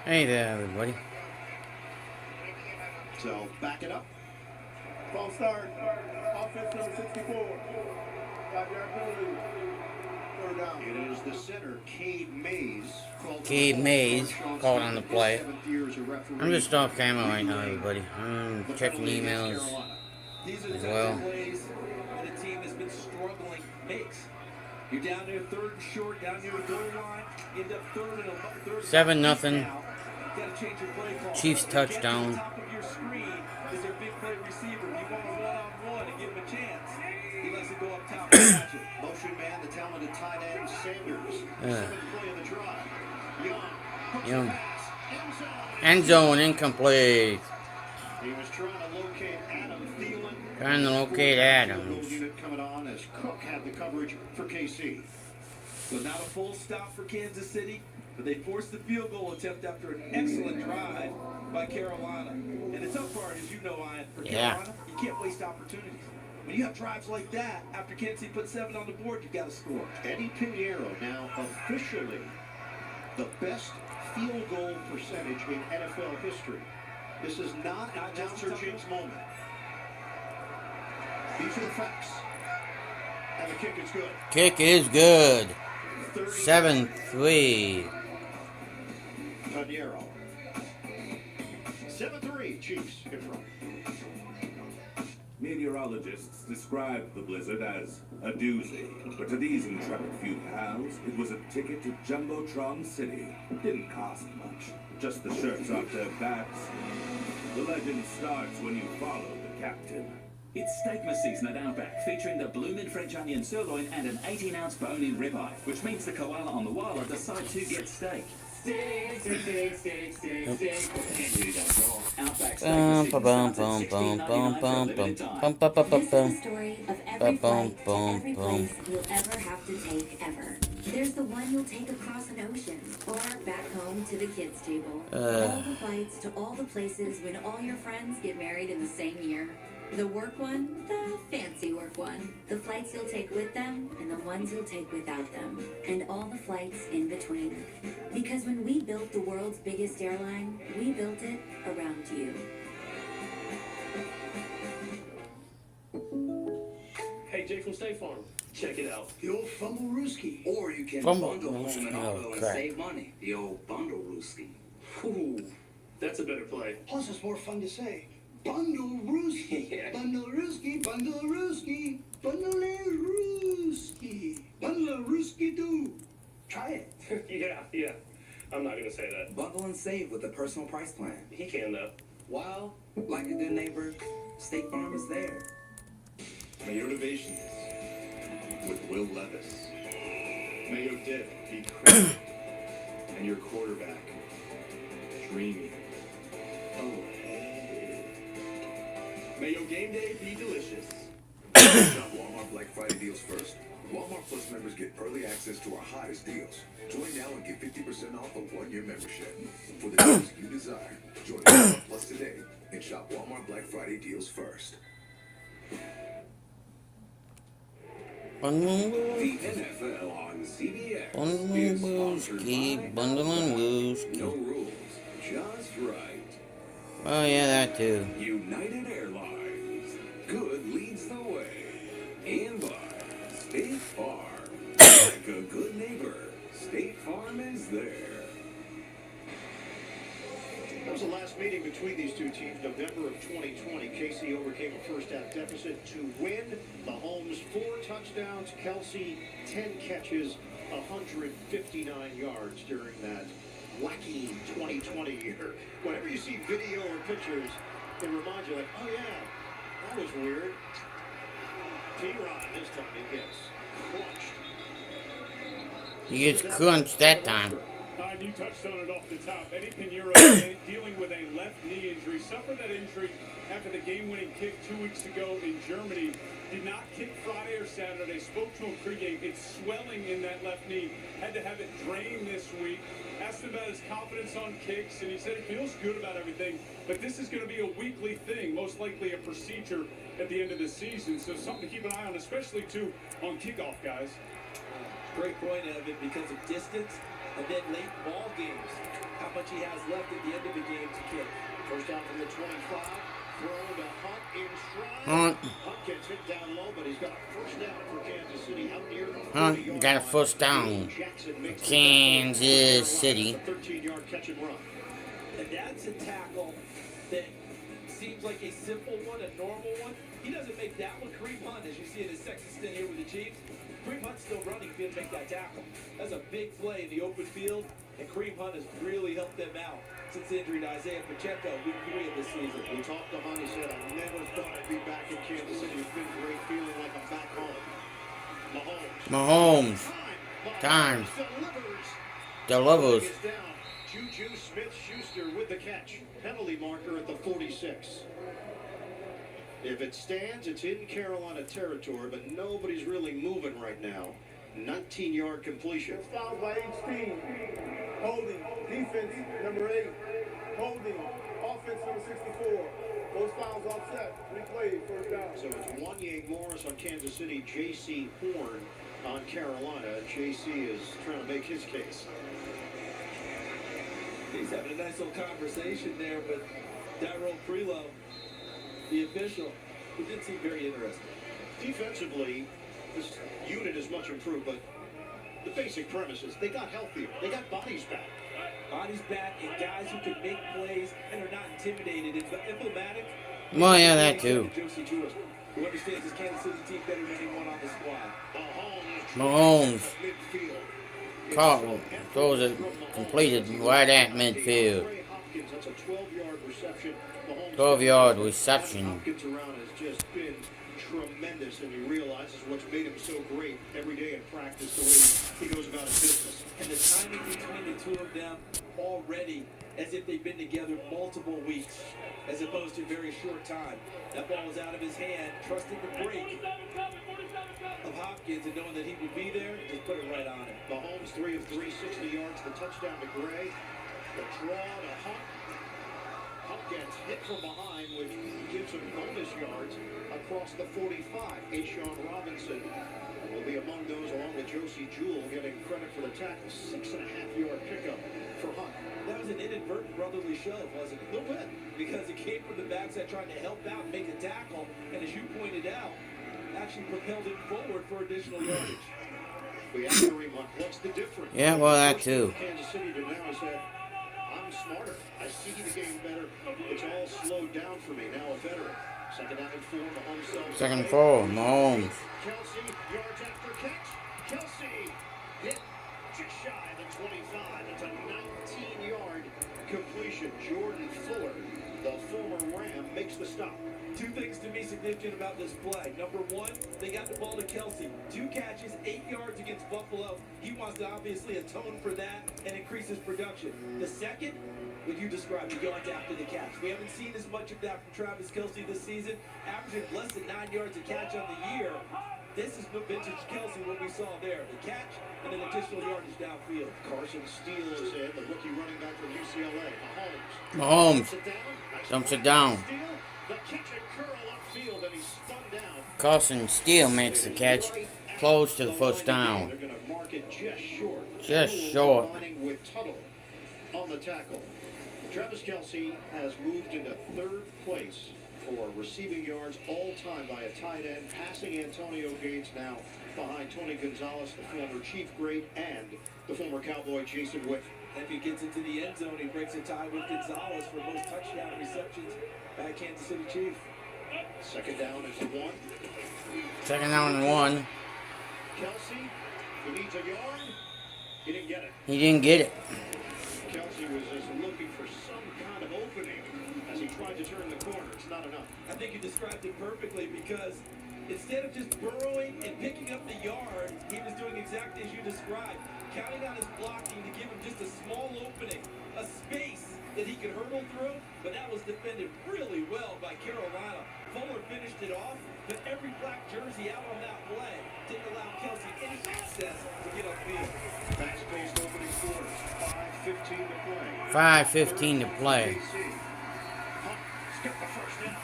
Hey there, everybody. So back it up. False start. Offense number 64. 5-yard penalty. Third down. It is the center, Cade Mays. Cade Mays called on the play. I'm just off camera right now, everybody. I'm checking emails as well. Plays, and the team has been struggling mix. You're down there third and short, down near the goal line. End up third and 7-0. Gotta change your play call. Chiefs touchdown. Top of your screen is their big play receiver. You want a one-on-one and give him a chance. He lets it go up top. Motion man, the talented tight end Sanders. Seventh play of the drive. Young. End zone incomplete. He was trying to locate Adam Thielen. Trying to locate Adams. Unit coming on as Cook had the coverage for KC. So not a full stop for Kansas City, but they forced the field goal attempt after an excellent drive by Carolina. And the tough part is, you know, Ian, for Carolina, you can't waste opportunities. When you have drives like that, after Kansas City put 7 on the board, you got to score. Eddie Pinheiro now officially the best field goal percentage in NFL history. This is not an announcer jinx moment. These are the facts. And the kick is good. Kick is good. 7-3. Pinheiro. 7-3, Chiefs in front. Meteorologists described the blizzard as a doozy, but to these intrepid few pals, it was a ticket to Jumbotron City. Didn't cost much, just the shirts off their backs. The legend starts when you follow the captain. It's Steakmas season at Outback, featuring the bloomin' French onion sirloin and an 18-ounce bone-in ribeye, which means the koala on the walla decides who gets steak. Steak, steak, steak, steak, steak, steak. Can't do that at all. Outback Steakmas season starts at $16.99 for a limited time. This is the story of every flight to every place you'll ever have to take ever. There's the one you'll take across an ocean or back home to the kids' table. All the flights to all the places when all your friends get married in the same year. The work one, the fancy work one. The flights you'll take with them and the ones you'll take without them. And all the flights in between. Because when we built the world's biggest airline, we built it around you. Hey, Jay from State Farm. Check it out. The old Fumble Rooski. Or you can Fumble bundle home Rooski. and auto and save money. The old Bundle Rooski. Ooh, that's a better play. Plus, it's more fun to say. Bundle Rooski. Yeah. Bundle Rooski. Bundle Rooski. Bundle Rooski. Bundle Rooski do. Try it. Yeah. I'm not gonna say that. Bundle and save with the personal price plan. He can though. While, like a good neighbor, State Farm is there. Mayo Innovations with Will Levis. Mayo Dip, be crazy. And your quarterback, dreamy. Oh, Mayo game day, be delicious. Shop Walmart Black Friday deals first. Walmart Plus members get early access to our hottest deals. Join now and get 50% off a one-year membership. For the deals you desire, join Walmart Plus today and shop Walmart Black Friday deals first. The NFL on CBS is sponsored by Bundle and Wooski. No rules, just right. Oh yeah, that too. United Airlines, good leads the way. And by State Farm, like a good neighbor, State Farm is there. that was the last meeting between these two teams, November of 2020. KC overcame a first-half deficit to win. Mahomes 4 touchdowns, Kelsey 10 catches, 159 yards during that wacky 2020 year. Whenever you see video or pictures, it reminds you like, oh yeah, that was weird. T-Rod this time he gets crunched. He gets crunched that time. You touched on it off the top. Eddie Pinheiro dealing with a left knee injury. Suffered that injury after the game-winning kick 2 weeks ago in Germany. Did not kick Friday or Saturday. Spoke to him pregame. It's swelling in that left knee. Had to have it drained this week. Asked him about his confidence on kicks, and he said he feels good about everything. But this is going to be a weekly thing, most likely a procedure at the end of the season. So something to keep an eye on, especially, too, on kickoff, guys. Great point, Evan, because of distance. And then late ball games, how much he has left at the end of the game to kick. First down from the 25. Throw to Hunt in stride. Hunt. Hunt gets hit down low, but he's got a first down for Kansas City out near the Hunt 30-yard got a line. first down. Jackson makes the Kansas catch. City. A 13-yard catch and run. And that's a tackle that seems like a simple one, a normal one. He doesn't make that one. Kareem Hunt, as you see in his second stint here with the Chiefs, Kareem Hunt's still running, he didn't make that tackle. That's a big play in the open field, and Kareem Hunt has really helped them out since the injury to Isaiah Pacheco, week 3 of this season. We talked to Hunt, he said, I never thought I'd be back in Kansas City. It's been great feeling like I'm back home. Mahomes. Time. Delivers. Is down. Juju Smith-Schuster with the catch. Penalty marker at the 46. If it stands, it's in Carolina territory, but nobody's really moving right now. 19-yard completion. It's fouled by each team. Holding, defense, number 8. Holding, offense, number 64. Those fouls offset. Replay, first down. So it's Wanye Morris on Kansas City, J.C. Horn on Carolina. J.C. is trying to make his case. He's having a nice little conversation there, but Tyrone Prelo, the official, who did seem very interested. Defensively, this unit is much improved, but the basic premise is they got healthier. They got bodies back. Bodies back and guys who can make plays and are not intimidated. It's emblematic. Well, yeah, that too. Josie Jewell, who understands his Kansas City team better than anyone on the squad. Mahomes. Caught, throws it completed right at midfield. That's a 12-yard reception. 12-yard reception. Hopkins around has just been tremendous, and he realizes what's made him so great every day in practice, the way he goes about his business. And the timing between the two of them already as if they've been together multiple weeks, as opposed to a very short time. That ball was out of his hand, trusting the break of Hopkins and knowing that he would be there, just put it right on him. Mahomes 3 of 3, 60 yards, the touchdown to Gray. The draw to Hunt. Hunt gets hit from behind, which gives him bonus yards across the 45. Ashawn Robinson will be among those, along with Josie Jewell, getting credit for the tackle. 6.5-yard pickup for Hunt. That was an inadvertent brotherly shove, wasn't it? A little bit. Because it came from the backside trying to help out and make a tackle, and as you pointed out, actually propelled him forward for additional yardage. We have to remark, what's the difference? Yeah, well, that too. Kansas City to now is that I'm smarter. I see the game better. It's all slowed down for me. Now a veteran. Second down and 4, Mahomes self. Second and 4, Mahomes. Kelsey, yards after catch. Kelsey hit just shy of the 25. It's a 19-yard completion. Jordan Fuller, the former Ram, makes the stop. Two things to me significant about this play. Number one, they got the ball to Kelsey. 2 catches, 8 yards against Buffalo. He wants to obviously atone for that and increase his production. The second, what you described, the yards after the catch. We haven't seen as much of that from Travis Kelsey this season, averaging less than 9 yards a catch on the year. This is the vintage Kelsey, what we saw there. The catch and then additional yardage downfield. Carson Steele is in, the rookie running back from UCLA. Mahomes dumps it down. The catch and curl upfield, and he's spun down. Carson Steele makes the catch, close to the first down. They're going to mark it just short. Just short. With Tuttle on the tackle. Travis Kelsey has moved into 3rd place for receiving yards all time by a tight end, passing Antonio Gates now behind Tony Gonzalez, the former Chief great, and the former Cowboy Jason Witt. If he gets into the end zone, he breaks a tie with Gonzalez for most touchdown receptions by Kansas City Chief. Second down is 1. Second down and 1. Kelsey, who needs a yard, he didn't get it. He didn't get it. Kelsey was just looking for some kind of opening as he tried to turn the corner. It's not enough. I think you described it perfectly because instead of just burrowing and picking up the yard, he was doing exactly as you described, counting on his blocking to give him just a small opening, a space that he could hurdle through, but that was defended really well by Carolina. Fuller finished it off, but every black jersey out on that play didn't allow Kelsey any access to get upfield. Fast-paced opening quarters. 5:15 to play. 5:15 to play. Skip the first down.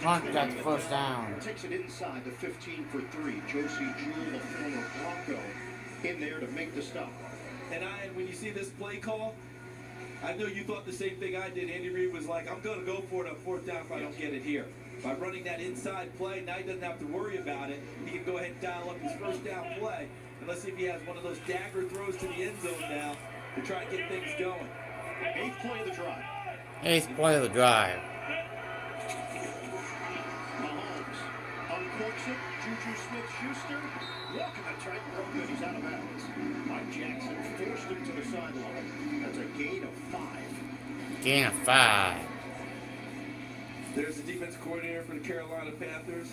Hunt got the first down. Takes it inside the 15 for 3. Josie Jewell, the former Bronco, in there to make the stop. And when you see this play call, I know you thought the same thing I did. Andy Reid was like, I'm going to go for it on fourth down if I don't get it here. By running that inside play, now he doesn't have to worry about it. He can go ahead and dial up his first down play. And let's see if he has one of those dagger throws to the end zone now to try and get things going. 8th play of the drive. 8th play of the drive. Mahomes uncorks it. Juju Smith-Schuster walking the tightrope, and he's out of bounds. Mike Jackson forced him to the sideline. That's a gain of 5. Gain of 5. There's the defense coordinator for the Carolina Panthers,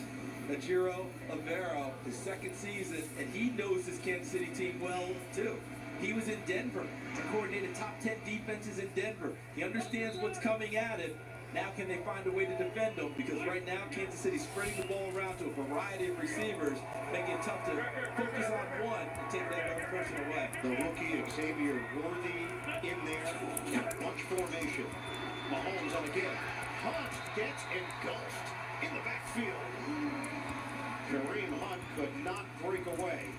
Najiro Avero, his second season, and he knows this Kansas City team well, too. He was in Denver and coordinated top 10 defenses in Denver. He understands what's coming at him. Now can they find a way to defend them? Because right now, Kansas City's spreading the ball around to a variety of receivers, making it tough to focus on one and take that other person away. The rookie Xavier Worthy in there. Bunch formation. Mahomes on the give. Hunt gets engulfed in the backfield. Kareem Hunt could not break away.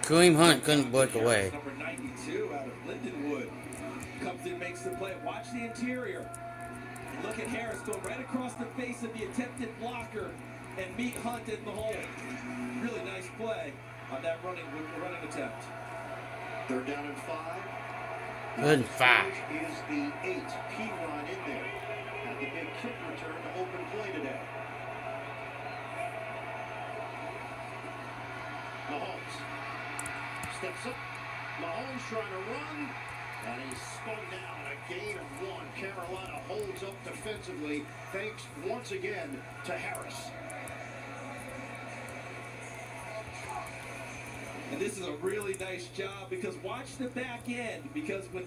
Kareem Hunt couldn't break away. Number 92 out of Lindenwood comes in, makes the play. Watch the interior. And look at Harris go right across the face of the attempted blocker and meet Hunt in the hole. Really nice play on that running attempt. 3rd down and 5. Good and 5. Is the 8 P-Ron in there. Had the big kick return to open play today. Mahomes steps up. Mahomes trying to run. And he's spun down. A gain of 1. Carolina holds up defensively. Thanks once again to Harris. And this is a really nice job because watch the back end, because when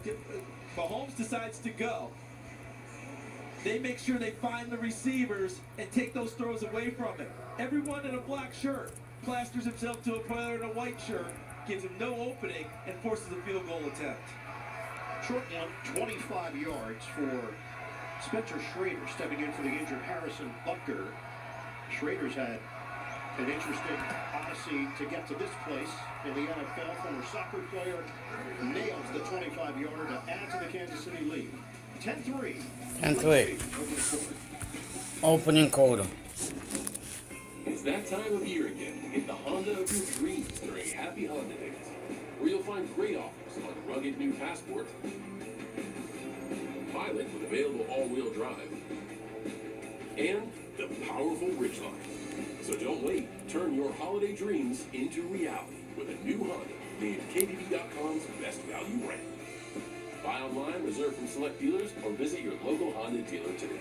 Mahomes decides to go, they make sure they find the receivers and take those throws away from him. Everyone in a black shirt plasters himself to a player in a white shirt, gives him no opening, and forces a field goal attempt. Short one, 25 yards for Spencer Schrader stepping in for the injured Harrison Butker. Schrader's had an interesting odyssey to get to this place in the NFL. Former soccer player nails the 25-yarder to add to the Kansas City lead. 10-3. 10-3. Opening quarter. It's that time of year again to get the Honda of your dreams during Happy Honda Days, where you'll find great offers like a rugged new Passport, Pilot with available all-wheel drive, and the powerful Ridgeline. So don't wait. Turn your holiday dreams into reality with a new Honda named KBB.com's Best Value brand. Buy online, reserve from select dealers, or visit your local Honda dealer today.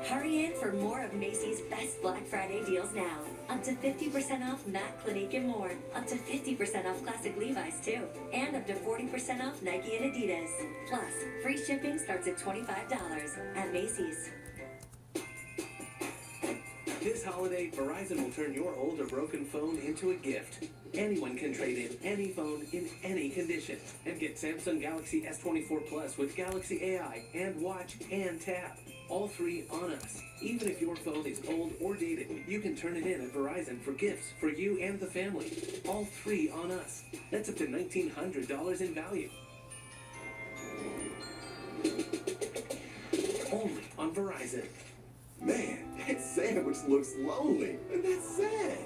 Hurry in for more of Macy's best Black Friday deals now. Up to 50% off Mac, Clinique, and more. Up to 50% off classic Levi's, too. And up to 40% off Nike and Adidas. Plus, free shipping starts at $25 at Macy's. This holiday, Verizon will turn your old or broken phone into a gift. Anyone can trade in any phone in any condition and get Samsung Galaxy S24 Plus with Galaxy AI and Watch and Tap. All 3 on us. Even if your phone is old or dated, you can turn it in at Verizon for gifts for you and the family. All 3 on us. That's up to $1,900 in value. Only on Verizon. Man, that sandwich looks lonely. And that's sad.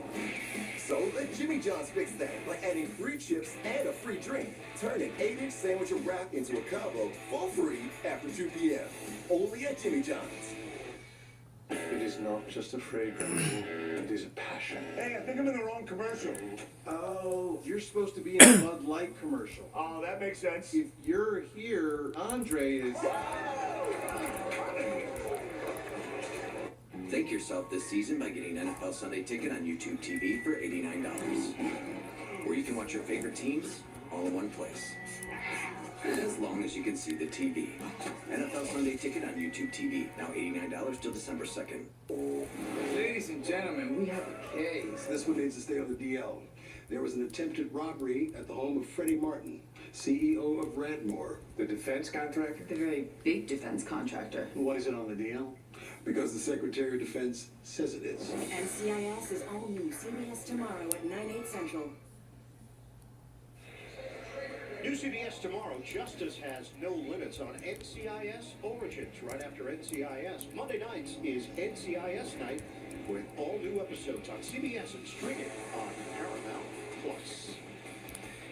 So let Jimmy John's fix that by adding free chips and a free drink. Turn an 8-inch sandwich or wrap into a combo for free after 2 p.m. Only at Jimmy John's. It is not just a fragrance. It is a passion. Hey, I think I'm in the wrong commercial. Oh, you're supposed to be in a Bud Light commercial. Oh, that makes sense. If you're here, Andre is... Thank yourself this season by getting NFL Sunday Ticket on YouTube TV for $89. Where you can watch your favorite teams all in one place. As long as you can see the TV. NFL Sunday Ticket on YouTube TV. Now $89 till December 2nd. Ladies and gentlemen, we have a case. This one needs to stay on the DL. There was an attempted robbery at the home of Freddie Martin. CEO of Radmore, the defense contractor. The very big defense contractor. Why is it on the deal? Because the Secretary of Defense says it is. NCIS is all new. CBS tomorrow at 9/8 Central. New CBS tomorrow. Justice has no limits on NCIS Origins. Right after NCIS, Monday nights is NCIS night with all new episodes on CBS and streaming on Paramount Plus.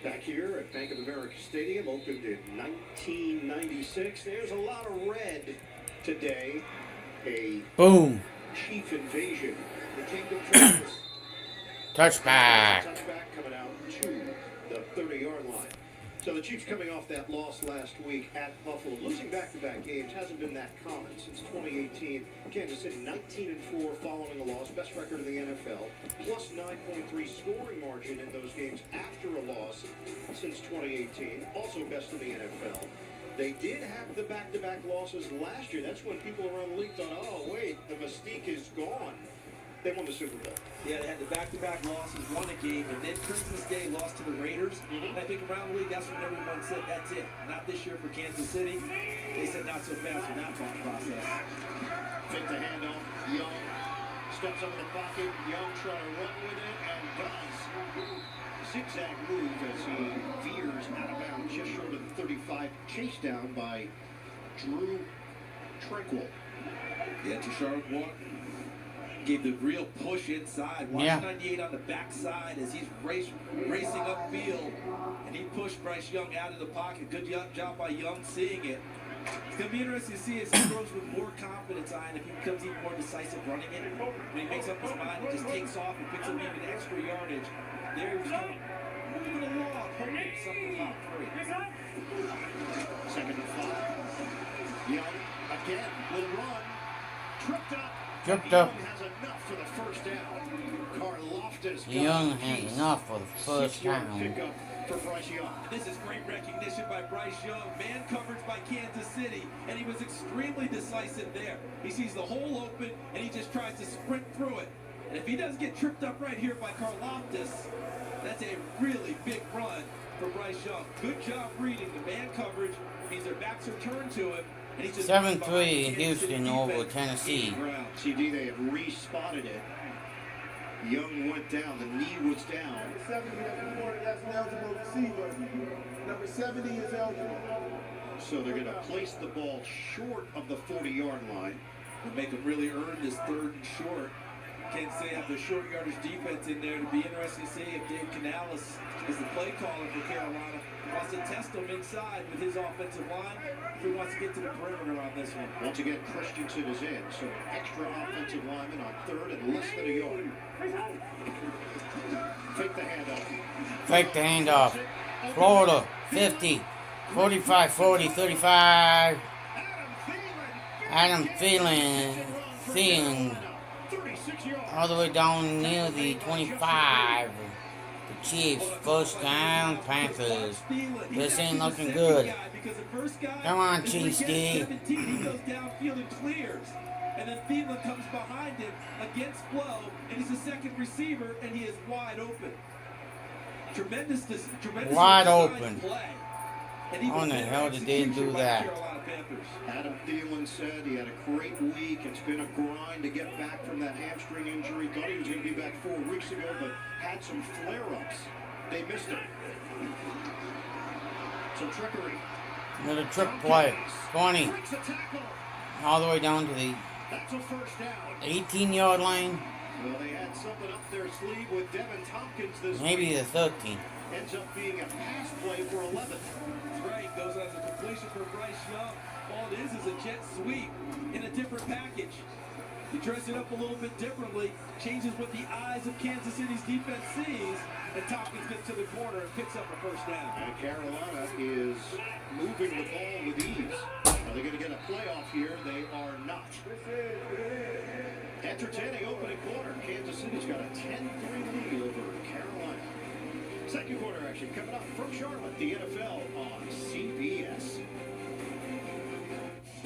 Back here at Bank of America Stadium, opened in 1996. There's a lot of red today. A boom. Chief invasion. The Kingdom Chargers. Touchback. Touchback coming out to the 30-yard line. So the Chiefs coming off that loss last week at Buffalo, losing back-to-back games hasn't been that common since 2018. Kansas City 19-4 following a loss, best record in the NFL, plus 9.3 scoring margin in those games after a loss since 2018, also best in the NFL. They did have the back-to-back losses last year. That's when people around the league thought, oh, wait, the mystique is gone. They won the Super Bowl. Yeah, they had the back-to-back losses, won a game, and then Christmas Day lost to the Raiders. And I think around the league, that's when everyone said, that's it. Not this year for Kansas City. They said not so fast in that thought process. Take the handoff. Young steps up in the pocket. Young trying to run with it and does. Zigzag move as he veers out of bounds just short of the 35. Chased down by Drew Tranquil. Yeah, Tashard Walker gave the real push inside. Watch 98 on the backside as he's racing upfield. And he pushed Bryce Young out of the pocket. Good job by Young seeing it. It's going to be interesting to see as he throws with more confidence on, if he becomes even more decisive running it. When he makes up his mind, he just takes off and picks up even extra yardage. There he was kind of moving along, hoping something popped free. Second and 5. Young again will run. Tripped up. Tripped up. Young has enough for the first down. Karlaftis. Young has enough for the first down. Pickup for Bryce Young. This is great recognition by Bryce Young. Man coverage by Kansas City, and he was extremely decisive there. He sees the hole open, and he just tries to sprint through it. And if he doesn't get tripped up right here by Karlaftis, that's a really big run for Bryce Young. Good job reading the man coverage. Means their backs are turned to him. 7-3 Houston over Tennessee. CD, they have respotted it. Young went down. The knee was down. 70 that's an eligible receiver. Number 70 is eligible. So they're going to place the ball short of the 40-yard line. And make him really earn this third and short. Kansas City have the short yardage defense in there. It'll be interesting to see if Dave Canales is the play caller for Carolina. Wants to test them inside with his offensive line. If he wants to get to the perimeter on this one. Once again, Christensen is in. So extra offensive lineman on third and less than a yard. Fake the handoff. Fake the handoff. Florida, 50, 45, 40, 35. Adam Thielen, all the way down near the 25. The Chiefs, first down, Panthers. This ain't looking good. Come on, Chiefs, D. He goes downfield and clears. And then Thielen comes behind him against flow, and he's a second receiver, and he is wide open. Tremendous wide open. Play. How in the hell did they do that? Adam Thielen said he had a great week. It's been a grind to get back from that hamstring injury. Thought he was going to be back 4 weeks ago, but had some flare-ups. They missed him. Some trickery. Another trick play. 20. All the way down to the 18-yard line. Well, they had something up their sleeve with Devin Tompkins this maybe week. the 13. Ends up being a pass play for 11. That's right. Goes as a completion for Bryce Young. All it is a jet sweep in a different package. You dress it up a little bit differently, changes what the eyes of Kansas City's defense sees, and Tompkins gets to the corner and picks up a first down. And Carolina is moving the ball with ease. Are they going to get a playoff here? They are not. Entertaining opening quarter. Kansas City's got a 10-3 lead over Carolina. Second quarter action coming up from Charlotte, the NFL on CBS.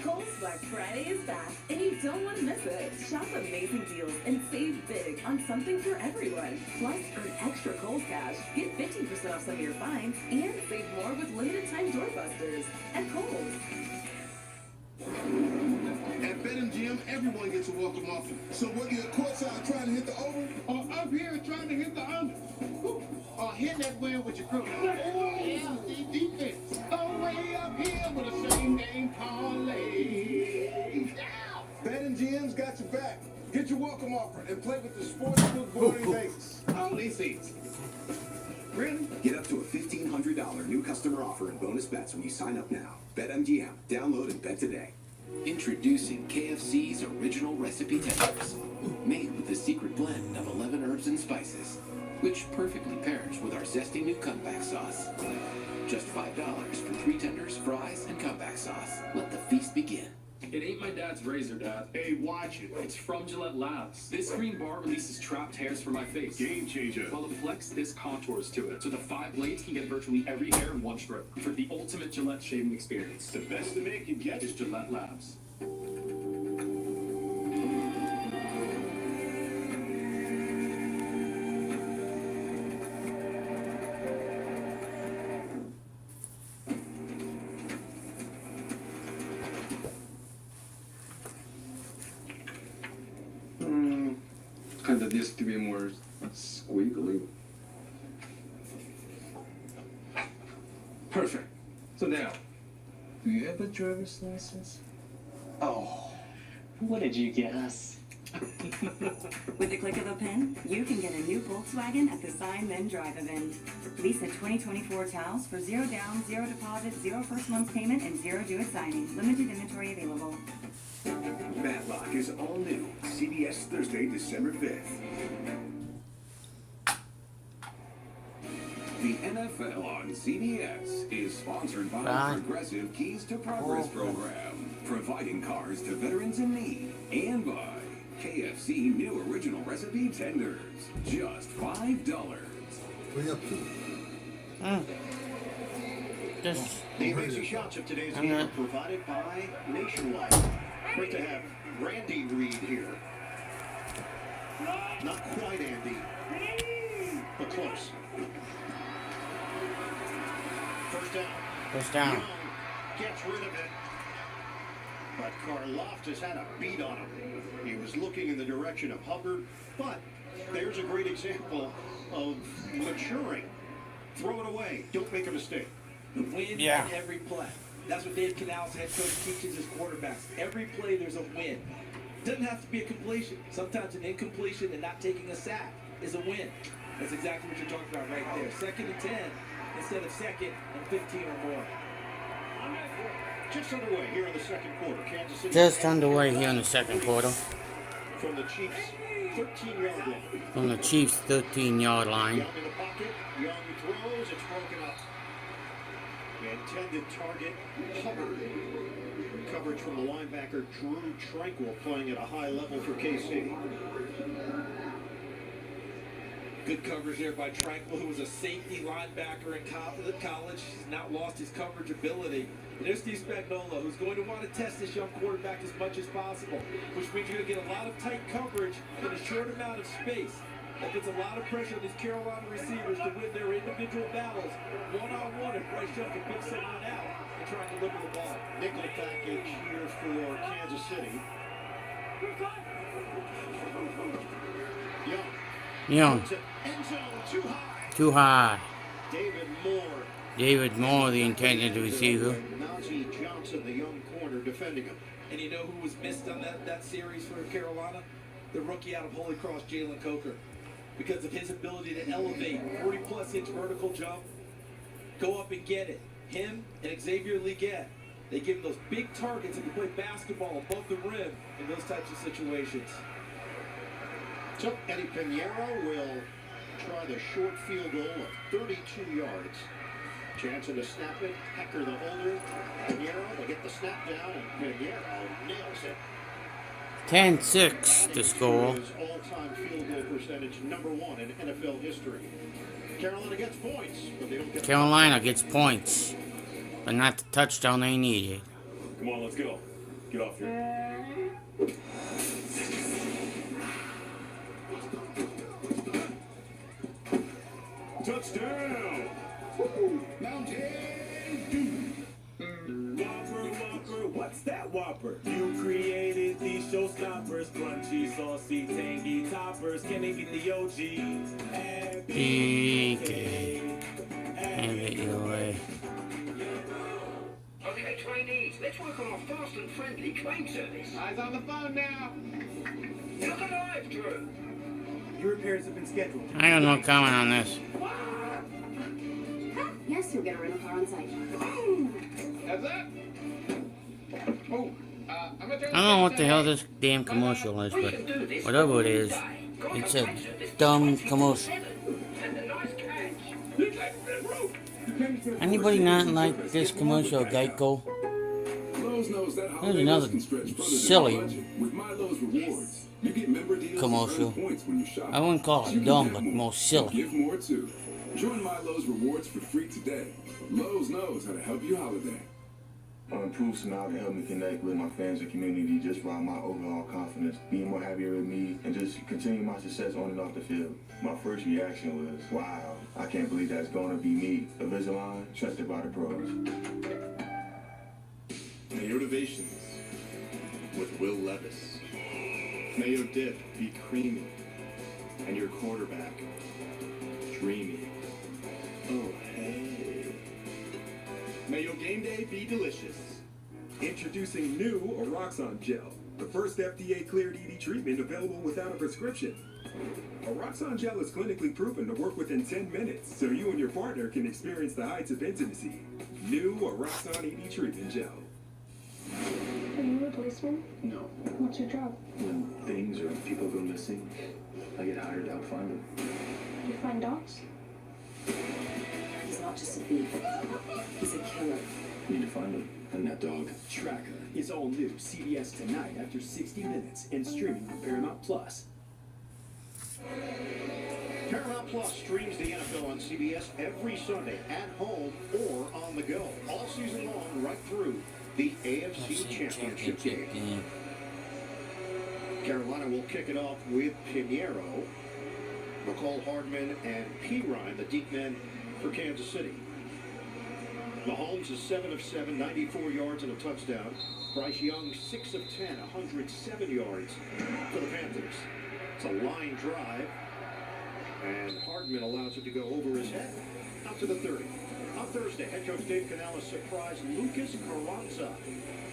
Kohl's Black Friday is back, and you don't want to miss it. Shop amazing deals and save big on something for everyone. Plus, earn extra Kohl's cash, get 15% off some of your finds, and save more with limited-time doorbusters at Kohl's. At BetMGM, everyone gets a welcome offer. So whether you're courtside trying to hit the over, or up here trying to hit the under, or hit that wheel with your crew, yeah, defense, all the way up here with a same-game parlay. BetMGM's got your back. Get your welcome offer and play with the sportsbook born in Vegas. Only seats. Really? Get up to a $1,500 new customer offer and bonus bets when you sign up now. BetMGM. Download and bet today. Introducing KFC's original recipe tenders, made with the secret blend of 11 herbs and spices, which perfectly pairs with our zesty new comeback sauce. Just $5 for 3 tenders, fries, and comeback sauce. Let the feast begin. It ain't my dad's razor, Dad. Hey, watch it. It's from Gillette Labs. This green bar releases trapped hairs from my face. Game changer. While it flex, this contours to it, so the 5 blades can get virtually every hair in one stroke. For the ultimate Gillette shaving experience. The best the man can get is Gillette Labs. Kind of this to be more squiggly. Perfect. So now, do you have a driver's license? Oh, what did you guess? With the click of a pen, you can get a new Volkswagen at the Sign Then Drive event. Lease a 2024 Taos for 0 down, 0 deposit, 0 first month's payment, and 0 due at signing. Limited inventory available. Matlock is all new. CBS Thursday, December 5th. The NFL on CBS is sponsored by Progressive Keys to Progress program, providing cars to veterans in need, and by KFC new original recipe tenders, just $5. What are you up to? The amazing shots of today's game are provided by Nationwide. Great to have Randy Reed here. Not quite Andy, but close. First down. First down. Young gets rid of it. But Karlaftis had a beat on him. He was looking in the direction of Hubbard, but there's a great example of maturing. Throw it away. Don't make a mistake. The win in every play. That's what Dave Canales, head coach, teaches his quarterbacks. Every play, there's a win. Doesn't have to be a completion. Sometimes an incompletion and not taking a sack is a win. That's exactly what you're talking about right there. 2nd and 10 instead of 2nd and 15 or more. Just underway here in the second quarter. Kansas City. Just underway here in the second quarter. From the Chiefs' 13-yard line. From the Chiefs' 13-yard line. Young in the pocket. Young throws. It's broken up. The intended target, Hubbard. Coverage from the linebacker, Drew Tranquil, playing at a high level for KC. Good coverage there by Tranquil, who was a safety linebacker in college. He's not lost his coverage ability. And there's Steve Spagnuolo, who's going to want to test this young quarterback as much as possible, which means you're going to get a lot of tight coverage in a short amount of space. That puts a lot of pressure on these Carolina receivers to win their individual battles one-on-one if Bryce Young can pick someone out and try and deliver the ball. Nickel package here for Kansas City. Young. End zone too high. Too high. David Moore, the intended receiver. Najee Johnson, the young corner, defending him. And you know who was missed on that series for Carolina? The rookie out of Holy Cross, Jalen Coker. Because of his ability to elevate 40-plus inch vertical jump, go up and get it. Him and Xavier Leggett, they give him those big targets and can play basketball above the rim in those types of situations. So Eddie Pinheiro will try the short field goal of 32 yards. Jansen to snap it. Hecker the holder. Pinheiro will get the snap down, and Pinheiro nails it. 10-6 to score. All-time field goal percentage #1 in NFL history. Carolina gets points, but they don't get. Carolina gets points, but not the touchdown they needed. Come on, let's go. Get off here. Touchdown! Mountain Whopper, what's that Whopper? You created these showstoppers, crunchy, saucy, tangy toppers. Can they get the OG? PK. And get you away. Okay, trainees, let's work on our fast and friendly claim service. Eyes on the phone now. Look alive, Drew. Your repairs have been scheduled. I got no comment on this. Yes, you'll get a rental car on site. That's it? Oh, I'm gonna turn I don't know what the hell this damn commercial is, but whatever it is, it's a dumb commercial. Anybody not like this commercial, Geico? There's another silly commercial. I wouldn't call it dumb, but more silly. Give more too. Join My Lowe's Rewards for free today. Lowe's knows how to help you holiday. Improve Smile to help me connect with my fans and community just by my overall confidence, being more happier with me, and just continue my success on and off the field. My first reaction was, wow, I can't believe that's going to be me, a Invisalign trusted by the pros. Mayo Innovations with Will Levis. Mayo dip be creamy, and your quarterback dreamy. Oh, hey. Mayo Game Day be delicious. Introducing new Oroxon Gel, the first FDA-cleared ED treatment available without a prescription. Oroxon Gel is clinically proven to work within 10 minutes, so you and your partner can experience the heights of intimacy. New Oroxon ED treatment gel. Are you a policeman? No. What's your job? When things or people go missing, I get hired to help find them. You find dogs? He's not just a thief. He's a killer. Need to find them. And that dog. Tracker is all new CBS tonight after 60 minutes and streaming on Paramount Plus. Paramount Plus streams the NFL on CBS every Sunday at home or on the go. All season long, right through the AFC Championship game. Carolina will kick it off with Pinheiro, McCall Hardman, and P. Ryan, the deep men for Kansas City. Mahomes is 7 of 7, 94 yards and a touchdown. Bryce Young, 6 of 10, 107 yards for the Panthers. It's a line drive, and Hardman allows it to go over his head out to the 30. On Thursday, head coach Dave Canales surprised Lucas Carranza,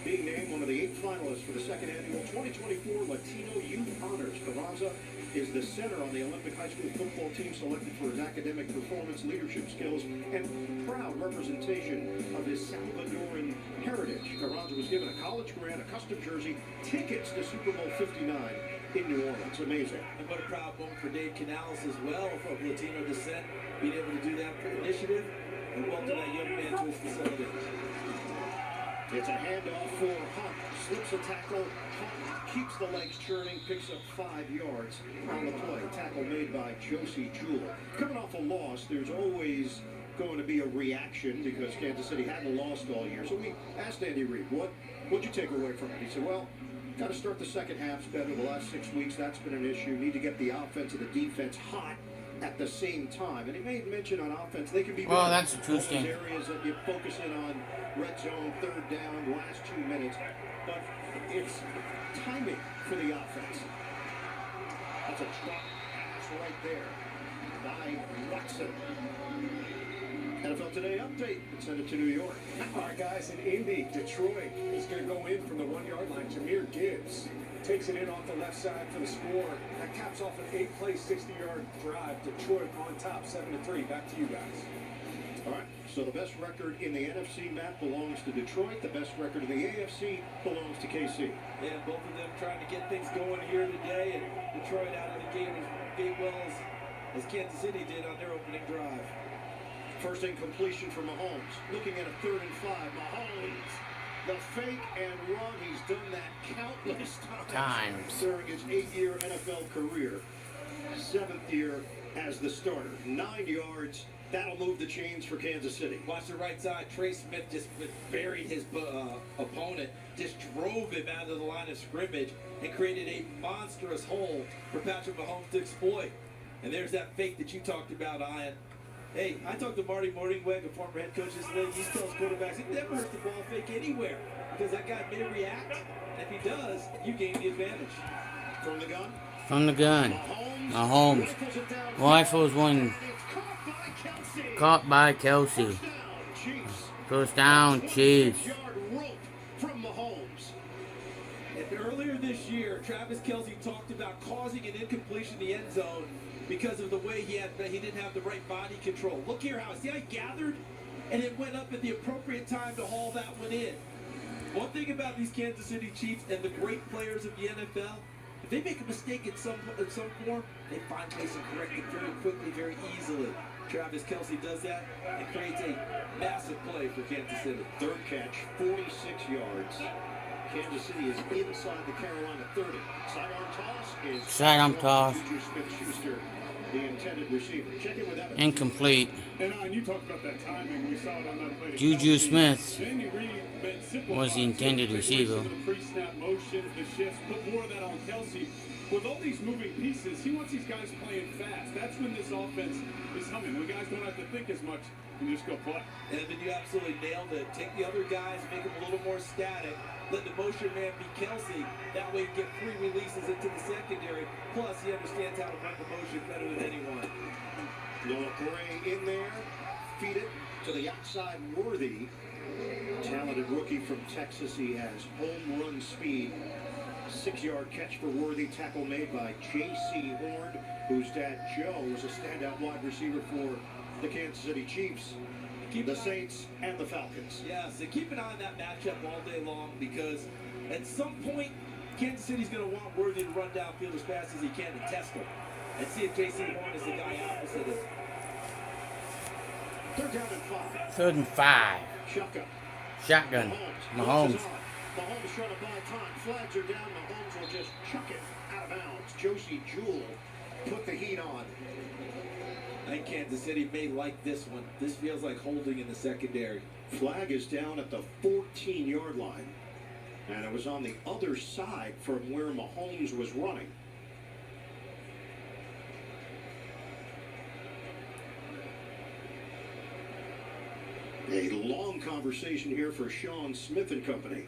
being named one of the 8 finalists for the second annual 2024 Latino Youth Honors. Carranza is the center on the Olympic high school football team selected for his academic performance, leadership skills, and proud representation of his Salvadoran heritage. Carranza was given a college grant, a custom jersey, tickets to Super Bowl 59 in New Orleans. Amazing. And what a proud moment for Dave Canales as well, of Latino descent, being able to do that initiative and welcome that young man to his facility. It's a handoff for Hunt. Slips a tackle. Hunt keeps the legs churning, picks up 5 yards on the play. Tackle made by Josie Jewell. Coming off a loss, there's always going to be a reaction because Kansas City hadn't lost all year. So we asked Andy Reid, what'd you take away from it? He said, well, got to start the second halves better. The last 6 weeks, that's been an issue. Need to get the offense and the defense hot at the same time. And he made mention on offense, they can be well, that's interesting. Areas that you focus in on, red zone, third down, last 2 minutes. But it's timing for the offense. That's a drop pass right there by Watson. NFL Today update. Send it to New York. All right, guys, in Indy, Detroit is going to go in from the 1-yard line. Jahmyr Gibbs takes it in off the left side for the score. That caps off an 8-play, 60-yard drive. Detroit on top, 7-3. Back to you guys. All right, so the best record in the NFC, Matt, belongs to Detroit. The best record in the AFC belongs to KC. Yeah, both of them trying to get things going here today, and Detroit out of the game as big well as Kansas City did on their opening drive. First incompletion for Mahomes. Looking at a 3rd and 5. Mahomes, the fake and run. He's done that countless times during his 8-year NFL career. 7th year as the starter. 9 yards. That'll move the chains for Kansas City. Watch the right side. Trey Smith just buried his opponent, just drove him out of the line of scrimmage, and created a monstrous hole for Patrick Mahomes to exploit. And there's that fake that you talked about, Ian. Hey, I talked to Marty Morningweg, a former head coach of this league. He tells quarterbacks, it never hurts the ball fake anywhere, because that guy may react. And if he does, you gain the advantage. From the gun? From the gun. Mahomes. Rifles one. Caught by Kelsey. First down, Chiefs. From Mahomes. And earlier this year, Travis Kelsey talked about causing an incompletion in the end zone because of the way he didn't have the right body control. Look here how, see how he gathered? And it went up at the appropriate time to haul that one in. One thing about these Kansas City Chiefs and the great players of the NFL, if they make a mistake in some form, they find ways to correct it very quickly, very easily. Travis Kelsey does that and creates a massive play for Kansas City. Third catch, 46 yards. Kansas City is inside the Carolina 30. Sidearm toss is Sidearm toss. Juju Smith-Schuster, the intended receiver. Check in with Evans. Incomplete. And you talked about that timing. We saw it on that play. Juju Smith Andy Reid was the intended receiver. The pre-snap motion, the shifts, put more of that on Kelsey. With all these moving pieces, he wants these guys playing fast. That's when this offense is humming. When guys don't have to think as much, you just go play. And then you absolutely nailed it. Take the other guys, make them a little more static. Let the motion man be Kelsey. That way you get 3 releases into the secondary. Plus, he understands how to run the motion better than anyone. Noah Gray in there. Feed it to the outside Worthy. Talented rookie from Texas. He has home run speed. 6-yard catch for Worthy. Tackle made by J.C. Horn, whose dad Joe was a standout wide receiver for the Kansas City Chiefs, the Saints, and the Falcons. Yeah, so keep an eye on that matchup all day long, because at some point, Kansas City's going to want Worthy to run downfield as fast as he can to test him. And see if J.C. Horn is the guy opposite him. 3rd down and 5. 3rd and 5. Shotgun. Mahomes. Mahomes trying to buy time. Flags are down. Mahomes will just chuck it out of bounds. Josie Jewell put the heat on. I think Kansas City may like this one. This feels like holding in the secondary. Flag is down at the 14-yard line. And it was on the other side from where Mahomes was running. A long conversation here for Sean Smith and company.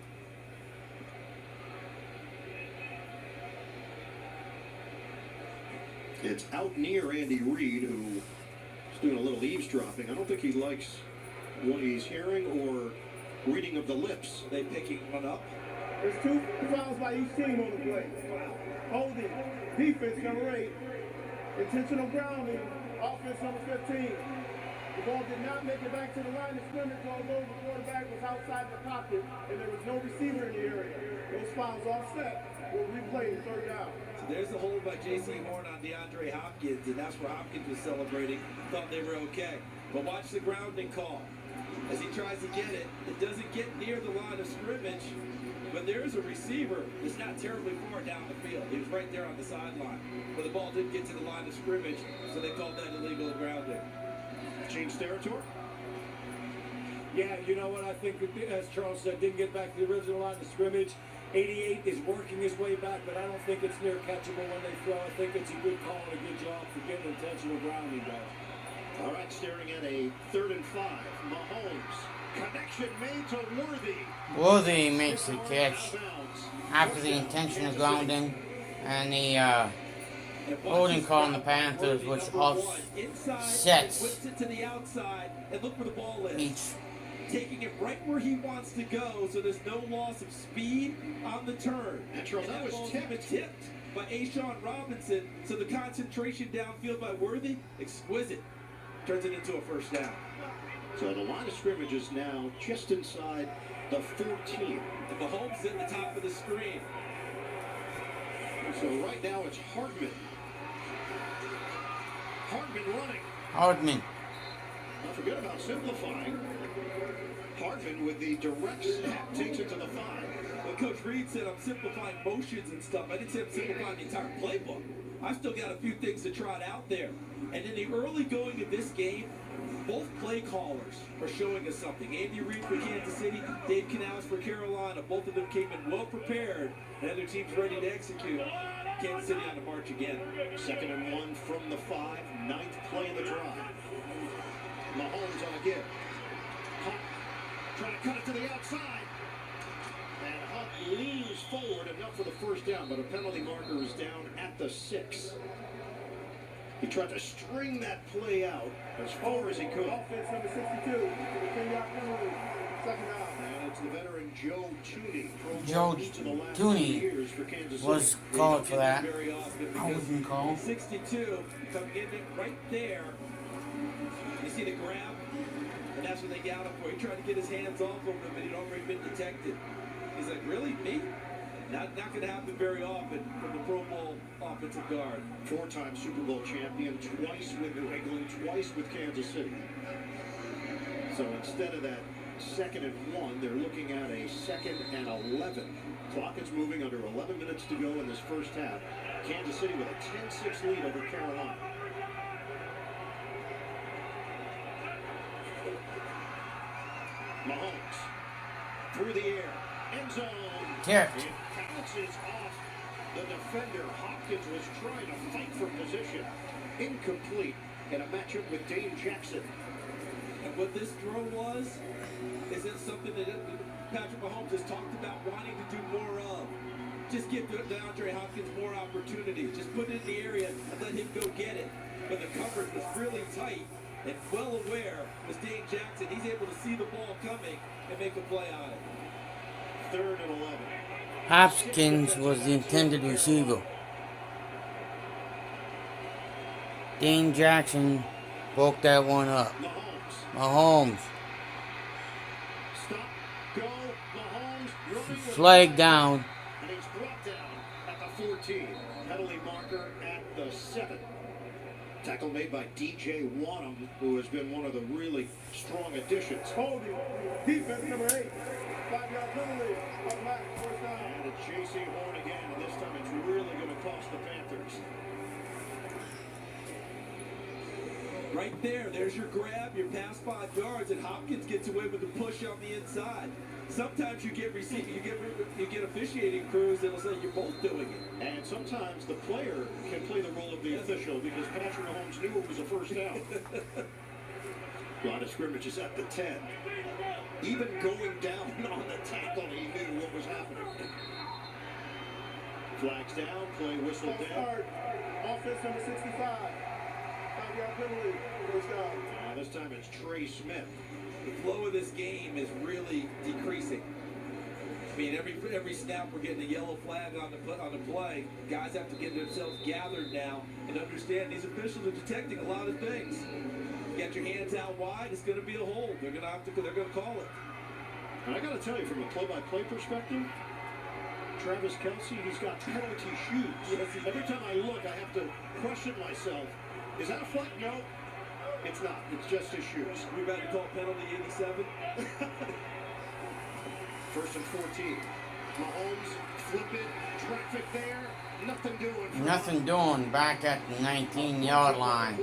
It's out near Andy Reid, who is doing a little eavesdropping. I don't think he likes what he's hearing or reading of the lips. They picking one up. There's 2 fouls by each team on the play. Holding, defense number 8. Intentional grounding, offense number 15. The ball did not make it back to the line of scrimmage, although the quarterback was outside the pocket and there was no receiver in the area. Those fouls offset. We'll replay the 3rd down. So there's the hold by J.C. Horn on DeAndre Hopkins, and that's where Hopkins was celebrating. Thought they were okay. But watch the grounding call. As he tries to get it, it doesn't get near the line of scrimmage, but there is a receiver that's not terribly far down the field. He was right there on the sideline. But the ball didn't get to the line of scrimmage, so they called that illegal grounding. Change territory? Yeah, you know what? I think, as Charles said, didn't get back to the original line of scrimmage. 88 is working his way back, but I don't think it's near catchable when they throw. I think it's a good call and a good job for getting intentional grounding, guys. All right, staring at a 3rd and 5. Mahomes. Connection made to Worthy. Worthy makes the catch after the intentional grounding and the holding call on the Panthers, which offsets Whips it to the outside, and look where the ball is. each. Taking it right where he wants to go, so there's no loss of speed on the turn. And that was ball's tipped by A'Shawn Robinson, so the concentration downfield by Worthy, exquisite. Turns it into a 1st down. So the line of scrimmage is now just inside the 14. And Mahomes at the top of the screen. So right now it's Hardman. Hardman running. Hardman. Don't forget about simplifying. Hardman with the direct snap takes it to the 5. Well, Coach Reed said I'm simplifying motions and stuff. I didn't say I'm simplifying the entire playbook. I've still got a few things to trot out there. And in the early going of this game, both play callers are showing us something. Andy Reid for Kansas City, Dave Canales for Carolina. Both of them came in well prepared, and other teams ready to execute. Kansas City on the march again. 2nd and 1 from the 5. 9th play of the drive. Mahomes on a give. Hunt trying to cut it to the outside. And Hunt leans forward enough for the first down, but a penalty marker is down at the 6. He tried to string that play out as far as he could. Offense number 62. 10-yard penalty. 2nd down. And it's the veteran Joe Tooney. Joe Tooney was called for that. I wasn't called. 62 coming in right there. You see the grab? And that's what they got him for. He tried to get his hands off of him, but he'd already been detected. He's like, really? Me? Not going to happen very often from the Pro Bowl offensive guard. 4-time Super Bowl champion, twice with New England, twice with Kansas City. So instead of that 2nd and 1, they're looking at a 2nd and 11. Clock is moving under 11 minutes to go in this first half. Kansas City with a 10-6 lead over Carolina. Mahomes through the air, end zone. Carrot. It bounces off the defender. Hopkins was trying to fight for position. Incomplete in a matchup with Dane Jackson. And what this throw was, is it something that Patrick Mahomes has talked about wanting to do more of? Just give DeAndre Hopkins more opportunity. Just put it in the area and let him go get it. But the coverage was really tight. And well aware was Dane Jackson. He's able to see the ball coming and make a play on it. 3rd and 11. Hopkins was the intended receiver. Dane Jackson broke that one up. Mahomes. Stop, go, Mahomes, flag down. And he's brought down at the 14. Penalty marker at the 7. Tackle made by DJ Wanham, who has been one of the really strong additions. Holding. Defense number 8. 5-yard penalty. Automatic first down. And it's J.C. Horn again, and this time it's really going to cost the Panthers. Right there, there's your grab, your pass 5 yards, and Hopkins gets away with the push on the inside. Sometimes you get officiating crews that'll say you're both doing it. And sometimes the player can play the role of the official because Patrick Mahomes knew it was a first down. A lot of scrimmages at the 10. Even going down on the tackle, he knew what was happening. Flags down, play whistle down. Offense number 65. 5-yard penalty. First down. This time it's Trey Smith. The flow of this game is really decreasing. I mean, every snap we're getting a yellow flag on the play. Guys have to get themselves gathered now and understand these officials are detecting a lot of things. You got your hands out wide, it's going to be a hold. They're going to call it. And I got to tell you, from a play-by-play perspective, Travis Kelce, he's got penalty shoes. Yes, every time I look, I have to question myself. Is that a flag? No, it's not. It's just his shoes. We're about to call penalty 87. 1st and 14. Mahomes, flip it, traffic there. Nothing doing. Nothing doing back at the 19-yard line.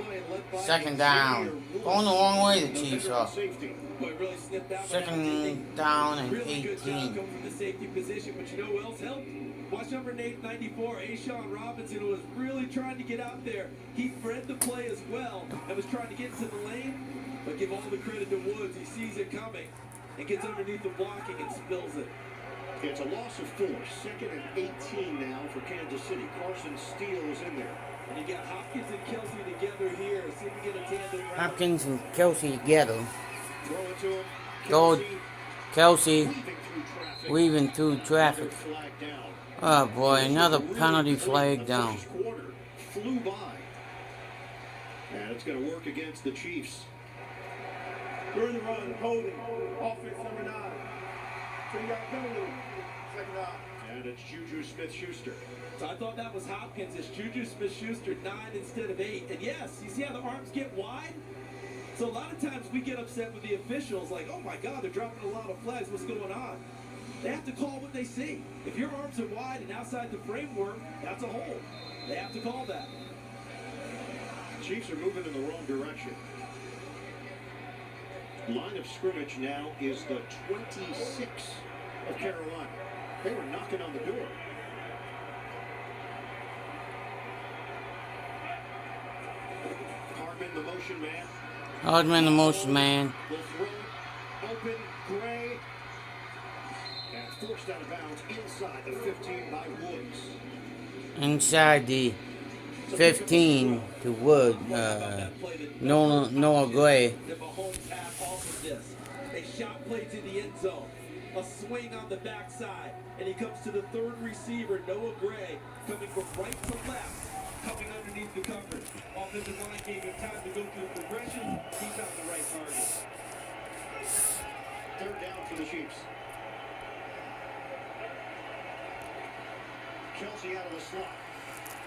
2nd down. Going the wrong way, the Chiefs are. 2nd down and 18. From the safety position, but you know who else helped? Watch number 94, Ashawn Robinson, who was really trying to get out there. He read the play as well and was trying to get into the lane. But give all the credit to Woods. He sees it coming and gets underneath the blocking and spills it. It's a loss of 4. 2nd and 18 now for Kansas City. Carson Steele is in there. And you got Hopkins and Kelce together here. See if we get a tandem route. Hopkins and Kelce together. Throw it to him. Go, Kelce, weaving through traffic. Oh boy, another penalty flag down. Flew by. And it's going to work against the Chiefs. During the run, holding. Offense number 9. 2-yard penalty. 2nd down. And it's Juju Smith-Schuster. So I thought that was Hopkins. It's Juju Smith-Schuster, 9 instead of 8. And yes, you see how the arms get wide? So a lot of times we get upset with the officials, like, oh my God, they're dropping a lot of flags. What's going on? They have to call what they see. If your arms are wide and outside the framework, that's a hold. They have to call that. Chiefs are moving in the wrong direction. Line of scrimmage now is the 26 of Carolina. They were knocking on the door. Hardman, the motion man. Hardman, the motion man. Will throw open, Gray. And forced out of bounds inside the 15 by Woods. Inside the 15 to Wood. Noah Gray. That Mahomes had off of this. A shot play to the end zone. A swing on the backside. And he comes to the third receiver, Noah Gray, coming from right to left, coming underneath the coverage. Offensive line gave him time to go through the progression. He found the right target. Third down for the Chiefs. Kelsey out of the slot.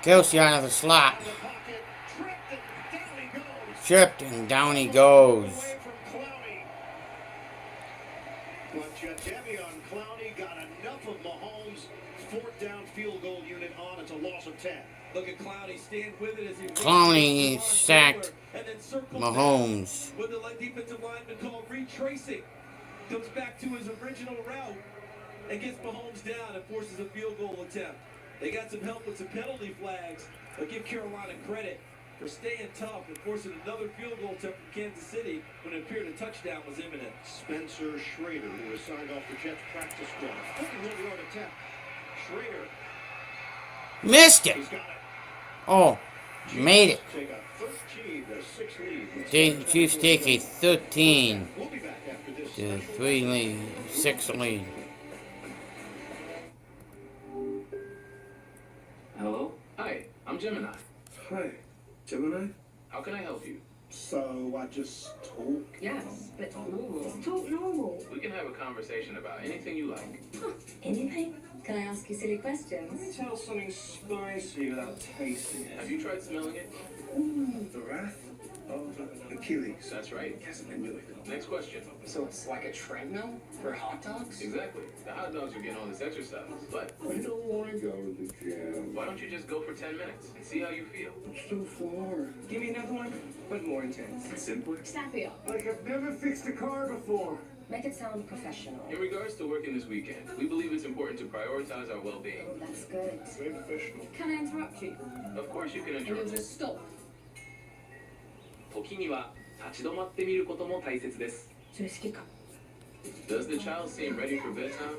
Kelsey out of the slot. Out of the pocket, tripped, and down he goes. Tripped and down he goes. Away from Clowney. But Jadeveon Clowney got enough of Mahomes. Fourth down field goal unit on. It's a loss of 10. Look at Clowney stand with it as he Clowney sacked Mahomes. with the defensive lineman called retracing. Comes back to his original route and gets Mahomes down and forces a field goal attempt. They got some help with some penalty flags. I'll give Carolina credit for staying tough and forcing another field goal attempt from Kansas City when it appeared a touchdown was imminent. Spencer Schrader, who was signed off the Jets practice squad. 41-yard attempt. Schrader. Missed it. He's got it. Oh, made it. Take a 13-6 lead. The Chiefs take a 13 We'll be back after this. to 3 lead, 6 lead. Hello? Hi, I'm Gemini. Hi, Gemini. How can I help you? So I just talk? Yes, but normal. Just talk normal. We can have a conversation about anything you like. Anything? Can I ask you silly questions? Tell something spicy without tasting it. Have you tried smelling it? The wrath of Achilles. That's right. Yes, I knew it. Next question. So it's like a treadmill for hot dogs? Exactly. The hot dogs are getting all this exercise. But I don't want to go to the gym. why don't you just go for 10 minutes and see how you feel? It's so far. Give me another one, but more intense. Simpler? Snappier. Like I've never fixed a car before. Make it sound professional. In regards to working this weekend, we believe it's important to prioritize our well-being. Oh, that's good. Very professional. Can I interrupt you? Of course you can And you'll interrupt. just stop. 時には立ち止まってみることも大切です。それ好きか。 Does the child seem ready for bedtime?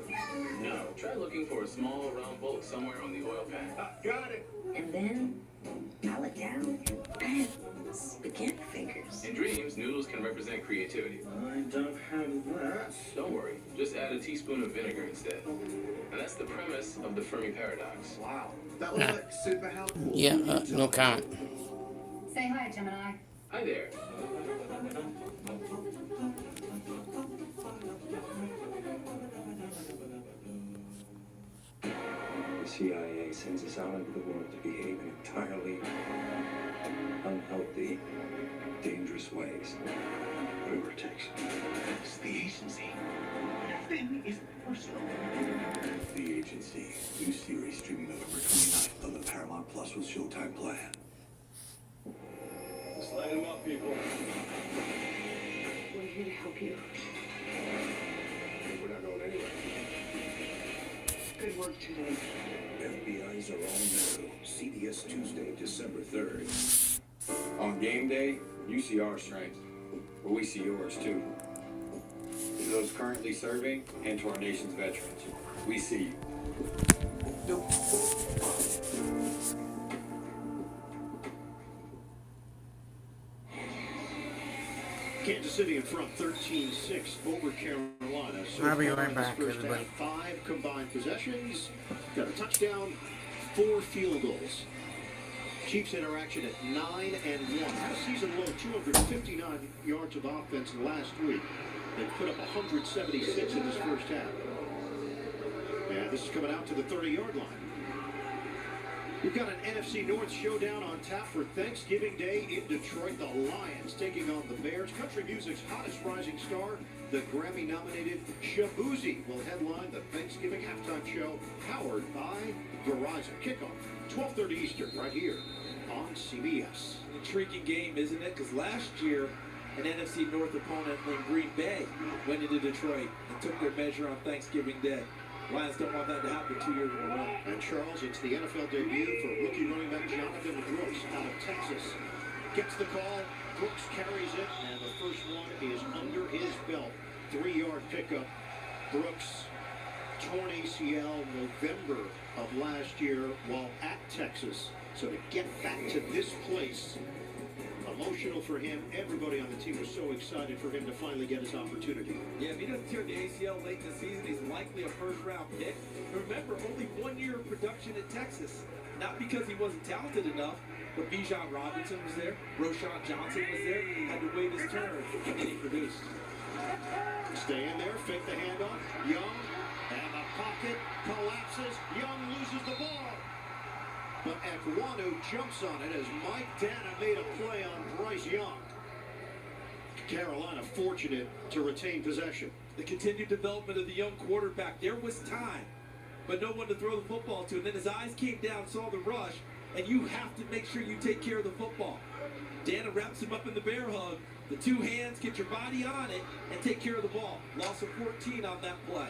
No. Try looking for a small round bolt somewhere on the oil pan. Got it. And then, bow it down. And spaghetti fingers. In dreams, noodles can represent creativity. I don't have that. Don't worry, just add a teaspoon of vinegar instead. And that's the premise of the Fermi paradox. Wow. That was like super helpful. Yeah, no comment. Say hi, Gemini. Hi there. The CIA sends us out into the world to behave in entirely unhealthy, dangerous ways. Whatever it takes. It's the agency. Nothing is personal. The Agency. New series streaming November 29th on the Paramount Plus with Showtime Plan. Let's light them up, people. We're here to help you. We're not going anywhere. Good work today. FBI's are all new. CBS Tuesday, December 3rd. On game day, you see our strength, but we see yours too. To those currently serving and to our nation's veterans, we see you. Kansas City in front 13-6 over Carolina. So I'll be far right in this back, first everybody. half, 5 combined possessions. Got a touchdown, 4 field goals. Chiefs interaction at 9-1. Had a season low 259 yards of offense last week. They put up 176 in this first half. And this is coming out to the 30-yard line. We've got an NFC North showdown on tap for Thanksgiving Day in Detroit. The Lions taking on the Bears. Country music's hottest rising star, the Grammy-nominated Shabuzi, will headline the Thanksgiving halftime show, powered by Verizon. Kickoff, 12:30 Eastern, right here on CBS. An intriguing game, isn't it? Because last year, an NFC North opponent named Green Bay went into Detroit and took their measure on Thanksgiving Day. Lions don't want that to happen 2 years in a row. And Charles, it's the NFL debut for rookie running back Jonathan Brooks out of Texas. Gets the call, Brooks carries it, and the first one is under his belt. 3-yard pickup. Brooks torn ACL November of last year while at Texas. So to get back to this place, emotional for him. Everybody on the team was so excited for him to finally get his opportunity. Yeah, if he doesn't tear the ACL late in the season, he's likely a first-round pick. Remember, only 1 year of production at Texas. Not because he wasn't talented enough, but Bijan Robinson was there, Roshan Johnson was there, had to wait his turn, and he produced. Stay in there, fake the handoff. Young, and the pocket collapses. Young loses the ball. But Ekwonu jumps on it as Mike Dana made a play on Bryce Young. Carolina fortunate to retain possession. The continued development of the young quarterback, there was time, but no one to throw the football to. And then his eyes came down, saw the rush, and you have to make sure you take care of the football. Dana wraps him up in the bear hug. The two hands, get your body on it, and take care of the ball. Loss of 14 on that play.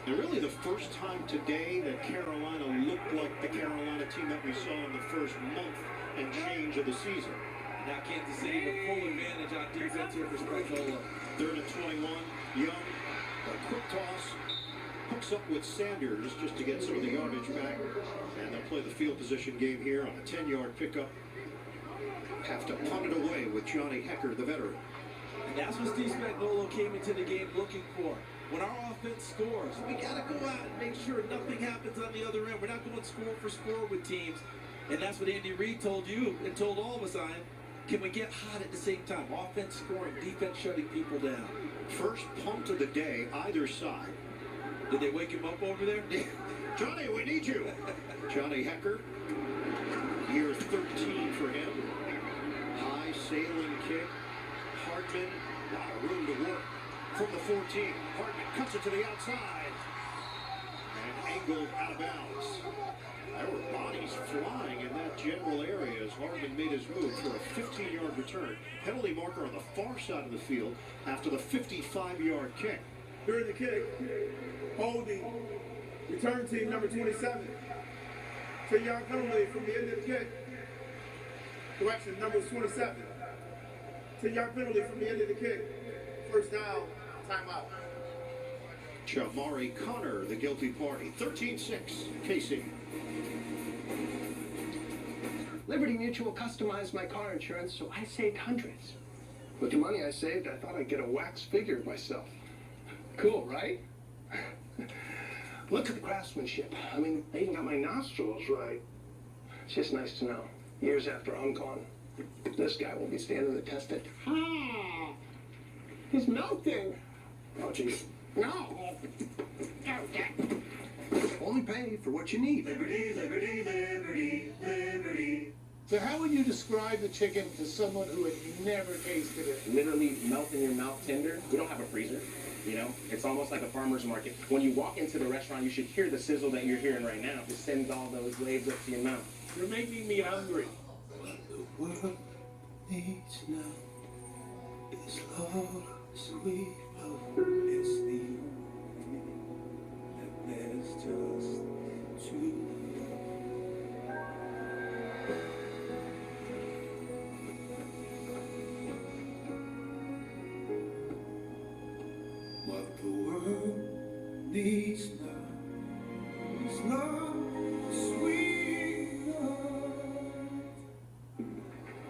And really the first time today that Carolina looked like the Carolina team that we saw in the first month and change of the season. Now Kansas City with full advantage on defense here for Spagnuolo. 3rd and 21. Young, a quick toss, hooks up with Sanders just to get some of the yardage back. And they'll play the field position game here on a 10-yard pickup. Have to punt it away with Johnny Hecker, the veteran. And that's what Steve Spagnuolo came into the game looking for. When our offense scores, we got to go out and make sure nothing happens on the other end. We're not going score for score with teams. And that's what Andy Reid told you and told all of us, Ian. Can we get hot at the same time? Offense scoring, defense shutting people down. First punt of the day, either side. Did they wake him up over there? Johnny, we need you. Johnny Hecker, year 13 for him. High sailing kick. Hartman, a lot of room to work. From the 14, Hartman cuts it to the outside. And angled out of bounds. There were bodies flying in that general area as Hartman made his move for a 15-yard return. Penalty marker on the far side of the field after the 55-yard kick. During the kick, holding return team number 27. 10-yard penalty from the end of the kick. Correction, number 27. 10-yard penalty from the end of the kick. First down, timeout. Jamari Connor, the guilty party. 13-6, Casey. Liberty Mutual customized my car insurance, so I saved hundreds. With the money I saved, I thought I'd get a wax figure of myself. Cool, right? Look at the craftsmanship. I mean, they even got my nostrils right. It's just nice to know. Years after I'm gone, this guy will be standing the test of time. He's melting. Oh, jeez. No. Only pay for what you need. Liberty, liberty, liberty, liberty. So how would you describe the chicken to someone who had never tasted it? Literally melt in your mouth tender. We don't have a freezer, you know? It's almost like a farmer's market. When you walk into the restaurant, you should hear the sizzle that you're hearing right now. It sends all those waves up to your mouth. You're making me hungry. What the world needs now is love, sweet love. It's the that there's just two. What the world needs now is love, sweet love.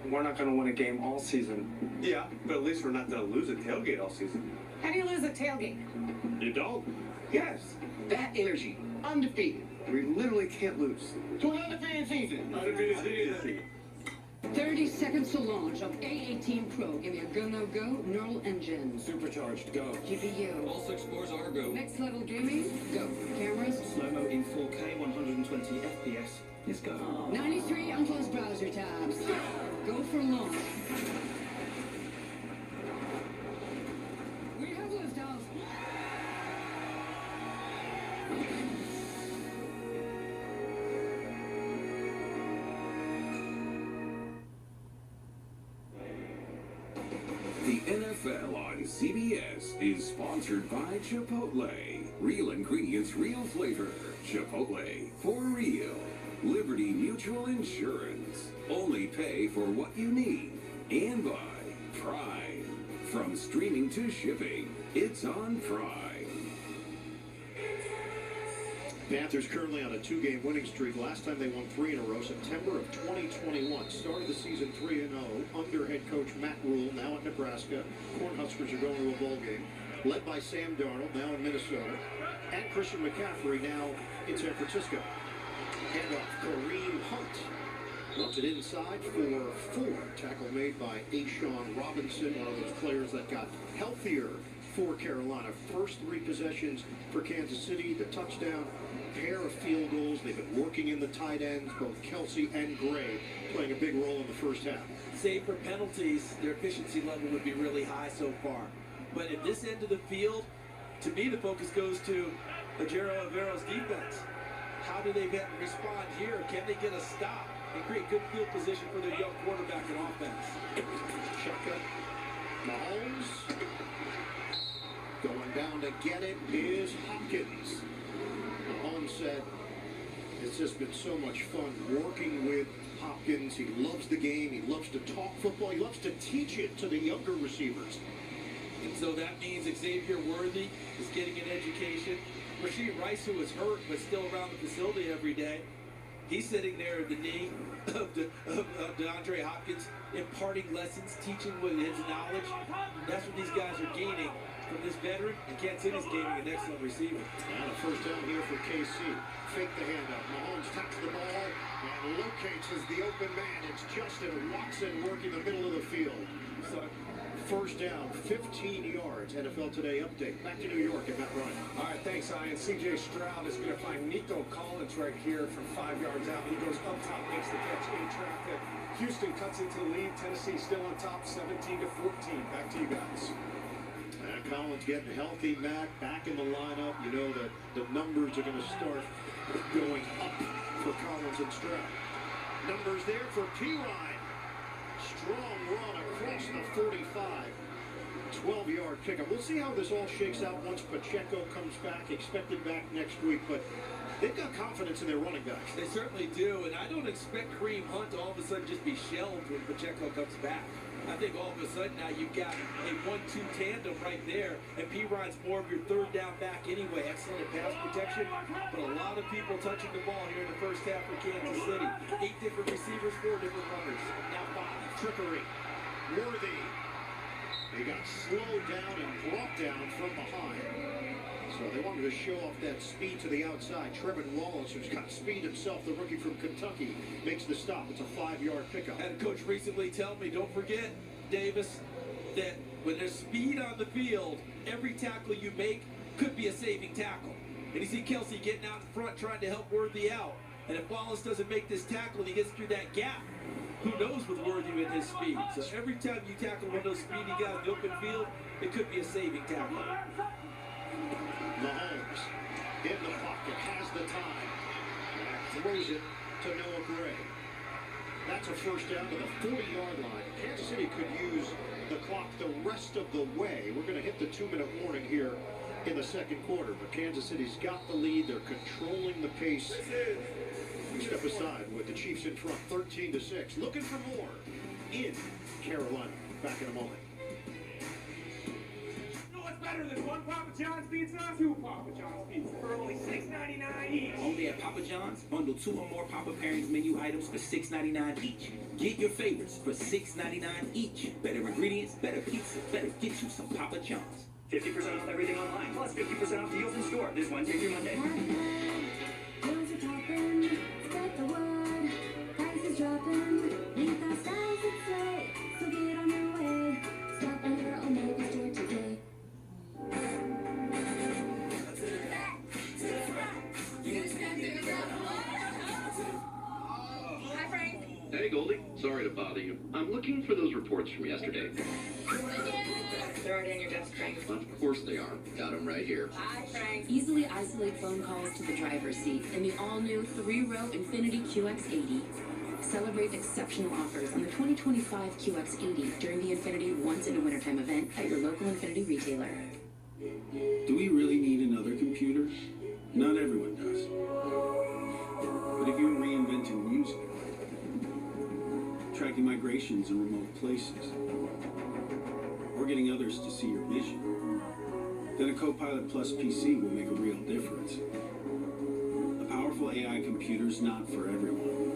We're not going to win a game all season. Yeah, but at least we're not going to lose a tailgate all season. How do you lose a tailgate? You don't? Yes. That energy, undefeated. We literally can't lose. To an undefeated season. Undefeated season. 30 seconds to launch of A18 Pro. Give me a go, no go, neural engine. Supercharged, go. GPU. All 6 cores are go. Next level gaming, go. Cameras. Slow-mo in 4K, 120 FPS. Let's go. 93 unclosed browser tabs. Go for launch. We have liftoff. The NFL on CBS is sponsored by Chipotle. Real ingredients, real flavor. Chipotle, for real. Liberty Mutual Insurance. Only pay for what you need. And by Prime. From streaming to shipping, it's on Prime. Panthers currently on a 2-game winning streak. Last time they won 3 in a row, September of 2021. Started the season 3-0 under head coach Matt Rule, now at Nebraska. Cornhuskers are going to a bowl game. Led by Sam Darnold, now in Minnesota. And Christian McCaffrey, now in San Francisco. Handoff, Kareem Hunt. Runs it inside for 4. Tackle made by Ashawn Robinson, one of those players that got healthier for Carolina. First 3 possessions for Kansas City. The touchdown, pair of field goals. They've been working in the tight ends, both Kelsey and Gray playing a big role in the first half. Save for penalties, their efficiency level would be really high so far. But at this end of the field, to me the focus goes to Ajero Avero's defense. How do they respond here? Can they get a stop and create good field position for their young quarterback and offense? Chaka, Mahomes, going down to get it is Hopkins. Mahomes said it's just been so much fun working with Hopkins. He loves the game. He loves to talk football. He loves to teach it to the younger receivers. And so that means Xavier Worthy is getting an education. Rashid Rice, who was hurt but still around the facility every day, he's sitting there at the knee of DeAndre Hopkins, imparting lessons, teaching with his knowledge. That's what these guys are gaining from this veteran, and Kansas City's gaining an excellent receiver. And a first down here for KC. Fake the handout. Mahomes taps the ball and locates as the open man. It's Justin Watson working the middle of the field. So first down, 15 yards. NFL Today update. Back to New York and Matt Ryan. All right, thanks, Ian. C.J. Stroud is going to find Nico Collins right here from 5 yards out. He goes up top, makes the catch in traffic. Houston cuts into the lead. Tennessee still on top, 17-14. Back to you guys. And Collins getting healthy, Matt, back in the lineup. You know that the numbers are going to start going up for Collins and Stroud. Numbers there for P-Ryan. Strong run across the 45. 12-yard pickup. We'll see how this all shakes out once Pacheco comes back. Expected back next week, but they've got confidence in their running backs. They certainly do, and I don't expect Kareem Hunt to all of a sudden just be shelved when Pacheco comes back. I think all of a sudden now you've got a 1-2 tandem right there, and P-Ryan's more of your third down back anyway. Excellent pass protection, but a lot of people touching the ball here in the first half for Kansas City. 8 different receivers, 4 different runners. Now 5. Trickery. Worthy. He got slowed down and brought down from behind. So they wanted to show off that speed to the outside. Trevin Wallace, who's got speed himself, the rookie from Kentucky, makes the stop. It's a 5-yard pickup. Had a coach recently tell me, don't forget, Davis, that when there's speed on the field, every tackle you make could be a saving tackle. And you see Kelsey getting out in front trying to help Worthy out. And if Wallace doesn't make this tackle and he gets through that gap, who knows with Worthy with his speed. So every time you tackle one of those speedy guys in the open field, it could be a saving tackle. Mahomes in the pocket, has the time, and throws it to Noah Gray. That's a first down to the 40-yard line. Kansas City could use the clock the rest of the way. We're going to hit the 2-minute warning here in the second quarter, but Kansas City's got the lead. They're controlling the pace. We step aside with the Chiefs in front, 13-6. Looking for more in Carolina. Back in a moment. Better than 1 Papa John's pizza? 2 Papa John's pizza for only $6.99 each. Only at Papa John's, bundle 2 or more Papa Pairings menu items for $6.99 each. Get your favorites for $6.99 each. Better ingredients, better pizza, better get you some Papa John's. 50% off everything online, plus 50% off deals in store this Wednesday through Monday. Deals are poppin', spread the word. Prices dropping, leave the styles that say. So get on your way. Stop by your Omega store today. Hey, Goldie. Sorry to bother you. I'm looking for those reports from yesterday. They're already on your desk, Frank. Of course they are. Got them right here. Hi, Frank. Easily isolate phone calls to the driver's seat in the all-new 3-row Infinity QX80. Celebrate exceptional offers on the 2025 QX80 during the Infinity Once in a Wintertime event at your local Infinity retailer. Do we really need another computer? Not everyone does. But if you're reinventing music, tracking migrations in remote places, or getting others to see your vision, then a Copilot Plus PC will make a real difference. A powerful AI computer's not for everyone.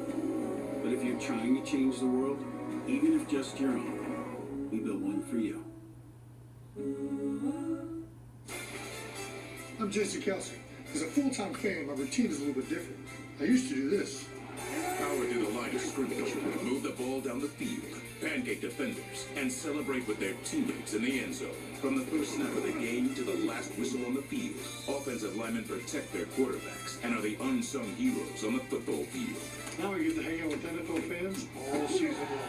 But if you're trying to change the world, even if just your own, we built one for you. I'm Jason Kelsey. As a full-time fan, my routine is a little bit different. I used to do this. Power to the line of scrimmage, move the ball down the field, pancake defenders, and celebrate with their teammates in the end zone. From the first snap of the game to the last whistle on the field, offensive linemen protect their quarterbacks and are the unsung heroes on the football field. Now I get to hang out with NFL fans all season long.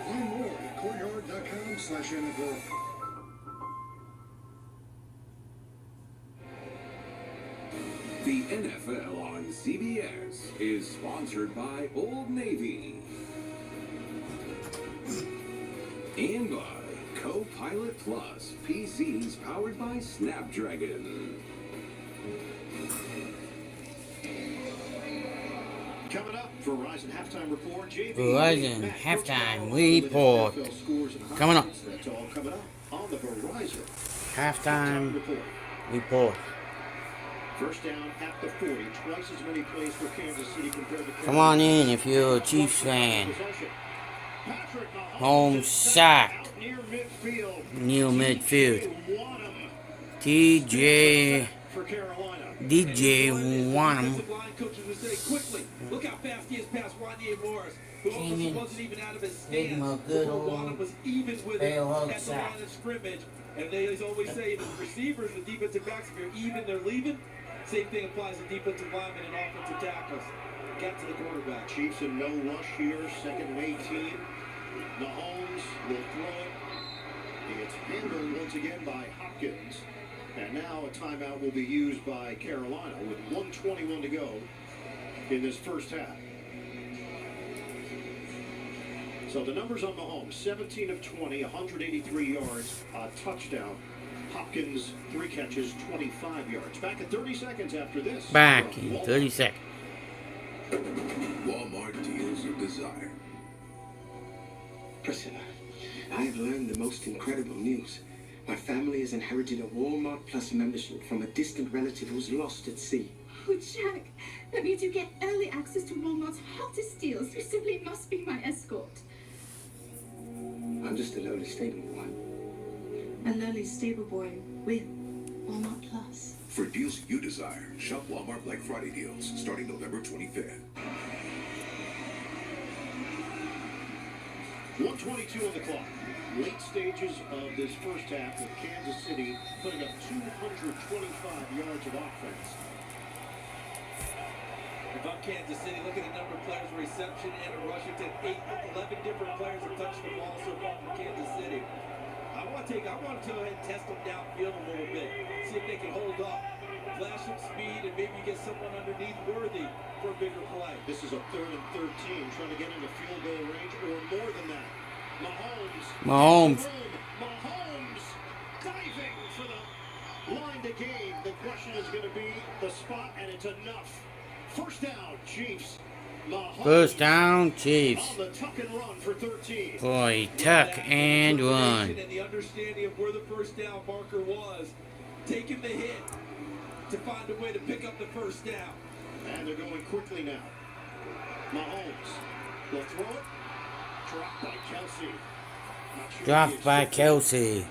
Learn more at courtyard.com/NFL. The NFL on CBS is sponsored by Old Navy and by Copilot Plus, PCs powered by Snapdragon. Coming up, Verizon halftime report. Verizon halftime report. Coming up. That's all coming up on the Verizon Halftime report. First down at the 40. Twice as many plays for Kansas City compared to Come on in if you're a Chiefs fan. Home sacked. Near midfield. DJ Wanham. Look how fast he is past Wanye Morris, who Came almost in, wasn't even out of his gave him a stance. good Before old Wanham was even with fail it hug at the sack. line of scrimmage. And they always say the receivers, the defensive backs, if you're even, they're leaving. Same thing applies to defensive linemen and offensive tackles. Got to the quarterback. Chiefs in no rush here, second and 18. Mahomes will throw it. It's handled once again by Hopkins. And now a timeout will be used by Carolina with 1:21 to go in this first half. So the numbers on Mahomes, 17 of 20, 183 yards, a touchdown. Hopkins, 3 catches, 25 yards. Back at 30 seconds after this. Back in 30 seconds. Walmart deals you desire. Priscilla, I've learned the most incredible news. My family has inherited a Walmart Plus membership from a distant relative who's lost at sea. Oh, Jack, that means you get early access to Walmart's hottest deals. You simply must be my escort. I'm just a lowly stable boy. A lowly stable boy with Walmart Plus. For deals you desire, shop Walmart Black Friday deals starting November 25th. 1:22 on the clock. Late stages of this first half with Kansas City putting up 225 yards of offense. If I'm Kansas City, look at the number of players in reception and in rushing. 11 different players have touched the ball so far from Kansas City. I want to go ahead and test them downfield a little bit. See if they can hold up. Flash some speed and maybe get someone underneath Worthy for a bigger play. This is a 3rd and 13, trying to get into field goal range or more than that. Mahomes diving for the line to gain. The question is going to be the spot, and it's enough. First down, Chiefs. Mahomes First down, Chiefs. on the tuck and run for 13. Boy, tuck and run. And the understanding of where the first down marker was, taking the hit to find a way to pick up the first down. And they're going quickly now. Mahomes will throw it. Dropped by Kelsey. Dropped by Kelsey.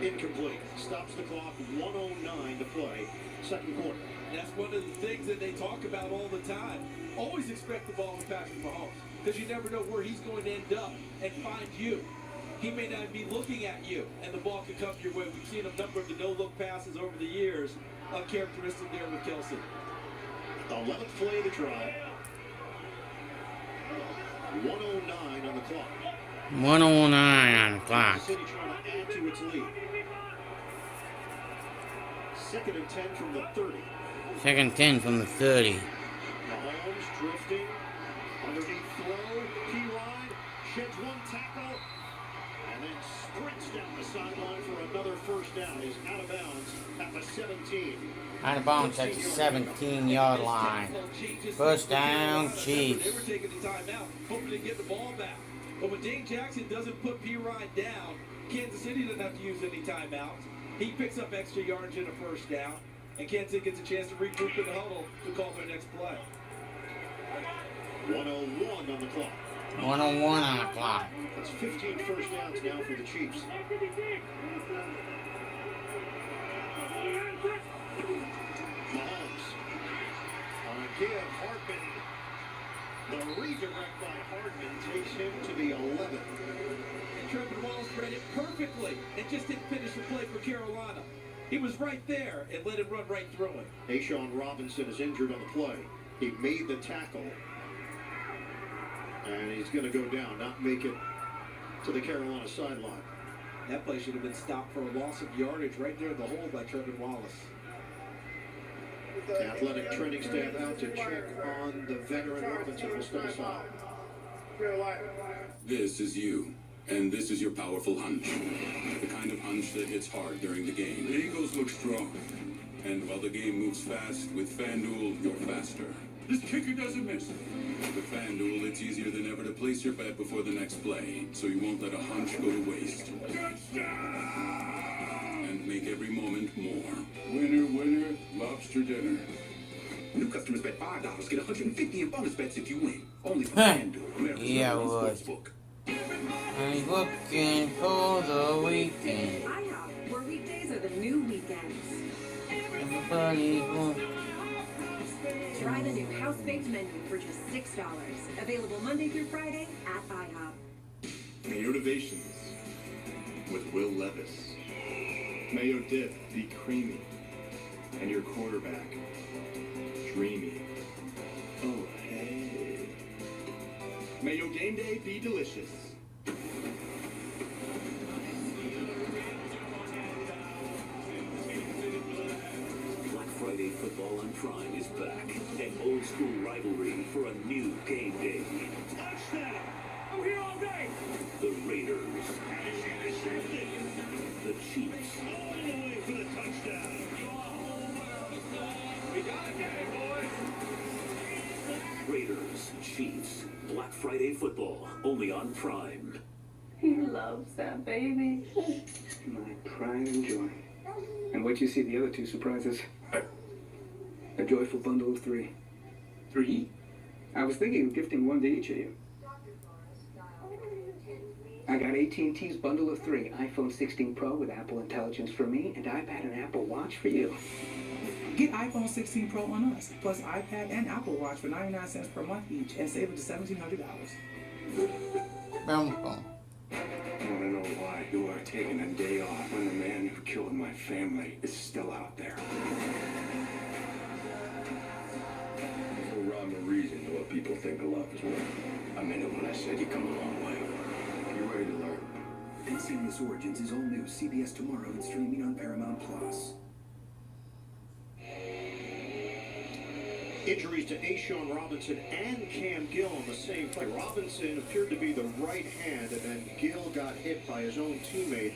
Incomplete. Stops the clock. 1:09 to play. Second quarter. That's one of the things that they talk about all the time. Always expect the ball with Patrick Mahomes, because you never know where he's going to end up and find you. He may not be looking at you, and the ball could come your way. We've seen a number of the no-look passes over the years, uncharacteristic there with Kelsey. 11th play of the drive. 1:09 on the clock. 1:09 on the clock. City trying to add to its lead. 2nd and 10 from the 30. 2nd 10 from the 30. Mahomes drifting. Underneath throw. P-Ride sheds one tackle. And then sprints down the sideline for another first down. He's out of bounds at the 17. Out of bounds at the 17-yard line. First down, Chiefs. They were taking the timeout, hoping to get the ball back. But when Dane Jackson doesn't put P-Ride down, Kansas City doesn't have to use any timeouts. He picks up extra yards in a first down, and Kansas City gets a chance to regroup in the huddle to call their next play. 1:01 on the clock. 1:01 on the clock. That's 15 first downs now for the Chiefs. Mahomes on a give. Hartman. The redirect by Hartman takes him to the 11. And Trevor Wallace read it perfectly and just didn't finish the play for Carolina. He was right there and let him run right through it. Ashawn Robinson is injured on the play. He made the tackle. And he's going to go down, not make it to the Carolina sideline. That play should have been stopped for a loss of yardage right there in the hole by Trevor Wallace. The athletic training staff out to check on the veteran Robinson. Will step aside. This is you, and this is your powerful hunch. The kind of hunch that hits hard during the game. The Eagles look strong. And while the game moves fast, with FanDuel, you're faster. This kicker doesn't miss. With FanDuel, it's easier than ever to place your bet before the next play, so you won't let a hunch go to waste. And make every moment more. Winner, winner, lobster dinner. New customers bet $5, get $150 in bonus bets if you win. Only from FanDuel, America's Yeah, #1 boy. sportsbook. I'm looking for the weekend. IHOP, where weekdays are the new weekends. Everybody wants. Try the new house-baked menu for just $6. Available Monday through Friday at IHOP. Mayo Innovations with Will Levis. Mayo dip, be creamy. And your quarterback, dreamy. Oh, hey. Mayo game day, be delicious. Black Friday football on Prime is back. An old school rivalry for a new game day. Touchdown! I'm here all day! The Raiders. The Chiefs. All the way for the touchdown. We got it, boys! Raiders, Chiefs. Black Friday football, only on Prime. He loves that baby. My pride and joy. And wait till you see the other two surprises. A joyful bundle of 3. 3? I was thinking of gifting one to each of you. I got AT&T's bundle of 3. iPhone 16 Pro with Apple Intelligence for me, and iPad and Apple Watch for you. Get iPhone 16 Pro on us, plus iPad and Apple Watch for 99 cents per month each, and save up to $1,700. Boom, boom. I want to know why you are taking a day off when the man who killed my family is still out there. There's no rhyme or reason to what people think of love is worth. I meant it when I said you come a long way. You're ready to learn. Insidious Origins is all new CBS tomorrow and streaming on Paramount Plus. Injuries to Ashawn Robinson and Cam Gill on the same play. Robinson appeared to be the right hand, and then Gill got hit by his own teammate.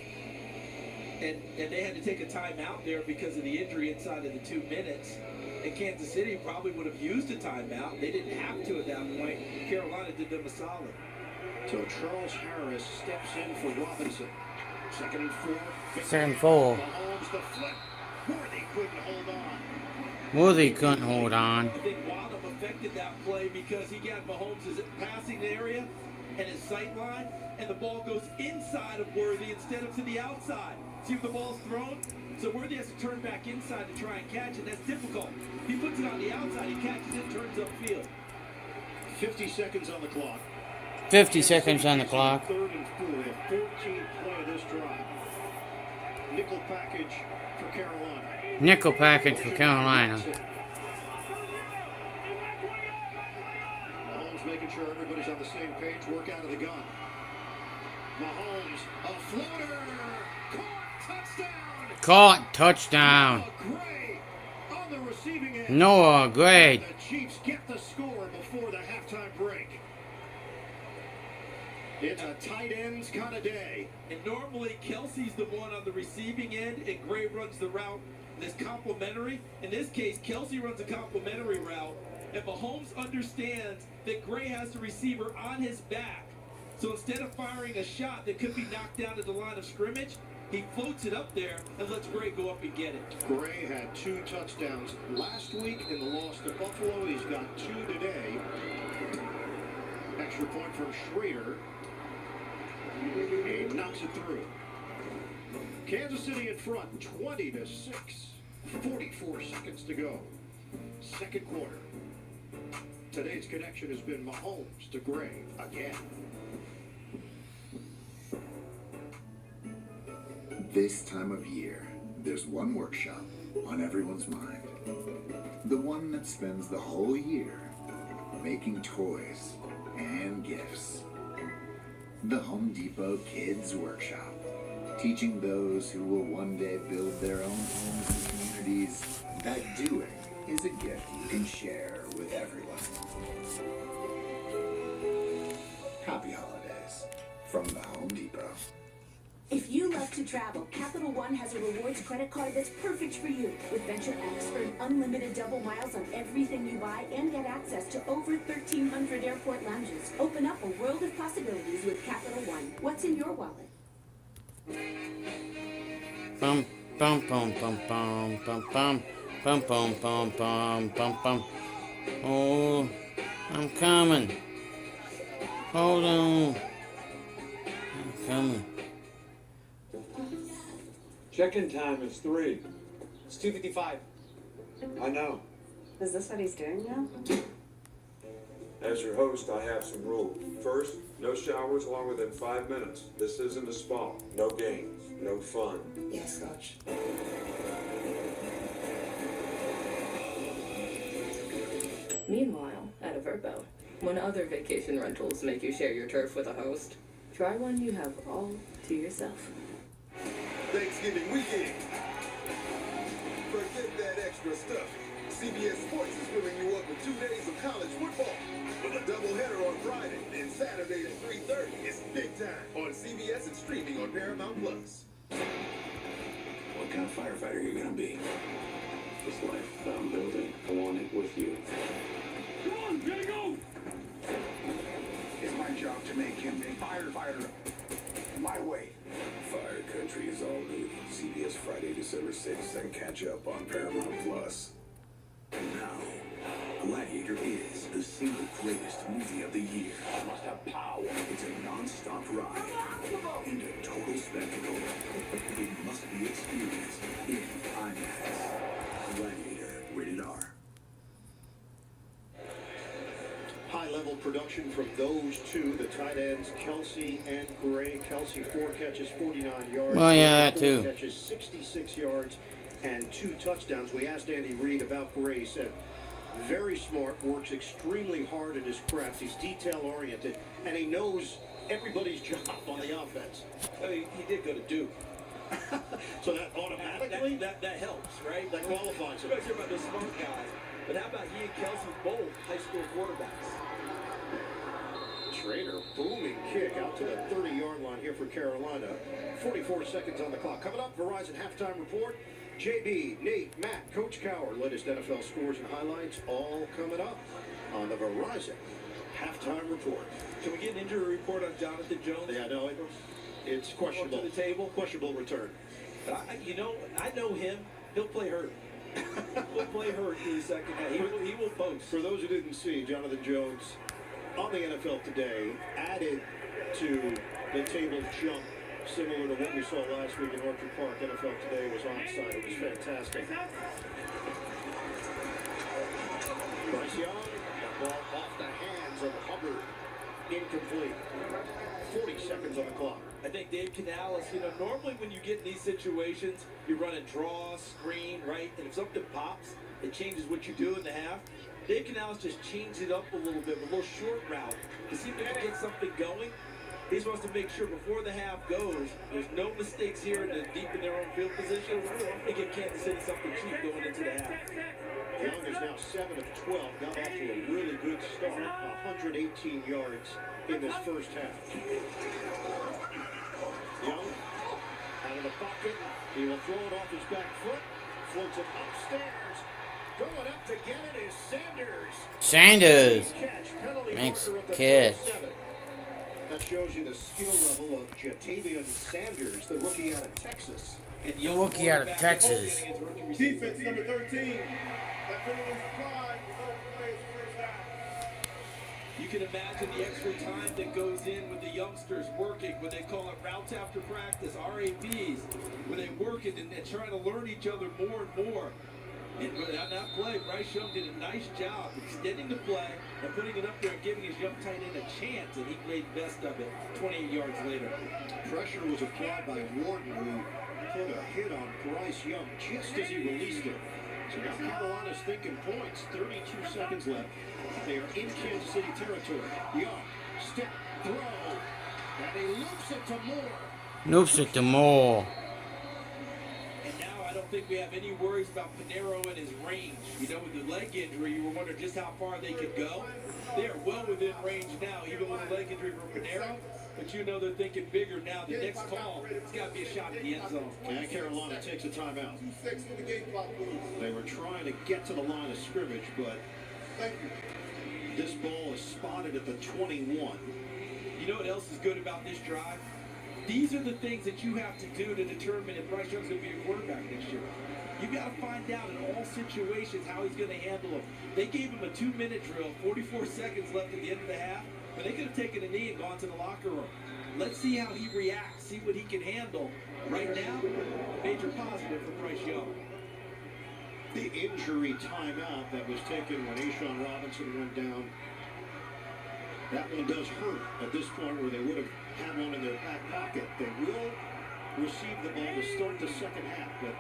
And they had to take a timeout there because of the injury inside of the 2 minutes. And Kansas City probably would have used a timeout. They didn't have to at that point. Carolina did them a solid. So Charles Harris steps in for Robinson. 2nd and 4. 2nd and 4. Mahomes the flip. Worthy couldn't hold on. Worthy couldn't hold on. I think Wadham affected that play because he got Mahomes' passing area and his sight line, and the ball goes inside of Worthy instead of to the outside. See if the ball's thrown? So Worthy has to turn back inside to try and catch it. That's difficult. He puts it on the outside, he catches it, turns upfield. 50 seconds on the clock. 50 seconds on the clock. 3rd and 4, the 14th play of this drive. Nickel package for Carolina. Nickel package for Carolina. Mahomes making sure everybody's on the same page. Work out of the gun. Mahomes, a floater. Caught touchdown. Gray on the receiving end. Noah Gray. The Chiefs get the score before the halftime break. It's a tight ends kind of day. And normally Kelsey's the one on the receiving end and Gray runs the route. This complimentary. In this case, Kelsey runs a complimentary route. And Mahomes understands that Gray has the receiver on his back. So instead of firing a shot that could be knocked down at the line of scrimmage, he floats it up there and lets Gray go up and get it. Gray had 2 touchdowns last week in the loss to Buffalo. He's got 2 today. Extra point from Schrader. He knocks it through. Kansas City in front, 20-6. 44 seconds to go. Second quarter. Today's connection has been Mahomes to Gray again. This time of year, there's one workshop on everyone's mind. The one that spends the whole year making toys and gifts. The Home Depot Kids Workshop, teaching those who will one day build their own homes and communities that doing is a gift you can share with everyone. Happy holidays from the Home Depot. If you love to travel, Capital One has a rewards credit card that's perfect for you. With Venture X, earn unlimited double miles on everything you buy and get access to over 1,300 airport lounges. Open up a world of possibilities with Capital One. What's in your wallet? Bum bum bum bum bum bum bum bum bum bum bum bum bum. Oh, I'm coming. Hold on. I'm coming. Check-in time is 3. It's 2:55. I know. Is this what he's doing now? As your host, I have some rules. First, no showers longer than 5 minutes. This isn't a spa. No games. No fun. Yes, Coach. Meanwhile, at a Verbo, when other vacation rentals make you share your turf with a host, try one you have all to yourself. Thanksgiving weekend. Forget that extra stuff. CBS Sports is filling you up with 2 days of college football. With a doubleheader on Friday and Saturday at 3:30. It's big time on CBS and streaming on Paramount Plus. What kind of firefighter are you gonna be? This life that I'm building, I want it with you. Come on, gotta go! It's my job to make him a firefighter. My way. Fire Country is all new. CBS Friday, December 6th, and catch up on Paramount Plus. And now, Gladiator is the single greatest movie of the year. It must have power. It's a non-stop ride and a total spectacle. It must be experienced in IMAX. Gladiator, rated R. High-level production from those 2, the tight ends, Kelsey and Gray. Kelsey, 4 catches, 49 yards. Oh, yeah, that 4 too. catches, 66 yards, and 2 touchdowns. We asked Andy Reid about Gray. He said, very smart, works extremely hard at his craft. He's detail-oriented, and he knows everybody's job on the offense. I mean, he did go to Duke. So that automatically? That helps, right? That qualifies him. You guys hear about the smart guys. But how about he and Kelsey both high school quarterbacks? Schrader, booming kick out to the 30-yard line here for Carolina. 44 seconds on the clock. Coming up, Verizon Halftime Report. JB, Nate, Matt, Coach Cowher, latest NFL scores and highlights, all coming up on the Verizon Halftime Report. Can we get an injury report on Jonathan Jones? Yeah, no, it's questionable. To the table? Questionable return. But I know him. He'll play hurt. He'll play hurt in the second half. He will post. For those who didn't see, Jonathan Jones on the NFL Today added to the table jump similar to what we saw last week in Orchard Park. NFL Today was onside. It was fantastic. Bryce Young, the ball off the hands of Hubbard. Incomplete. 40 seconds on the clock. I think Dave Canales, normally when you get in these situations, you run a draw, screen, right? And if something pops, it changes what you do in the half. They can now just change it up a little bit with a little short route to see if they can get something going. He wants to make sure before the half goes, there's no mistakes here in the deep in their own field position. They give Kansas City something cheap going into the half. Young is now 7 of 12. Got off to a really good start. 118 yards in this first half. Young out of the pocket. He will throw it off his back foot. Floats it upstairs. Going up to get it is Sanders. Sanders makes catch. That shows you the skill level of Jatavian Sanders, the rookie out of Texas. The rookie out of Texas. Defense number 13. That penalty was applied. First half. You can imagine the extra time that goes in with the youngsters working, what they call it routes after practice, RAPs, where they work it and trying to learn each other more and more. And on that play, Bryce Young did a nice job extending the play and putting it up there and giving his young tight end a chance, and he made the best of it 28 yards later. Pressure was applied by Wharton, who put a hit on Bryce Young just as he released it. So now Carolina's thinking points. 32 seconds left. They are in Kansas City territory. Young, step, throw. And he loops it to Moore. Loops it to Moore. And now I don't think we have any worries about Panero and his range. You know, with the leg injury, you were wondering just how far they could go. They are well within range now, even with a leg injury for Panero. But you know they're thinking bigger now. The next call, it's got to be a shot at the end zone. And Carolina takes a timeout. They were trying to get to the line of scrimmage, but this ball is spotted at the 21. You know what else is good about this drive? These are the things that you have to do to determine if Bryce Young's going to be your quarterback next year. You got to find out in all situations how he's going to handle them. They gave him a 2-minute drill, 44 seconds left at the end of the half, but they could have taken a knee and gone to the locker room. Let's see how he reacts, see what he can handle. Right now, major positive for Bryce Young. The injury timeout that was taken when Ashawn Robinson went down, that one does hurt at this point where they would have had one in their back pocket. They will receive the ball to start the second half, but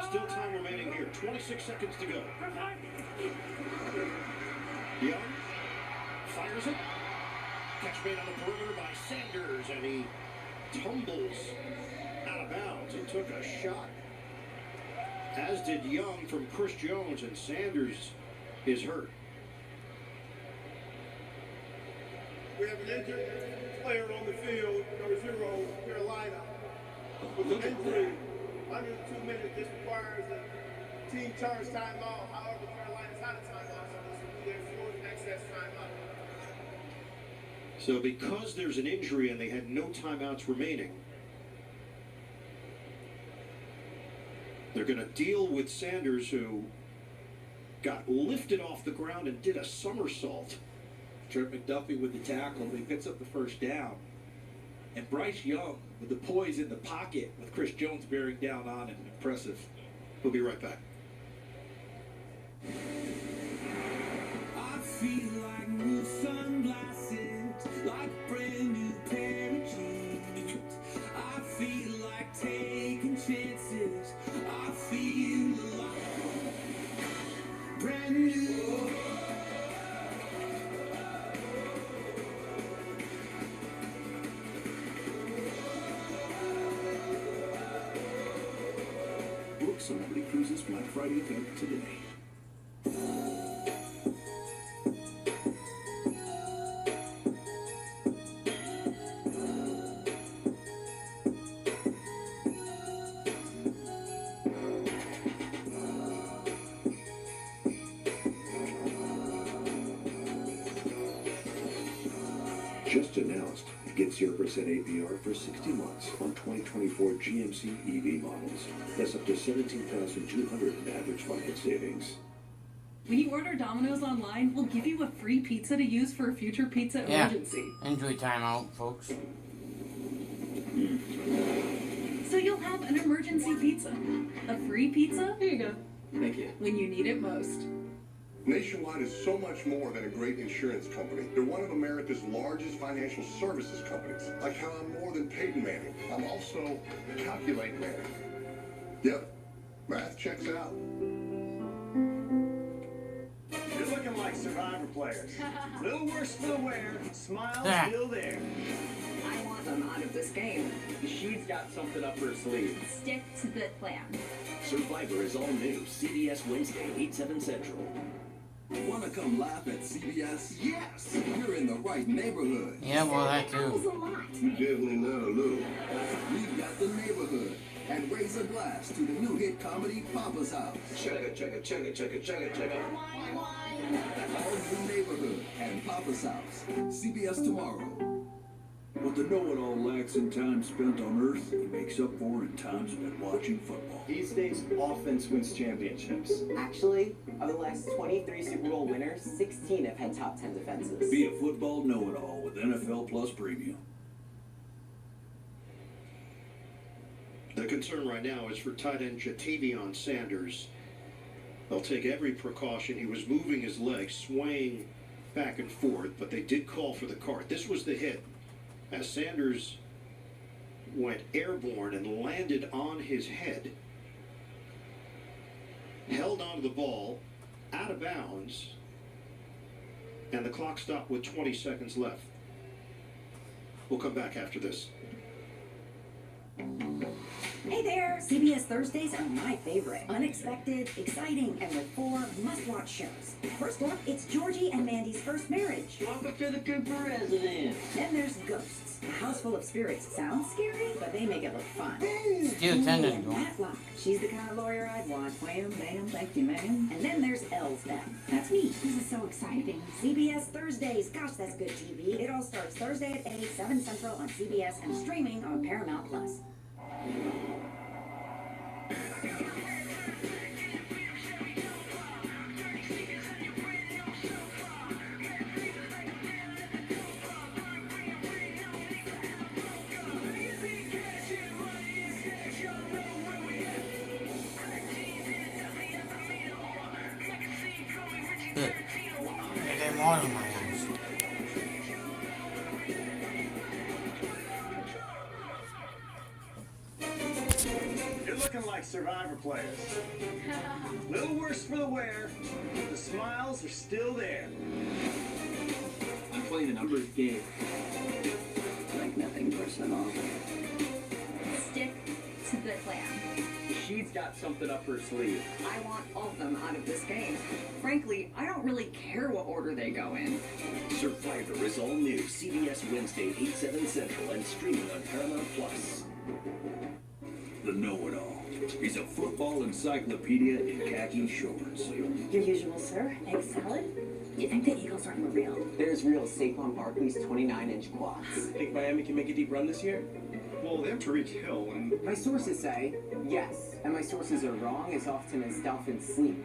still time remaining here. 26 seconds to go. Young fires it. Catch made on the perimeter by Sanders, and he tumbles out of bounds. He took a shot, as did Young from Chris Jones, and Sanders is hurt. We have an injured player on the field, number 0, Carolina. With an injury under the 2 minutes, this requires a team turns timeout. However, Carolina's out of timeout, so this will be their fourth excess timeout. So because there's an injury and they had no timeouts remaining, they're going to deal with Sanders, who got lifted off the ground and did a somersault. Trent McDuffie with the tackle, he picks up the first down. And Bryce Young with the poise in the pocket with Chris Jones bearing down on him. Impressive. We'll be right back. I feel like new sunglasses, like a brand new pair of jeans. I feel like taking chances. I feel like brand new. Book Celebrity Cruises Black Friday event today. Just announced, get 0% APR for 60 months on 2024 GMC EV models. That's up to $17,200 in average finance savings. When you order Domino's online, we'll give you a free pizza to use for a future pizza emergency. Injury timeout, folks. So you'll have an emergency pizza. A free pizza? Here you go. Thank you. When you need it most. Nationwide is so much more than a great insurance company. They're one of America's largest financial services companies. Like how I'm more than Peyton Manning. I'm also Calculate Manning. Yep, math checks out. You're looking like Survivor players. Little worse for the wear, smiles still there. I want them out of this game. She's got something up her sleeve. Stick to the plan. Survivor is all new. CBS Wednesday, 8/7 Central. Want to come laugh at CBS? Yes! You're in the right neighborhood. Yeah, well, that That was too. a lot. Definitely not a little. We've got the neighborhood. And raise a glass to the new hit comedy Papa's House. Chugga, chugga, chugga, chugga, chugga, chugga. All new neighborhood and Papa's House. CBS tomorrow. What the know-it-all lacks in time spent on Earth, he makes up for in time spent watching football. These days, offense wins championships. Actually, of the last 23 Super Bowl winners, 16 have had top 10 defenses. Be a football know-it-all with NFL Plus Premium. The concern right now is for tight end Jatavion Sanders. They'll take every precaution. He was moving his legs, swaying back and forth, but they did call for the cart. This was the hit as Sanders went airborne and landed on his head. Held onto the ball, out of bounds, and the clock stopped with 20 seconds left. We'll come back after this. Hey there! CBS Thursdays are my favorite. Unexpected, exciting, and with 4 must-watch shows. First up, it's Georgie and Mandy's first marriage. Welcome to the Cooper residence. Then there's Ghosts. A house full of spirits sounds scary, but they make it look fun. Still tending And to him. Matlock. She's the kind of lawyer I'd want. Wham, bam, thank you, ma'am. And then there's Elsbeth. That's me. This is so exciting. CBS Thursdays. Gosh, that's good TV. It all starts Thursday at 8, 7 Central on CBS and streaming on Paramount Plus. Get them all in my house. You're looking like Survivor players. Little worse for the wear, the smiles are still there. I'm playing a numbers game. Like nothing personal. Stick to the plan. She's got something up her sleeve. I want all of them out of this game. Frankly, I don't really care what order they go in. Survivor is all new. CBS Wednesday, 8/7 Central and streaming on Paramount Plus. The know-it-all. He's a football encyclopedia in khaki shorts. Your usual, sir. Egg salad? You think the Eagles aren't real? There's real Saquon Barkley's 29-inch quads. Think Miami can make a deep run this year? Well, they have Tariq Hill, and My sources say yes, and my sources are wrong as often as dolphins sleep.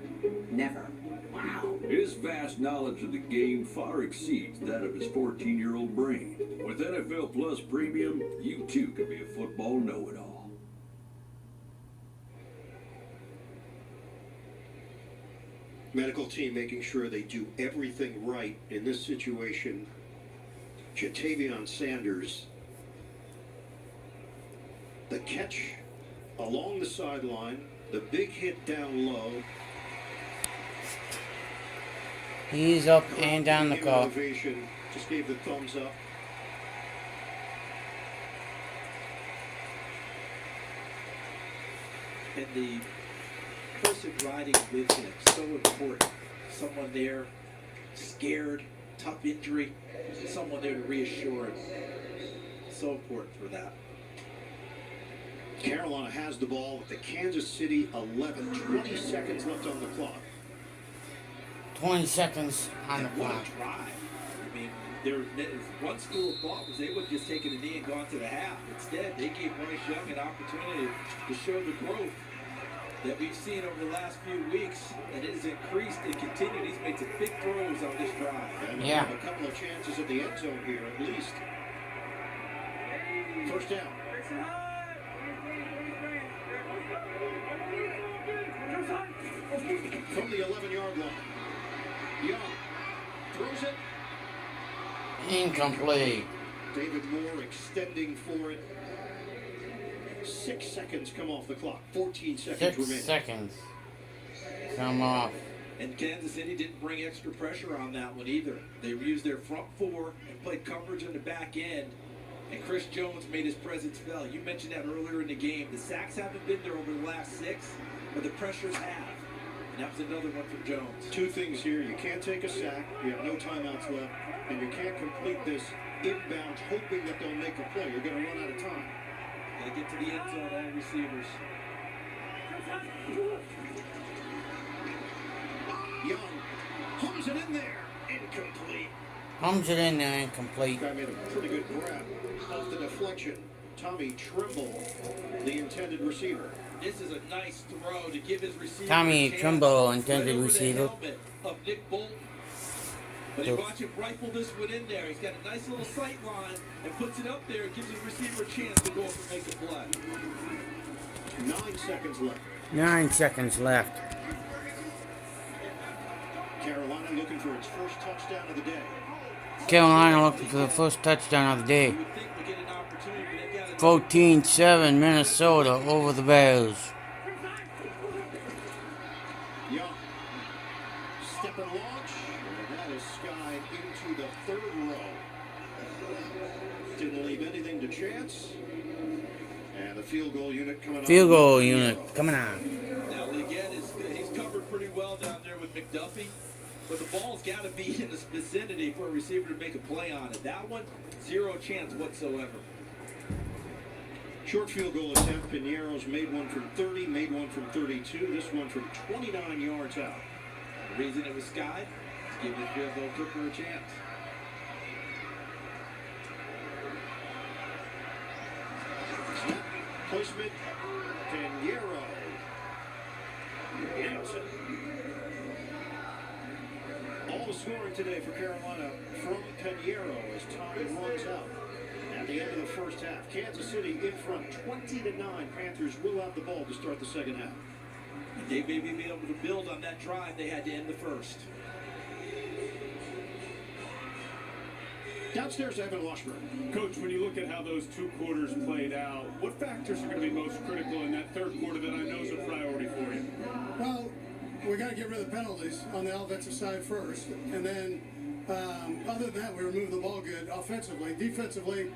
Never. Wow. His vast knowledge of the game far exceeds that of his 14-year-old brain. With NFL Plus Premium, you too can be a football know-it-all. Medical team making sure they do everything right in this situation. Jatavion Sanders. The catch along the sideline. The big hit down low. He's up and down the Gave call. ovation, just gave the thumbs up. And the person riding with him, so important. Someone there, scared, tough injury, someone there to reassure him. So important for that. Carolina has the ball with the Kansas City 11. 20 seconds left on the clock. 20 seconds on the And what clock. a drive. I mean, one school of thought was they would have just taken a knee and gone to the half. Instead, they gave Bryce Young an opportunity to show the growth that we've seen over the last few weeks, and it has increased and continued. He's made some big throws on this drive. And Yeah. a couple of chances at the end zone here, at least. First down. From the 11-yard line. Young throws it. Incomplete. David Moore extending for it. 6 seconds come off the clock. 14 seconds 6 remaining. seconds. Come off. And Kansas City didn't bring extra pressure on that one either. They used their front four and played coverage on the back end. And Chris Jones made his presence felt. You mentioned that earlier in the game. The sacks haven't been there over the last 6, but the pressures have. And that was another one from Jones. Two things here. You can't take a sack. You have no timeouts left. And you can't complete this inbound hoping that they'll make a play. You're going to run out of time. Got to get to the end zone, all receivers. Young hums it in there. Incomplete. Hums it in there, incomplete. Guy made a pretty good grab off the deflection. Tommy Trimble, the intended receiver. This is a nice throw to give his receiver Tommy Trimble, intended receiver. Of Nick Bolton. But you watch him rifle this one in there. He's got a nice little sight line and puts it up there. It gives his receiver a chance to go up and make a play. 9 seconds left. 9 seconds left. Carolina looking for its first touchdown of the day. Carolina looking for the first touchdown of the day. 14-7 Minnesota over the Bears. Young. Step and launch. And that is skied into the third row. Didn't leave anything to chance. And the field goal unit coming on. Field goal unit coming on. Now, again, he's covered pretty well down there with McDuffie. But the ball's got to be in this vicinity for a receiver to make a play on it. That one, 0 chance whatsoever. Short field goal attempt. Pineros made one from 30, made one from 32. This one from 29 yards out. The reason it was skied, give the field goal kicker a chance. Snap, placement, Pinheiro. Anderson. All the scoring today for Carolina from Pinheiro as time runs out. At the end of the first half, Kansas City in front 20-9. Panthers will have the ball to start the second half. They may be able to build on that drive they had to end the first. Downstairs, Evan Washburn. Coach, when you look at how those 2 quarters played out, what factors are going to be most critical in that third quarter that I know is a priority for you? Well, we got to get rid of the penalties on the offensive side first, and then other than that, we remove the ball good offensively. Defensively,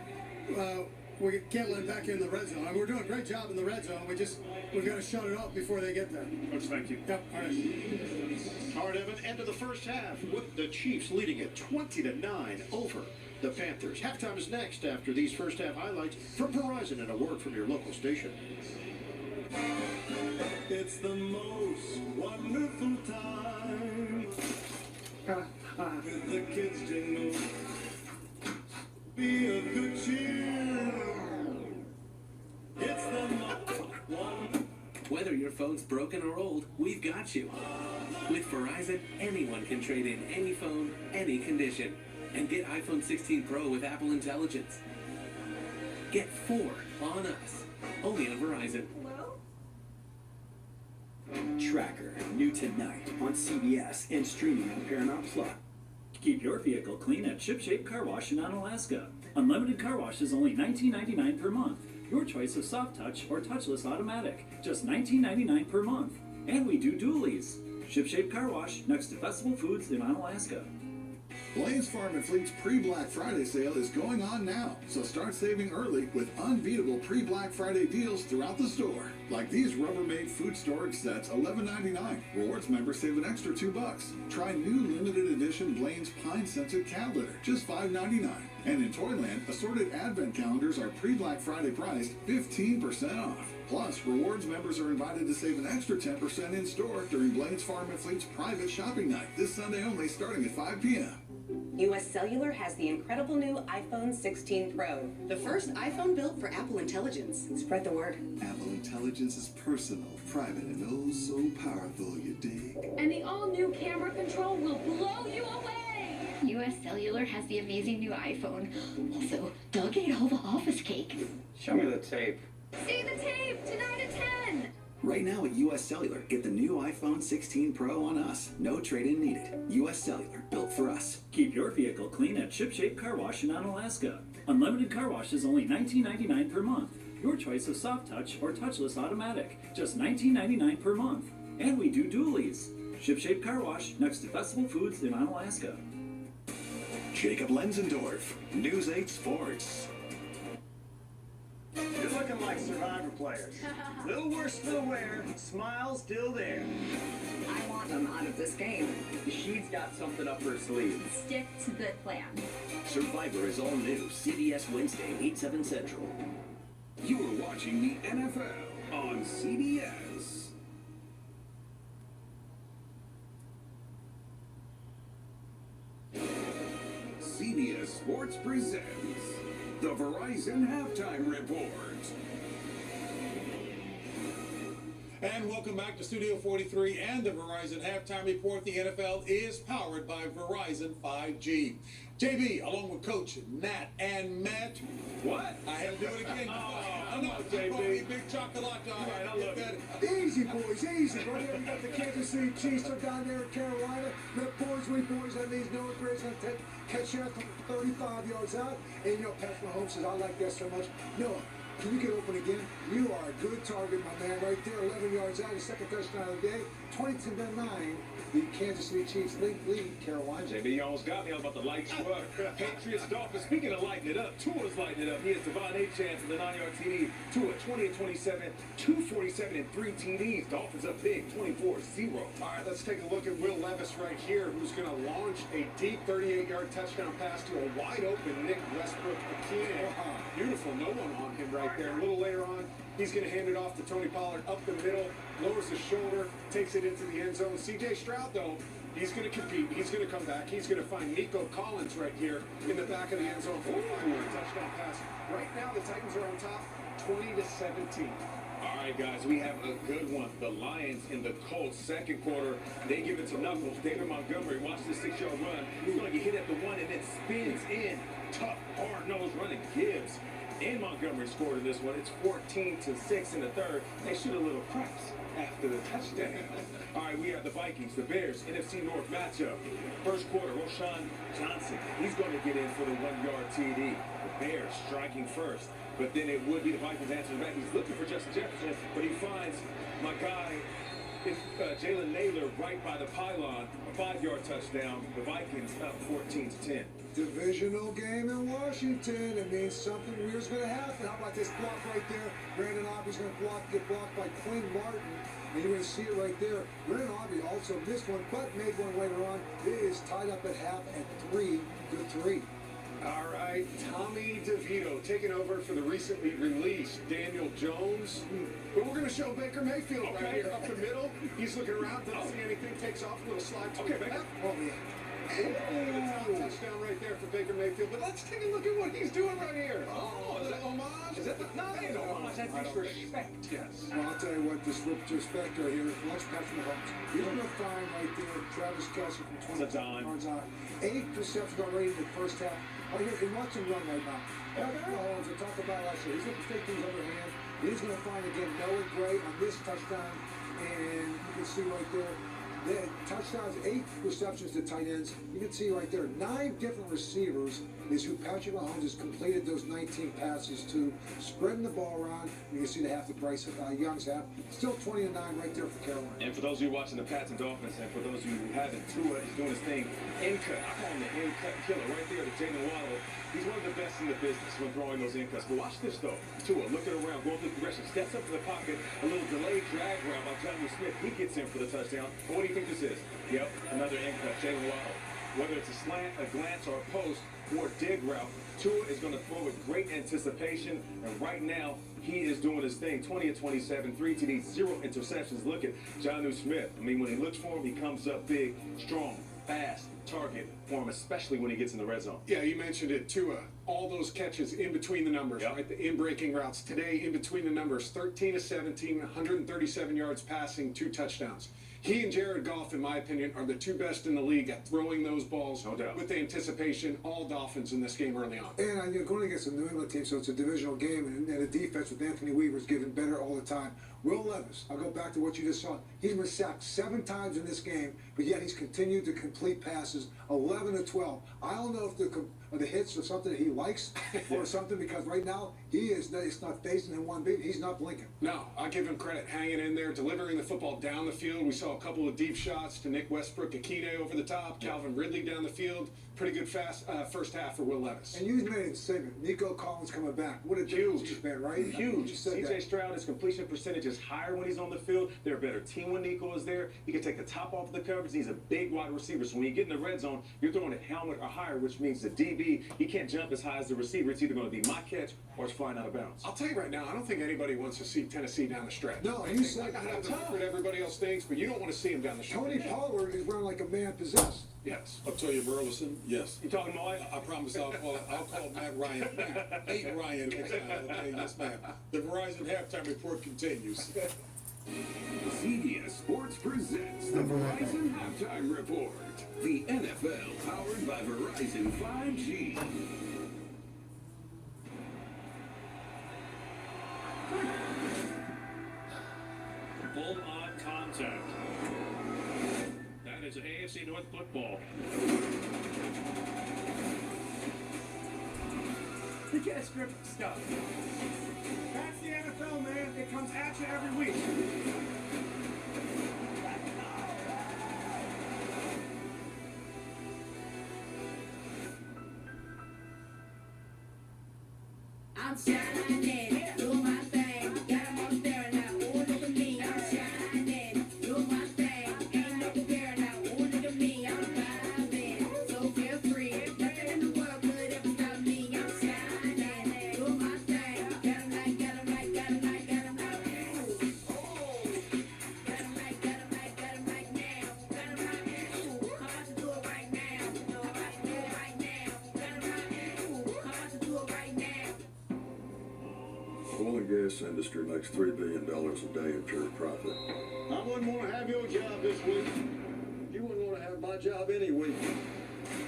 we can't let it back in the red zone. I mean, we're doing a great job in the red zone. We've got to shut it off before they get there. Coach, thank you. Yep. All right. Hard, Evan. End of the first half with the Chiefs leading it 20-9 over the Panthers. Halftime is next after these first half highlights from Verizon and a word from your local station. It's the most wonderful time with the kids jingle. Be of good cheer. It's the most one. Whether your phone's broken or old, we've got you. With Verizon, anyone can trade in any phone, any condition, and get iPhone 16 Pro with Apple Intelligence. Get 4 on us, only on Verizon. Tracker, new tonight on CBS and streaming on Paramount Plus. Keep your vehicle clean at ShipShape Car Wash in Onalaska. Unlimited car wash is only $19.99 per month. Your choice of soft touch or touchless automatic, just $19.99 per month. And we do dualies. ShipShape Car Wash next to Festival Foods in Onalaska. Blaze Farm and Fleet's pre-Black Friday sale is going on now, so start saving early with unbeatable pre-Black Friday deals throughout the store. Like these Rubbermaid food storage sets, $11.99. Rewards members save an extra $2. Try new limited edition Blaine's Pine Scented Cat Litter, just $5.99. And in Toyland, assorted advent calendars are pre-Black Friday priced 15% off. Plus, rewards members are invited to save an extra 10% in store during Blaine's Farm and Fleet's private shopping night this Sunday only, starting at 5 p.m. US Cellular has the incredible new iPhone 16 Pro. The first iPhone built for Apple Intelligence. Spread the word. Apple Intelligence is personal, private, and oh so powerful, you dig? And the all-new camera control will blow you away! US Cellular has the amazing new iPhone. Also, Doug ate all the office cake. Show me the tape. See the tape! 10 out of 10! Right now at US Cellular, get the new iPhone 16 Pro on us. No trade-in needed. US Cellular, built for us. Keep your vehicle clean at ShipShape Car Wash in Onalaska. Unlimited car wash is only $19.99 per month. Your choice of soft touch or touchless automatic, just $19.99 per month. And we do dualies. Ship-Shape Car Wash, next to Festival Foods in Onalaska. Jacob Lenzendorf, News 8 Sports. You're looking like Survivor players. Little worse for the wear, smile still there. I want them out of this game. She's got something up her sleeve. Stick to the plan. Survivor is all new. CBS Wednesday, 8/7 Central. You are watching the NFL on CBS. CBS Sports presents the Verizon Halftime Report. And welcome back to Studio 43 and the Verizon Halftime Report. The NFL is powered by Verizon 5G. JB, along with Coach Nat and Matt. What? I had to do it again. Oh, no, JB. Big chocolate. Right, I love it. Easy, boys, easy. Right here, we got the Kansas City Chiefs are down there in Carolina. The boys, that means Noah Gray's going to catch you from 35 yards out. And, Patrick Mahomes says, I like that so much. Noah, can you get open again? You are a good target, my man, right there. 11 yards out, his second touchdown of the day. 22-9. The Kansas City Chiefs lead Carolina. JB, you almost got me. I was about to light you up. Patriots, Dolphins. Speaking of lighting it up, Tua's lighting it up. He has Devon Achane for the 9-yard TD. Tua 20-27, 247 and 3 TDs. Dolphins up big, 24-0. All right, let's take a look at Will Levis right here, who's going to launch a deep 38-yard touchdown pass to a wide-open Nick Westbrook-Akine. Beautiful, no one on him right there. A little later on, he's going to hand it off to Tony Pollard up the middle, lowers his shoulder, takes it into the end zone. C.J. Stroud, though, he's going to compete. He's going to come back. He's going to find Nico Collins right here in the back of the end zone for a 5-yard touchdown pass. Right now, the Titans are on top, 20-17. All right, guys, we have a good one. The Lions in the Colts, second quarter, they give it to Knuckles. David Montgomery, watch this 6-yard run. He's going to get hit at the 1 and then spins in. Tough, hard-nosed running. Gibbs and Montgomery scored in this one. It's 14-6 in the third. They shoot a little craps after the touchdown. All right, we have the Vikings, the Bears, NFC North matchup. First quarter, Roshan Johnson. He's going to get in for the 1-yard TD. The Bears striking first. But then it would be the Vikings answering back. He's looking for Justin Jefferson, but he finds my guy, Jalen Naylor, right by the pylon. A 5-yard touchdown. The Vikings up 14-10. Divisional game in Washington. It means something weird's going to happen. How about this block right there? Brandon Aubrey's going to get blocked by Quinn Martin. And you're going to see it right there. Brandon Aubrey also missed one, but made one later on. It is tied up at half at 3-3. All right, Tommy DeVito taking over for the recently released Daniel Jones. But we're going to show Baker Mayfield right here up the middle. He's looking around, doesn't see anything, takes off, a little slide to the left. Oh, yeah. Touchdown right there for Baker Mayfield. But let's take a look at what he's doing right here. Oh, is that homage? Is that the... No, that ain't homage. That's disrespect. Yes. Well, I'll tell you what, this respect right here. Watch Patrick Mahomes. You're going to find right there Travis Kelce from 20 yards out. 8 receptions already in the first half. Oh, here, and watch him run right now. Patrick Mahomes, I talked about last year. He's going to take things underhand. He's going to find, again, Noah Gray on this touchdown. And you can see right there, the touchdowns, 8 receptions to tight ends. You can see right there, 9 different receivers is who Patrick Mahomes has completed those 19 passes to, spreading the ball around. You can see the half the Bryce Young's half. Still 20-9 right there for Carolina. And for those of you watching the Pats and Dolphins, and for those of you who haven't, Tua is doing his thing. In-cut. I call him the in-cut killer right there to Jalen Waddle. He's one of the best in the business when throwing those in-cuts. But watch this, though. Tua looking around, going through the progression, steps up to the pocket, a little delayed drag route by Jonnu Smith. He gets in for the touchdown. But what do you think this is? Yep, another in-cut, Jalen Waddle. Whether it's a slant, a glance, or a post, or a dig route, Tua is going to throw with great anticipation. And right now, he is doing his thing. 20-27, 3 TDs, 0 interceptions. Look at Jonnu Smith. I mean, when he looks for him, he comes up big, strong, fast, target for him, especially when he gets in the red zone. Yeah, you mentioned it, Tua. All those catches in between the numbers, right? The in-breaking routes. Today, in between the numbers, 13-17, 137 yards passing, 2 touchdowns. He and Jared Goff, in my opinion, are the 2 best in the league at throwing those balls with the anticipation. All Dolphins in this game early on. And you're going against a New England team, so it's a divisional game, and the defense with Anthony Weaver is getting better all the time. Will Levis, I'll go back to what you just saw. He's been sacked 7 times in this game, but yet he's continued to complete passes, 11 to 12. I don't know if the or the hits or something that he likes or something? Because right now, it's not phasing him one bit. He's not blinking. No, I'll give him credit hanging in there, delivering the football down the field. We saw a couple of deep shots to Nick Westbrook, Akine over the top, Calvin Ridley down the field. Pretty good first half for Will Levis. And you made a statement. Nico Collins coming back. What a difference he's been, right? Huge. CJ Stroud, his completion percentage is higher when he's on the field. They're a better team when Nico is there. He can take the top off of the coverage. He's a big wide receiver. So when you get in the red zone, you're throwing a helmet or higher, which means the DB, he can't jump as high as the receiver. It's either going to be my catch or it's flying out of bounds. I'll tell you right now, I don't think anybody wants to see Tennessee down the stretch. No, you said what everybody else thinks, but you don't want to see him down the stretch. Tony Pollard is running like a man possessed. Yes. I'll tell you, Burleson, yes. You talking to my wife? I promise I'll call Matt Ryan. Matt, ain't Ryan next time. Okay, yes, ma'am. The Verizon halftime report continues. CBS Sports presents the Verizon Halftime Report. The NFL powered by Verizon 5G. Full-on contact. That is AFC North football. Forget script stuff. That's the NFL, man. It comes at you every week. I'm shining, do my thing. Got 'em all staring now. Oh, look at me. I'm shining, do my thing. Ain't no comparing now. Oh, look at me. I'm vibing, so carefree. Nothing in the world could ever stop me. I'm shining, do my thing. Got 'em like, got 'em like, got 'em like, got 'em like. Oh, got 'em like, got 'em like, got 'em like now. Got 'em like, ooh, how about you do it right now? Do it right now. Got 'em like, ooh, how about you do it right now? The oil and gas industry makes $3 billion a day in pure profit. I wouldn't want to have your job this week. You wouldn't want to have my job any week.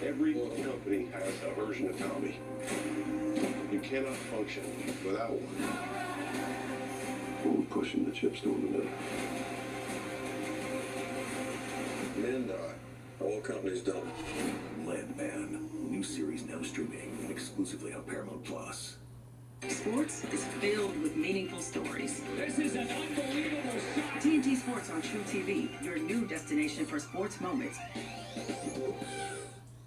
Every company has a version of Tommy. You cannot function without one. We're pushing the chips to the middle. Men die. All companies don't. Landman. New series now streaming exclusively on Paramount Plus. Sports is filled with meaningful stories. This is an unbelievable shot. TNT Sports on True TV, your new destination for sports moments.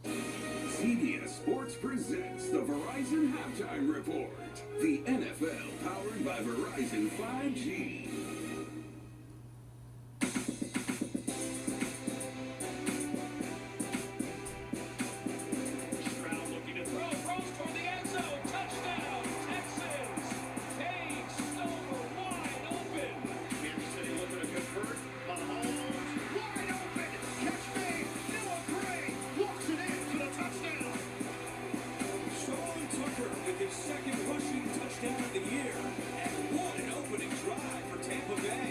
CBS Sports presents the Verizon Halftime Report. The NFL powered by Verizon 5G. Stroud looking to throw. Throws toward the end zone. Touchdown, Texans. Page Stover wide open. Kansas City looking to convert. Mahomes wide open. Catch made. Noah Gray walks it in for the touchdown. Sean Tucker with his second rushing touchdown of the year. And what an opening drive for Tampa Bay.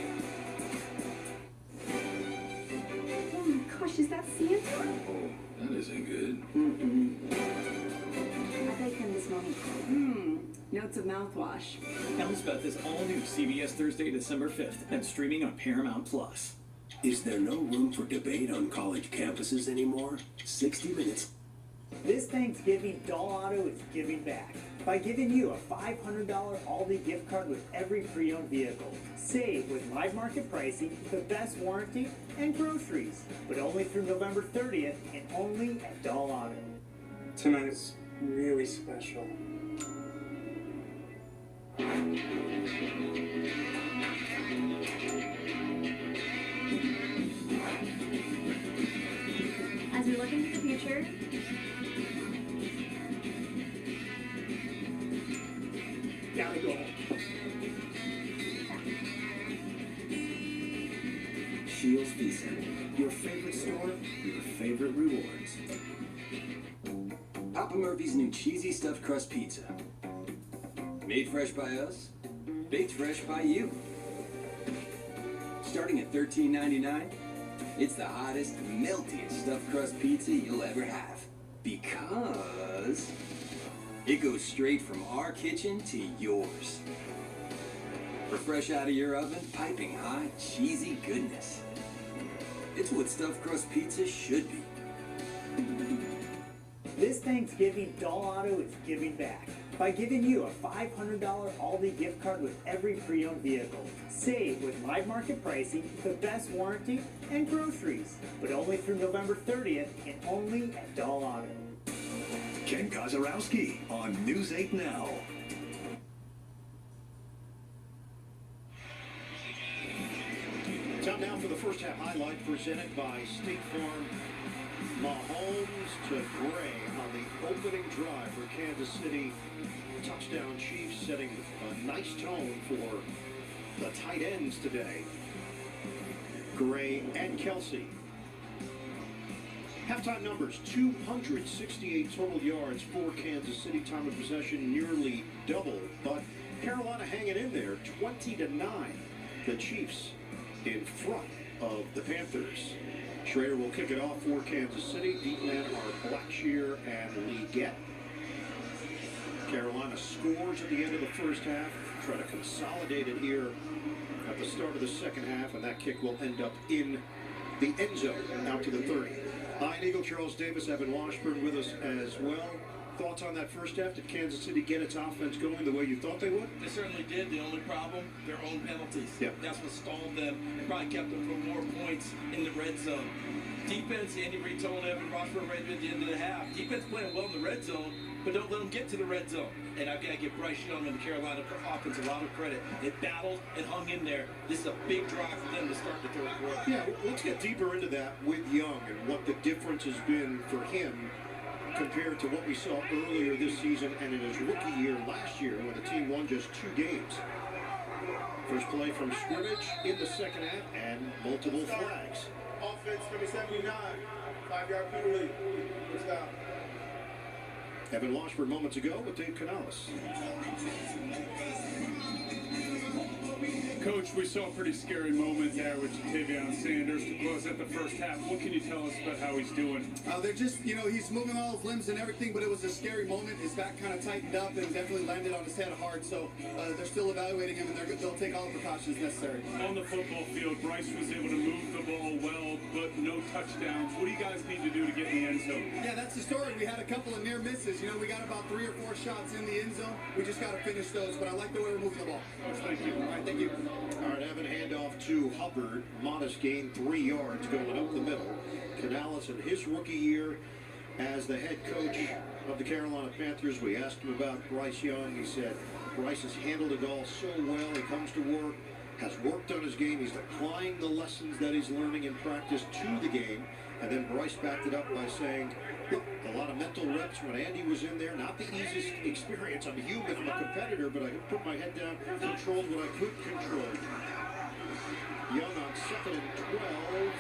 Oh my gosh, is that Santa? Oh, that isn't good. I baked him this morning. Notes of mouthwash. Elspeth is all new CBS Thursday, December 5th, and streaming on Paramount Plus. Is there no room for debate on college campuses anymore? 60 Minutes. This Thanksgiving, Doll Auto is giving back by giving you a $500 Aldi gift card with every pre-owned vehicle. Save with live market pricing, the best warranty, and groceries. But only through November 30th and only at Doll Auto. Tonight's really special. As we look into the future, Gotta go. Shields Visa. Your favorite store, your favorite rewards. Papa Murphy's new cheesy stuffed crust pizza. Made fresh by us, baked fresh by you. Starting at $13.99, it's the hottest, meltiest stuffed crust pizza you'll ever have. Because it goes straight from our kitchen to yours. For fresh out of your oven, piping hot, cheesy goodness. It's what stuffed crust pizza should be. This Thanksgiving, Doll Auto is giving back by giving you a $500 Aldi gift card with every pre-owned vehicle. Save with live market pricing, the best warranty, and groceries. But only through November 30th and only at Doll Auto. Ken Kozarowski on News 8 Now. Time now for the first half highlight presented by State Farm. Mahomes to Gray on the opening drive for Kansas City. Touchdown Chiefs setting a nice tone for the tight ends today. Gray and Kelsey. Halftime numbers, 268 total yards for Kansas City. Time of possession nearly double, but Carolina hanging in there, 20-9. The Chiefs in front of the Panthers. Schrader will kick it off for Kansas City. Deep men are Blackshear and Leggett. Carolina scores at the end of the first half. Try to consolidate it here at the start of the second half, and that kick will end up in the end zone, out to the 30. Iron Eagle Charles Davis, Evan Washburn with us as well. Thoughts on that first half? Did Kansas City get its offense going the way you thought they would? They certainly did. The only problem, their own penalties. Yep. That's what stalled them and probably kept them from more points in the red zone. Defense, Andy Reid told Evan Washburn right at the end of the half, defense playing well in the red zone, but don't let them get to the red zone. And I've got to give Bryce Young and the Carolina offense a lot of credit. They battled and hung in there. This is a big drive for them to start the third quarter. Yeah, let's get deeper into that with Young and what the difference has been for him compared to what we saw earlier this season and in his rookie year last year when the team won just 2 games. First play from scrimmage in the second half and multiple flags. Offense, number 79. 5-yard penalty. First down. Evan Washburn moments ago with Dave Canales. Coach, we saw a pretty scary moment there with Ja'Tavion Sanders to close out the first half. What can you tell us about how he's doing? They're just, he's moving all his limbs and everything, but it was a scary moment. His back kind of tightened up and definitely landed on his head hard. So they're still evaluating him, and they'll take all the precautions necessary. On the football field, Bryce was able to move the ball well, but no touchdowns. What do you guys need to do to get in the end zone? Yeah, that's the story. We had a couple of near misses. We got about 3 or 4 shots in the end zone. We just got to finish those, but I like the way we're moving the ball. Thank you. All right, thank you. All right, Evan, handoff to Hubbard. Modest gain, 3 yards going up the middle. Canales in his rookie year as the head coach of the Carolina Panthers. We asked him about Bryce Young. He said Bryce has handled it all so well. He comes to work, has worked on his game. He's applying the lessons that he's learning in practice to the game. And then Bryce backed it up by saying, look, a lot of mental reps when Andy was in there. Not the easiest experience. I'm human. I'm a competitor, but I put my head down, controlled what I could control. Young on 2nd and 12.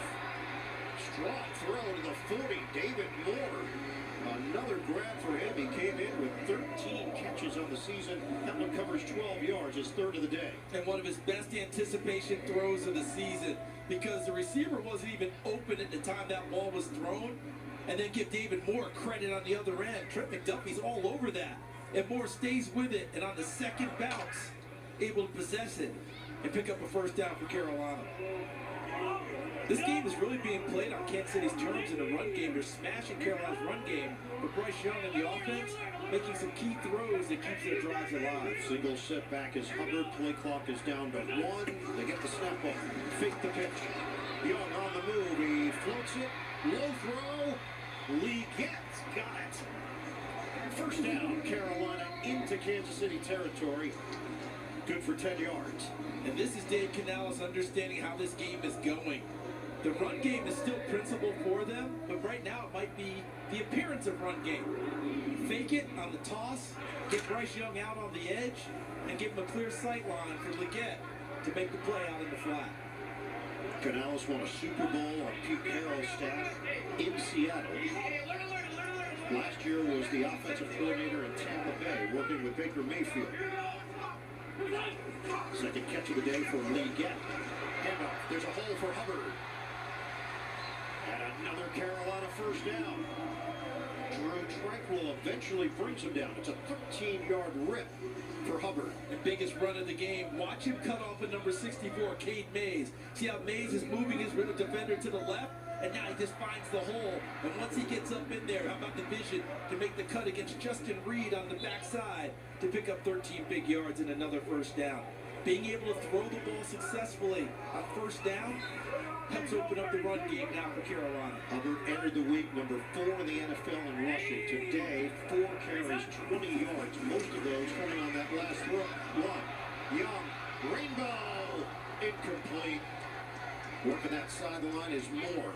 Strong throw to the 40. David Moore. Another grab for him. He came in with 13 catches on the season. That one covers 12 yards, his 3rd of the day. And one of his best anticipation throws of the season because the receiver wasn't even open at the time that ball was thrown. And then give David Moore credit on the other end. Trent McDuffie's all over that. And Moore stays with it. And on the second bounce, able to possess it and pick up a first down for Carolina. This game is really being played on Kansas City's terms in the run game. They're smashing Carolina's run game. But Bryce Young and the offense making some key throws that keeps their drives alive. Single setback as Hubbard. Play clock is down to 1. They get the snap off. Fake the pitch. Young on the move. He floats it. Low throw. Lee gets. Got it. First down. Carolina into Kansas City territory. Good for 10 yards. And this is Dave Canales understanding how this game is going. The run game is still principle for them, but right now it might be the appearance of run game. Fake it on the toss, get Bryce Young out on the edge, and give him a clear sight line for Leggett to make the play out in the flat. Canales won a Super Bowl on Pete Carroll's staff in Seattle. Last year was the offensive coordinator in Tampa Bay, working with Baker Mayfield. Second catch of the day for Leggett. Handoff. There's a hole for Hubbard. And another Carolina first down. Drew Tranquil eventually brings him down. It's a 13-yard rip for Hubbard. The biggest run of the game. Watch him cut off at number 64, Cade Mays. See how Mays is moving his defender to the left? and now he just finds the hole. And once he gets up in there, how about the vision to make the cut against Justin Reed on the backside to pick up 13 big yards and another first down. Being able to throw the ball successfully on first down helps open up the run game now for Carolina. Hubbard entered the week number 4 in the NFL in rushing. Today, 4 carries, 20 yards. Most of those coming on that last run. Young, rainbow, incomplete. Working that sideline is Moore.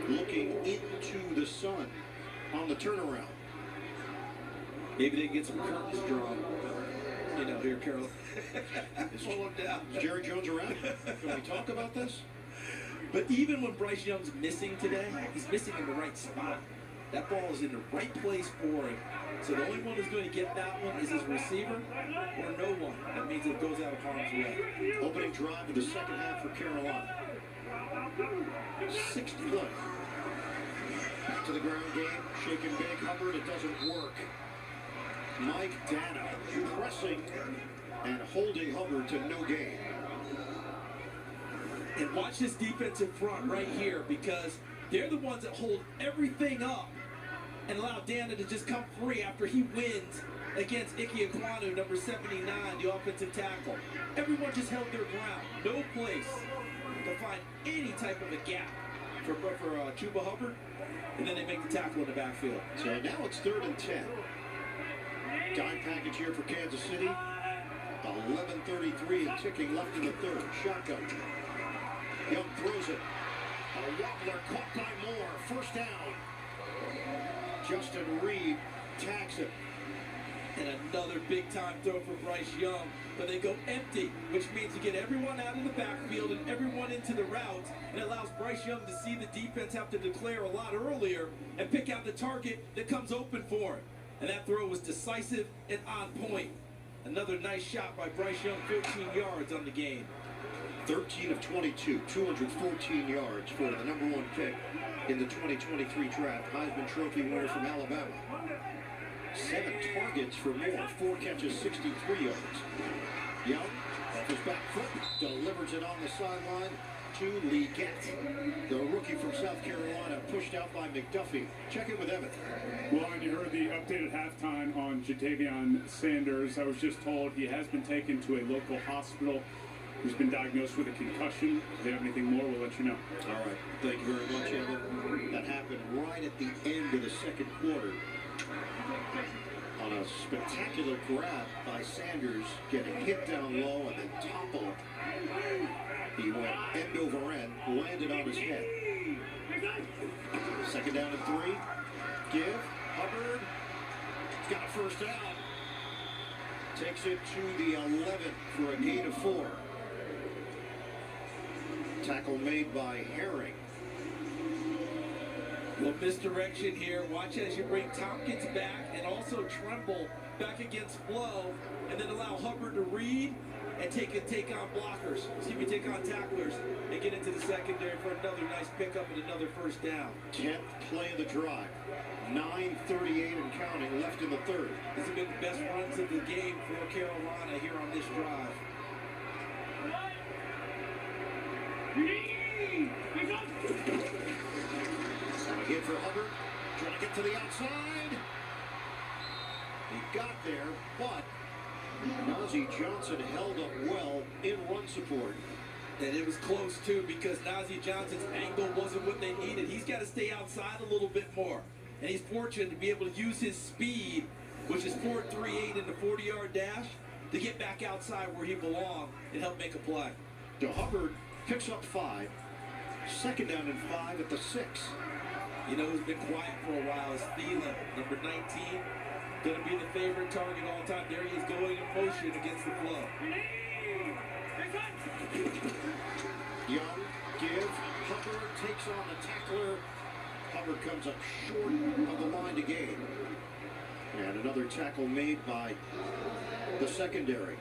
Looking into the sun on the turnaround. Maybe they can get some curtains drawn. You know, here, Carol. Slow him down. Is Jerry Jones around? Can we talk about this? But even when Bryce Young's missing today, he's missing in the right spot. That ball is in the right place for him. So the only one who's going to get that one is his receiver or no one. That means it goes out of harm's way. Opening drive of the second half for Carolina. 60 left. Back to the ground game. Shaking big. Hubbard, it doesn't work. Mike Dana pressing and holding Hubbard to no gain. And watch this defensive front right here, because they're the ones that hold everything up and allow Dana to just come free after he wins against Ike Ekwonu, number 79, the offensive tackle. Everyone just held their ground. No place to find any type of a gap for Chuba Hubbard. And then they make the tackle in the backfield. So now it's 3rd and 10. Dime package here for Kansas City. 11:33 and ticking left in the third. Shotgun. Young throws it. A wobbler caught by Moore. First down. Justin Reed tags it. And another big-time throw for Bryce Young. But they go empty, which means you get everyone out of the backfield and everyone into the routes, and it allows Bryce Young to see the defense have to declare a lot earlier and pick out the target that comes open for him. And that throw was decisive and on point. Another nice shot by Bryce Young, 14 yards on the game. 13 of 22, 214 yards for the number 1 pick in the 2023 draft. Heisman Trophy winner from Alabama. 7 targets for Moore, 4 catches, 63 yards. Young, off his back foot, delivers it on the sideline to Leggett. The rookie from South Carolina, pushed out by McDuffie. Check in with Evan. Well, and you heard the updated halftime on Ja'Tavion Sanders. I was just told he has been taken to a local hospital. He's been diagnosed with a concussion. If they have anything more, we'll let you know. All right. Thank you very much, Evan. That happened right at the end of the second quarter. On a spectacular grab by Sanders, getting hit down low and then toppled. He went end over end, landed on his head. Second down and 3. Give. Hubbard. He's got a first down. Takes it to the 11 for a gain of 4. Tackle made by Herring. Well, misdirection here. Watch as you bring Tompkins back and also Tremble back against Flo, and then allow Hubbard to read and take on blockers. Take on tacklers and get into the secondary for another nice pickup and another first down. 10th play of the drive. 9:38 and counting left in the third. These have been the best runs of the game for Carolina here on this drive. Again for Hubbard, trying to get to the outside. He got there, but Nazeeh Johnson held up well in run support. And it was close, too, because Nazeeh Johnson's angle wasn't what they needed. He's got to stay outside a little bit more. And he's fortunate to be able to use his speed, which is 4.38 in the 40-yard dash, to get back outside where he belonged and help make a play. So Hubbard picks up 5. Second down and 5 at the 6. You know who's been quiet for a while is Thielen, number 19. Going to be the favorite target all time. There he is going in motion against the flow. Young, give. Hubbard takes on the tackler. Hubbard comes up short of the line to gain. And another tackle made by the secondary.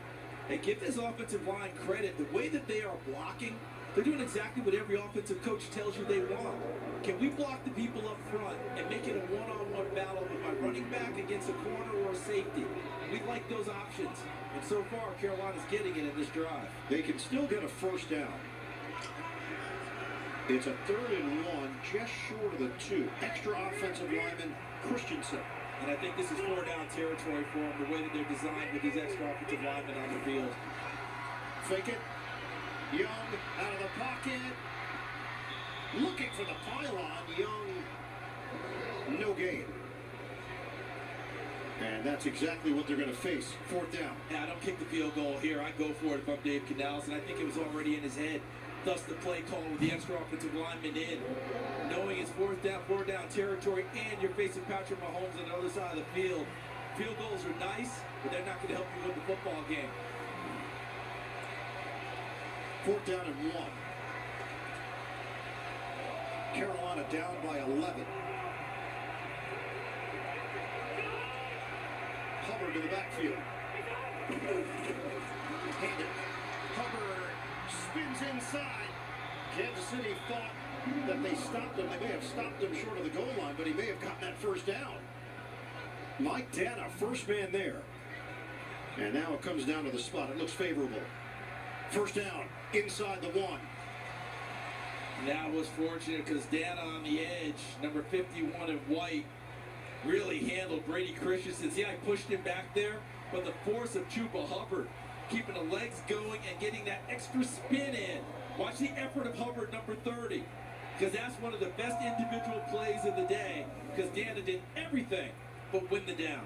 Hey, give this offensive line credit. The way that they are blocking, they're doing exactly what every offensive coach tells you they want. Can we block the people up front and make it a one-on-one battle with my running back against a corner or a safety? We like those options. And so far, Carolina's getting it in this drive. They can still get a first down. It's a 3rd and 1, just short of the 2. Extra offensive lineman Christensen. And I think this is 4-down territory for them, the way that they're designed with these extra offensive linemen on the field. Fake it. Young out of the pocket. Looking for the pylon. Young, no gain. And that's exactly what they're going to face. 4th down. Yeah, I don't kick the field goal here. I go for it if I'm Dave Canales, and I think it was already in his head. Thus the play call with the extra offensive lineman in. Knowing it's 4th down, 4-down territory, and you're facing Patrick Mahomes on the other side of the field. Field goals are nice, but they're not going to help you win the football game. 4th down and 1. Carolina down by 11. Hubbard to the backfield. Handed. Hubbard spins inside. Kansas City thought that they stopped him. They may have stopped him short of the goal line, but he may have gotten that 1st down. Mike Dana, first man there. And now it comes down to the spot. It looks favorable. 1st down, inside the 1. That was fortunate because Dana on the edge, number 51 in white, really handled Brady Christensen. See, I pushed him back there, but the force of Chuba Hubbard, keeping the legs going and getting that extra spin in. Watch the effort of Hubbard, number 30, because that's one of the best individual plays of the day, because Dana did everything but win the down.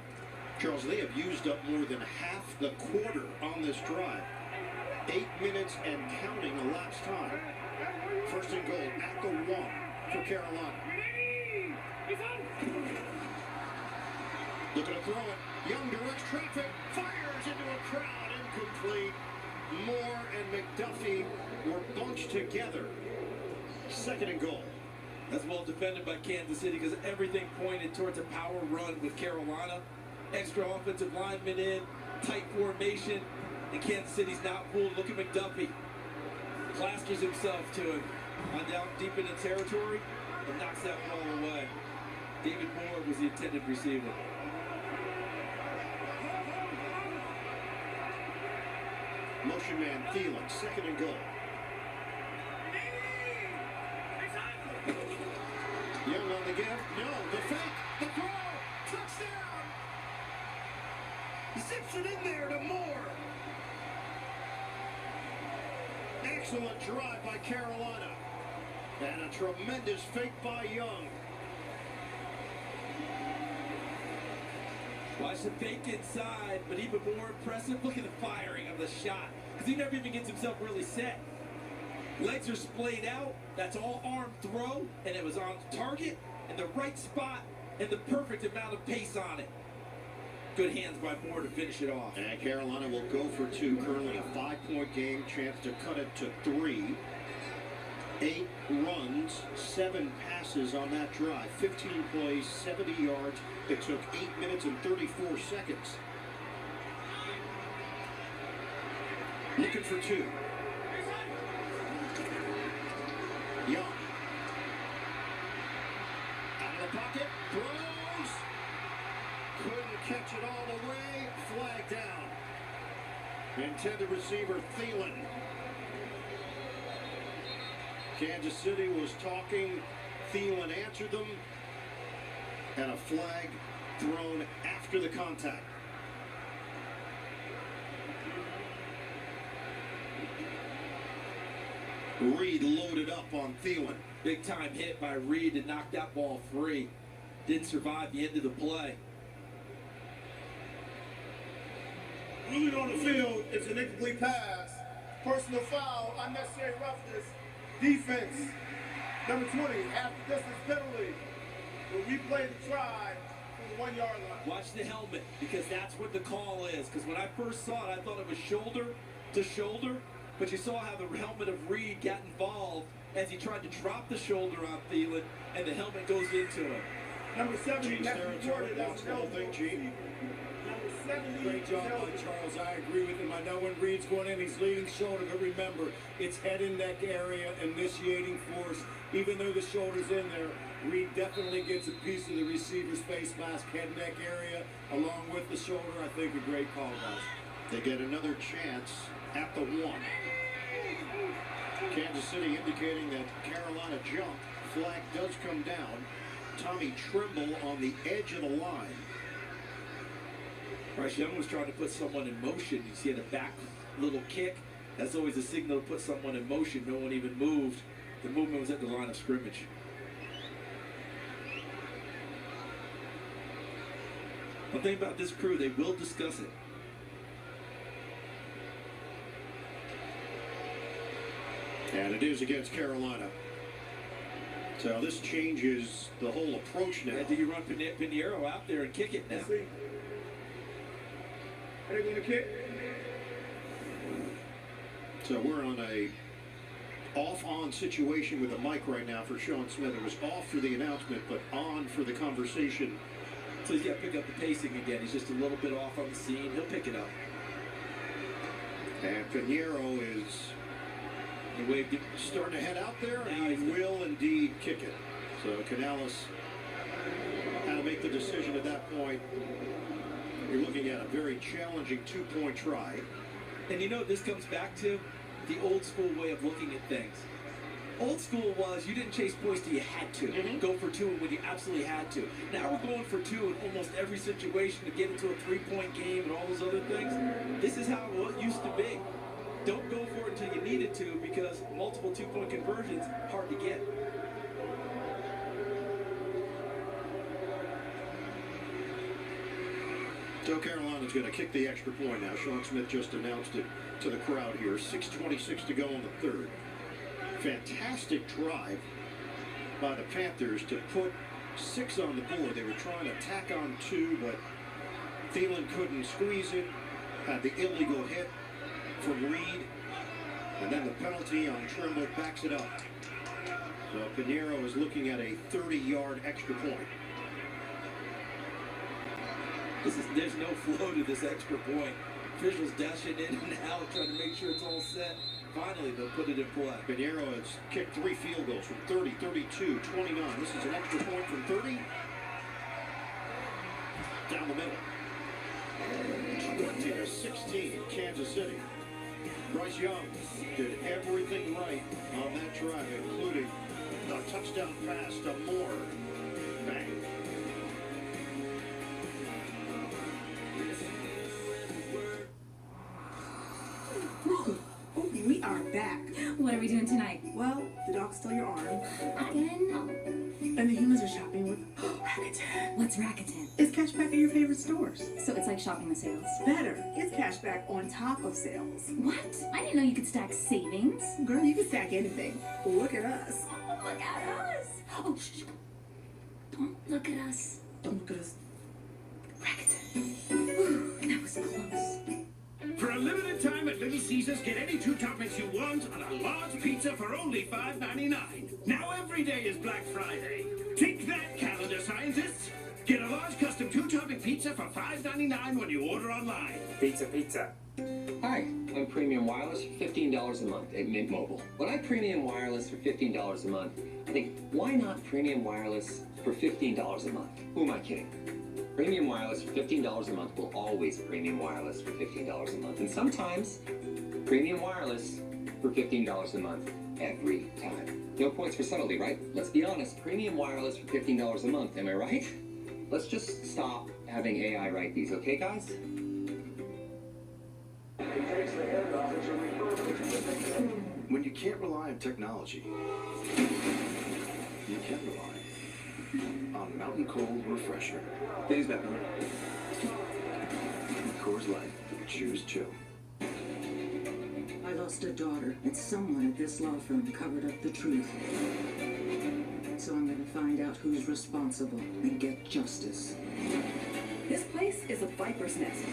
Charles, they have used up more than half the quarter on this drive. 8 minutes and counting elapsed time. 1st and goal at the 1 for Carolina. Looking to throw it. Young directs traffic. Fires into a crowd. Incomplete. Moore and McDuffie were bunched together. 2nd and goal. That's well defended by Kansas City because everything pointed towards a power run with Carolina. Extra offensive linemen in. Tight formation. And Kansas City's not fooled. Look at McDuffie. Plasters himself to him. On down deep in the territory and knocks that ball away. David Moore was the intended receiver. Motion man Thielen, 2nd and goal. Young on the give. No, the fake, the throw, touchdown. Zips it in there to Moore. Excellent drive by Carolina. And a tremendous fake by Young. Watch the fake inside, but even more impressive, look at the firing of the shot. Because he never even gets himself really set. Legs are splayed out, that's all arm throw, and it was on target, in the right spot, and the perfect amount of pace on it. Good hands by Moore to finish it off. And Carolina will go for 2, currently a 5-point game, chance to cut it to 3. 8 runs, 7 passes on that drive, 15 plays, 70 yards. It took 8 minutes and 34 seconds. Looking for 2. Young. Out of the pocket, throws. Couldn't catch it all the way. Flag down. Intended receiver Thielen. Kansas City was talking. Thielen answered them. And a flag thrown after the contact. Reed loaded up on Thielen. Big time hit by Reed to knock that ball free. Didn't survive the end of the play. Ruling on the field is an incomplete pass. Personal foul, unnecessary roughness. Defense. Number 20, half the distance penalty. We'll replay the try from the 1-yard line. Watch the helmet, because that's what the call is. Because when I first saw it, I thought it was shoulder to shoulder. But you saw how the helmet of Reed got involved as he tried to drop the shoulder on Thielen, and the helmet goes into him. Number 70, that's reported as an elbow. Great job by Charles. I agree with him. I know when Reed's going in, he's leading shoulder, but remember, it's head and neck area, initiating force. Even though the shoulder's in there, Reed definitely gets a piece of the receiver's face mask, head and neck area, along with the shoulder. I think a great call, guys. They get another chance at the 1. Kansas City indicating that Carolina jumped. Flag does come down. Tommy Trimble on the edge of the line. Bryce Young was trying to put someone in motion. You see a back little kick. That's always a signal to put someone in motion. No one even moved. The movement was at the line of scrimmage. One thing about this crew, they will discuss it. And it is against Carolina. So this changes the whole approach now. Yeah, do you run Pinheiro out there and kick it now? Are they going to kick? So we're on a off-on situation with a mic right now for Sean Smith. It was off for the announcement, but on for the conversation. So he's got to pick up the pacing again. He's just a little bit off on the scene. He'll pick it up. And Pinheiro is starting to head out there, and he will indeed kick it. So Canales had to make the decision at that point. You're looking at a very challenging two-point try. And you know what this comes back to? The old school way of looking at things. Old school was you didn't chase points till you had to. Go for two when you absolutely had to. Now we're going for two in almost every situation to get into a three-point game and all those other things. This is how it used to be. Don't go for it until you needed to, because multiple two-point conversions, hard to get. So Carolina's going to kick the extra point now. Sean Smith just announced it to the crowd here. 6:26 to go in the third. Fantastic drive by the Panthers to put 6 on the board. They were trying to tack on 2, but Thielen couldn't squeeze it. Had the illegal hit from Reed. And then the penalty on Trimble backs it up. So Pinheiro is looking at a 30-yard extra point. There's no flow to this extra point. Officials dashing in and out, trying to make sure it's all set. Finally, they'll put it in play. Pinheiro has kicked 3 field goals from 30, 32, 29. This is an extra point from 30. Down the middle. 20-16, Kansas City. Bryce Young did everything right on that drive, including a touchdown pass to Moore. Bang. We are back. What are we doing tonight? Well, the dog stole your arm. Again? And the humans are shopping with Rakuten. What's Rakuten? It's cash back at your favorite stores. So it's like shopping the sales? Better. It's cash back on top of sales. What? I didn't know you could stack savings. Girl, you can stack anything. Look at us. Look at us. Oh, shh. Don't look at us. Don't look at us. Rakuten. Ooh, that was close. For a limited time at Little Caesars, get any 2 toppings you want on a large pizza for only $5.99. Now every day is Black Friday. Take that, calendar scientists. Get a large custom 2-topping pizza for $5.99 when you order online. Pizza, pizza. Hi, I'm Premium Wireless for $15 a month at Mint Mobile. When I Premium Wireless for $15 a month, I think, why not Premium Wireless for $15 a month? Who am I kidding? Premium Wireless for $15 a month will always Premium Wireless for $15 a month. And sometimes, Premium Wireless for $15 a month every time. No points for subtlety, right? Let's be honest, Premium Wireless for $15 a month, am I right? Let's just stop having AI write these, okay, guys? When you can't rely on technology, you can rely on Mountain Cold Refresher. Thanks, Batman. Coors Light. Choose chill. I lost a daughter, and someone at this law firm covered up the truth. So I'm going to find out who's responsible and get justice. This place is a viper's nest.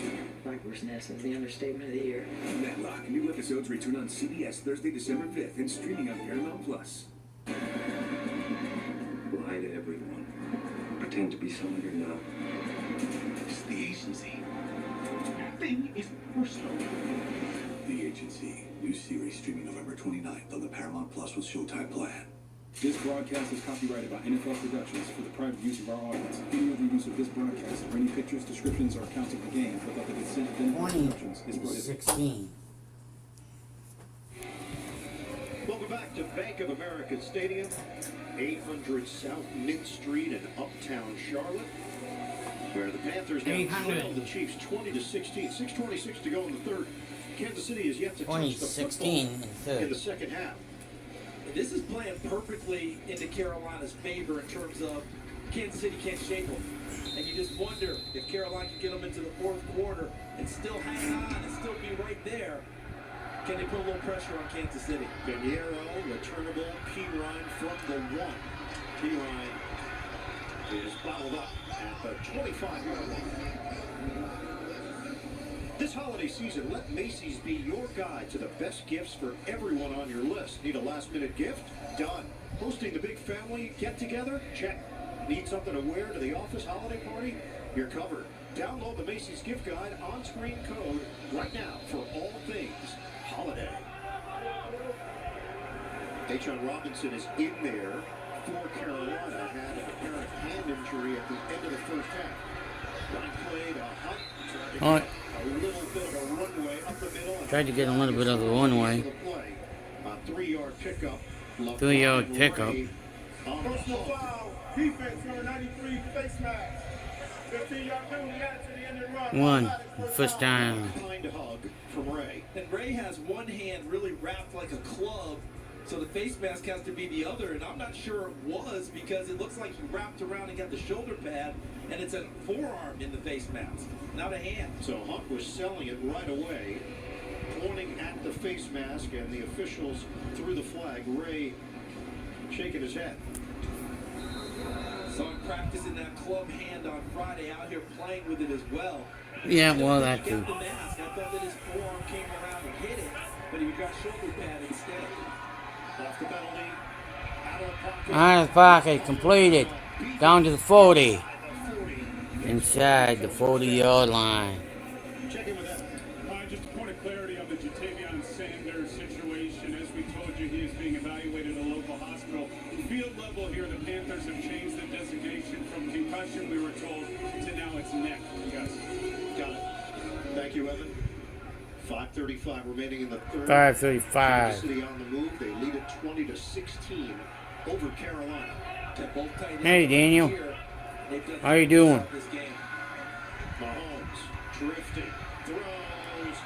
Viper's nest is the understatement of the year. Matlock. New episodes return on CBS Thursday, December 5th and streaming on Paramount Plus. Lie to everyone. Pretend to be someone you're not. It's the agency. Nothing is personal. The Agency. New series streaming November 29th on the Paramount Plus with Showtime plan. This broadcast is copyrighted by NFL Productions for the private use of our audience. Any other use of this broadcast or any pictures, descriptions, or accounts of the game without the consent of NFL Productions is prohibited. 16. Welcome back to Bank of America Stadium, 800 South Mint Street in Uptown Charlotte, where the Panthers now trail the Chiefs 20-16. 6:26 to go in the third. Kansas City is yet to touch the football in the second half. This is playing perfectly into Carolina's favor in terms of Kansas City can't shake them. And you just wonder if Carolina can get them into the fourth quarter and still hang on and still be right there. Can they put a little pressure on Kansas City? Pinheiro, returnable, P-Ryan from the one. P-Ryan is bottled up at the 25-yard line. This holiday season, let Macy's be your guide to the best gifts for everyone on your list. Need a last-minute gift? Done. Hosting the big family get-together? Check. Need something to wear to the office holiday party? You're covered. Download the Macy's gift guide on-screen code right now for all things holiday. H.J. Robinson is in there for Carolina. Had an apparent hand injury at the end of the first half. Line played a hunt. A little bit of a runway up the middle. Tried to get a little bit of a runway. A 3-yard pickup. 3-yard pickup. Personal foul. Defense number 93 face mask. 15-yard penalty added to the end of the run. One. First down. Behind a hug from Ray. And Ray has one hand really wrapped like a club, so the face mask has to be the other, and I'm not sure it was because it looks like he wrapped around and got the shoulder pad, and it's a forearm in the face mask, not a hand. So Hunt was selling it right away, pointing at the face mask, and the officials threw the flag. Ray shaking his head. Saw him practicing that club hand on Friday, out here playing with it as well. Yeah, well, that too. The mask. I thought that his forearm came around and hit it, but he got shoulder pad instead. Off the penalty, out of the pocket, completed. Down to the 40. Inside the 40-yard line. Just a point of clarity on the Jatavion Sanders situation. As we told you, he is being evaluated at a local hospital. Field level here, the Panthers have changed the designation from concussion, we were told, to now it's neck. Yes. Got it. Thank you, Evan. 5:35 remaining in the third. 5:35. Kansas City on the move. They lead it 20-16 over Carolina. Hey, Daniel. How you doing? Mahomes drifting, throws,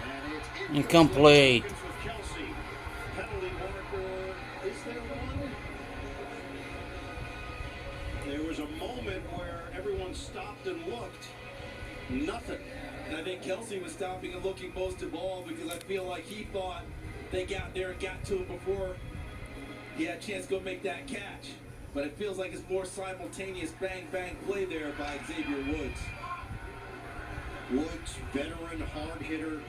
and it's Incomplete. Kelsey. Penalty marker. Is there one? There was a moment where everyone stopped and looked. Nothing. And I think Kelsey was stopping and looking most of all because I feel like he thought they got there and got to it before he had a chance to go make that catch. But it feels like it's more simultaneous bang-bang play there by Xavier Woods. Woods, veteran, hard hitter,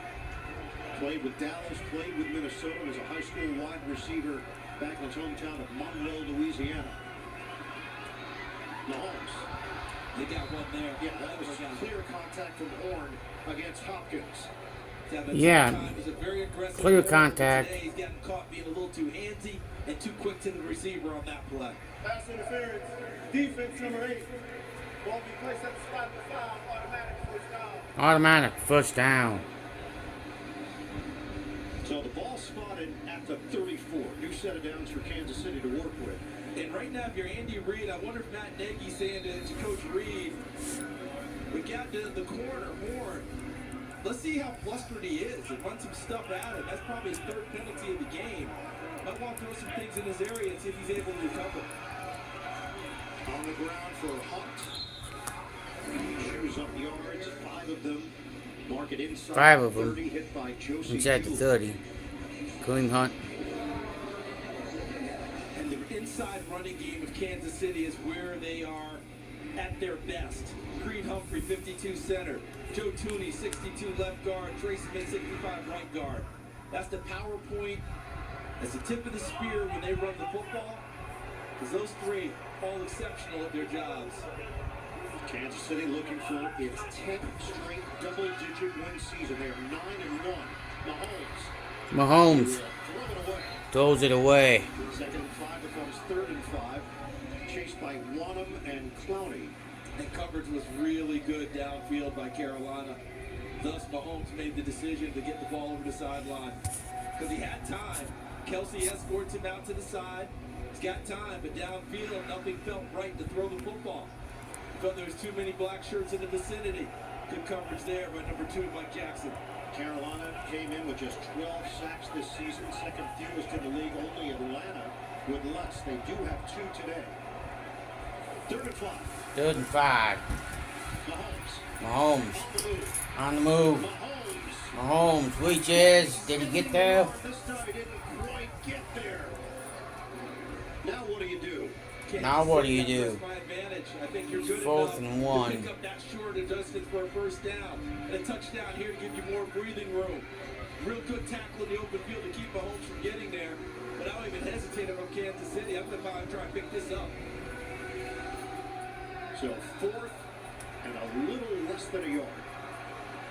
played with Dallas, played with Minnesota, was a high school wide receiver back in his hometown of Monroe, Louisiana. Mahomes. They got one there. Yeah, that was clear contact from Horn against Hopkins. Yeah, clear contact. Today he's gotten caught being a little too handsy and too quick to the receiver on that play. Pass interference. Defense number 8. Ball be placed at the spot of the foul. Automatic first down. Automatic first down. So the ball spotted at the 34. New set of downs for Kansas City to work with. And right now, if you're Andy Reid, I wonder if Matt Nagy's saying to Coach Reid, we got to the corner, Horn. Let's see how flustered he is and run some stuff at him. That's probably his third penalty of the game. Might want to throw some things in his area and see if he's able to recover. On the ground for Hunt. Shoes up yards, 5 of them. Mark it inside 5 of 30, them. hit by Josie Inside the 30. Kareem Hunt. And the inside running game of Kansas City is where they are at their best. Creed Humphrey, 52 center. Joe Tooney, 62 left guard. Trey Smith, 65 right guard. That's the power point. That's the tip of the spear when they run the football. Because those three, all exceptional at their jobs. Kansas City looking for its 10th straight double-digit win season. They are 9-1. Mahomes throws it away. Second and 5 becomes 3rd and 5. Chased by Wanham and Clowney. And coverage was really good downfield by Carolina. Thus, Mahomes made the decision to get the ball over the sideline. Because he had time. Kelsey escorts him out to the side. He's got time, but downfield, nothing felt right to throw the football. Felt there was too many black shirts in the vicinity. Good coverage there by number 2, Mike Jackson. Carolina came in with just 12 sacks this season, second fewest in the league, only Atlanta with less. They do have 2 today. 3rd and 5. 3rd and 5. Mahomes. On the move. Mahomes reaches. Did he get there? This time he didn't quite get there. Now what do you do? Now what do you do? I think you're good 4th and 1. Pick up that short adjustment for a first down. And a touchdown here to give you more breathing room. Real good tackle in the open field to keep Mahomes from getting there. But I don't even hesitate if I'm Kansas City. I'm going to try and pick this up. So 4th and a little less than a yard.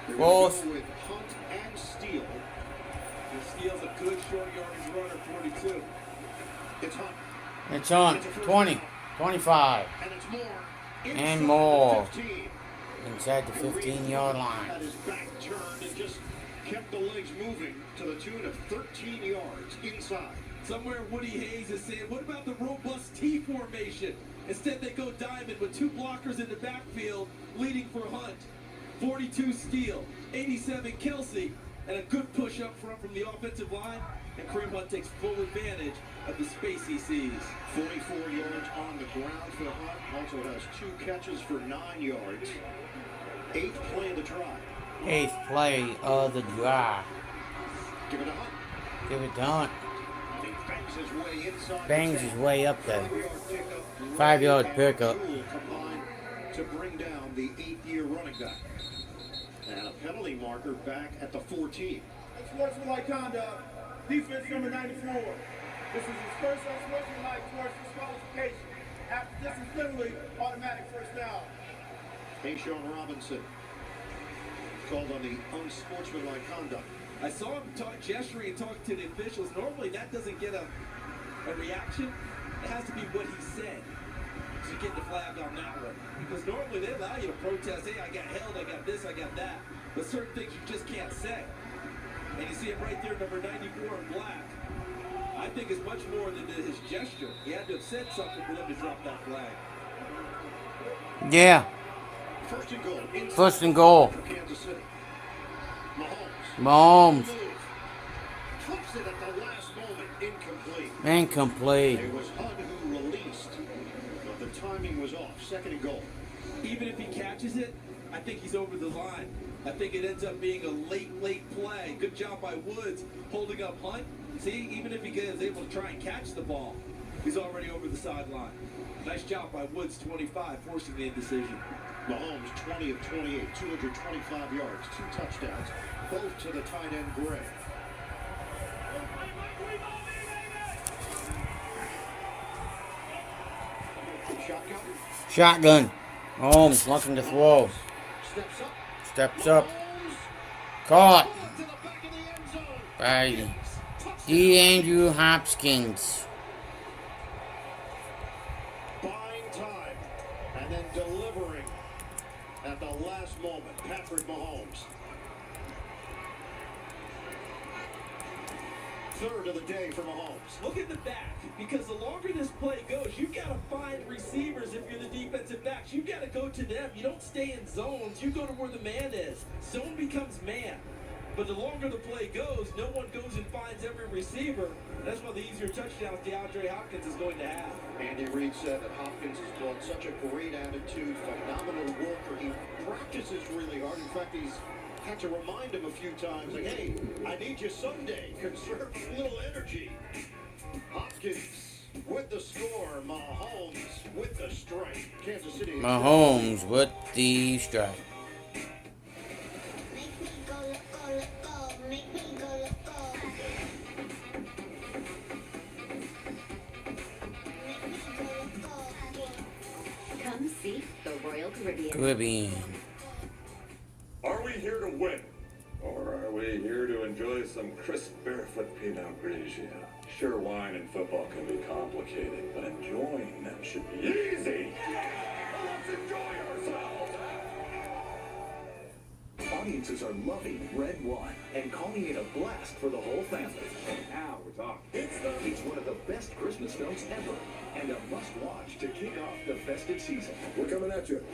They're 4th. go with Hunt and Steele. And Steele's a good short yardage runner, 42. It's Hunt. It's on 20, 25, and it's more. And more. Inside the 15-yard line. Had his back turned and just kept the legs moving to the tune of 13 yards inside. Somewhere Woody Hayes is saying, what about the robust T formation? Instead, they go diamond with 2 blockers in the backfield, leading for Hunt. 42 Steele, 87 Kelsey, and a good push up front from the offensive line. And Kareem Hunt takes full advantage of the space he sees. 44 yards on the ground for Hunt. Also has 2 catches for 9 yards. 8th play of the drive. 8th play of the drive. Give it to Hunt. Give it to Hunt. He bangs his way inside. Bangs his way up there. 5-yard pickup. 5-yard pickup. Combined to bring down the 8th-year running back. And a penalty marker back at the 14. Unsportsmanlike conduct. Defense number 94. This is his first unsportsmanlike towards disqualification. After this is literally automatic first down. Tayshaun Robinson called on the unsportsmanlike conduct. I saw him gesturing and talk to the officials. Normally that doesn't get a reaction. It has to be what he said to get the flag on that one. Because normally they allow you to protest, hey, I got held, I got this, I got that. But certain things you just can't say. And you see it right there, number 94 in black. I think it's much more than his gesture. He had to have said something for them to drop that flag. Yeah. 1st and goal. 1st and goal. For Kansas City. Mahomes. Flips it at the last moment. Incomplete. Incomplete. It was Hunt who released. But the timing was off. 2nd and goal. Even if he catches it, I think he's over the line. I think it ends up being a late play. Good job by Woods holding up Hunt. See, even if he is able to try and catch the ball, he's already over the sideline. Nice job by Woods, 25, forcing the indecision. Mahomes, 20 of 28, 225 yards, 2 touchdowns, both to the tight end Gray. Shotgun. Mahomes looking to throw. Steps up. Caught by DeAndre Hopkins. Buying time and then delivering at the last moment. Patrick Mahomes. 3rd of the day for Mahomes. Look at the back, because the longer this play goes, you've got to find receivers if you're the defensive backs. You've got to go to them. You don't stay in zones. You go to where the man is. Zone becomes man. But the longer the play goes, no one goes and finds every receiver. That's one of the easier touchdowns DeAndre Hopkins is going to have. Andy Reid said that Hopkins has brought such a great attitude, phenomenal worker. He practices really hard. In fact, he's had to remind him a few times, like, hey, I need you someday. Conserve a little energy. Hopkins with the score. Mahomes with the strike. Kansas City. Mahomes with the strike. Come see the Royal Caribbean. Are we here to win? Or are we here to enjoy some crisp barefoot Pinot Grigio? Sure, wine and football can be complicated, but enjoying them should be easy. Let's enjoy ourselves. Audiences are loving Red One and calling it a blast for the whole family. Now we're talking. It's one of the best Christmas films ever and a must-watch to kick off the festive season. We're coming at you.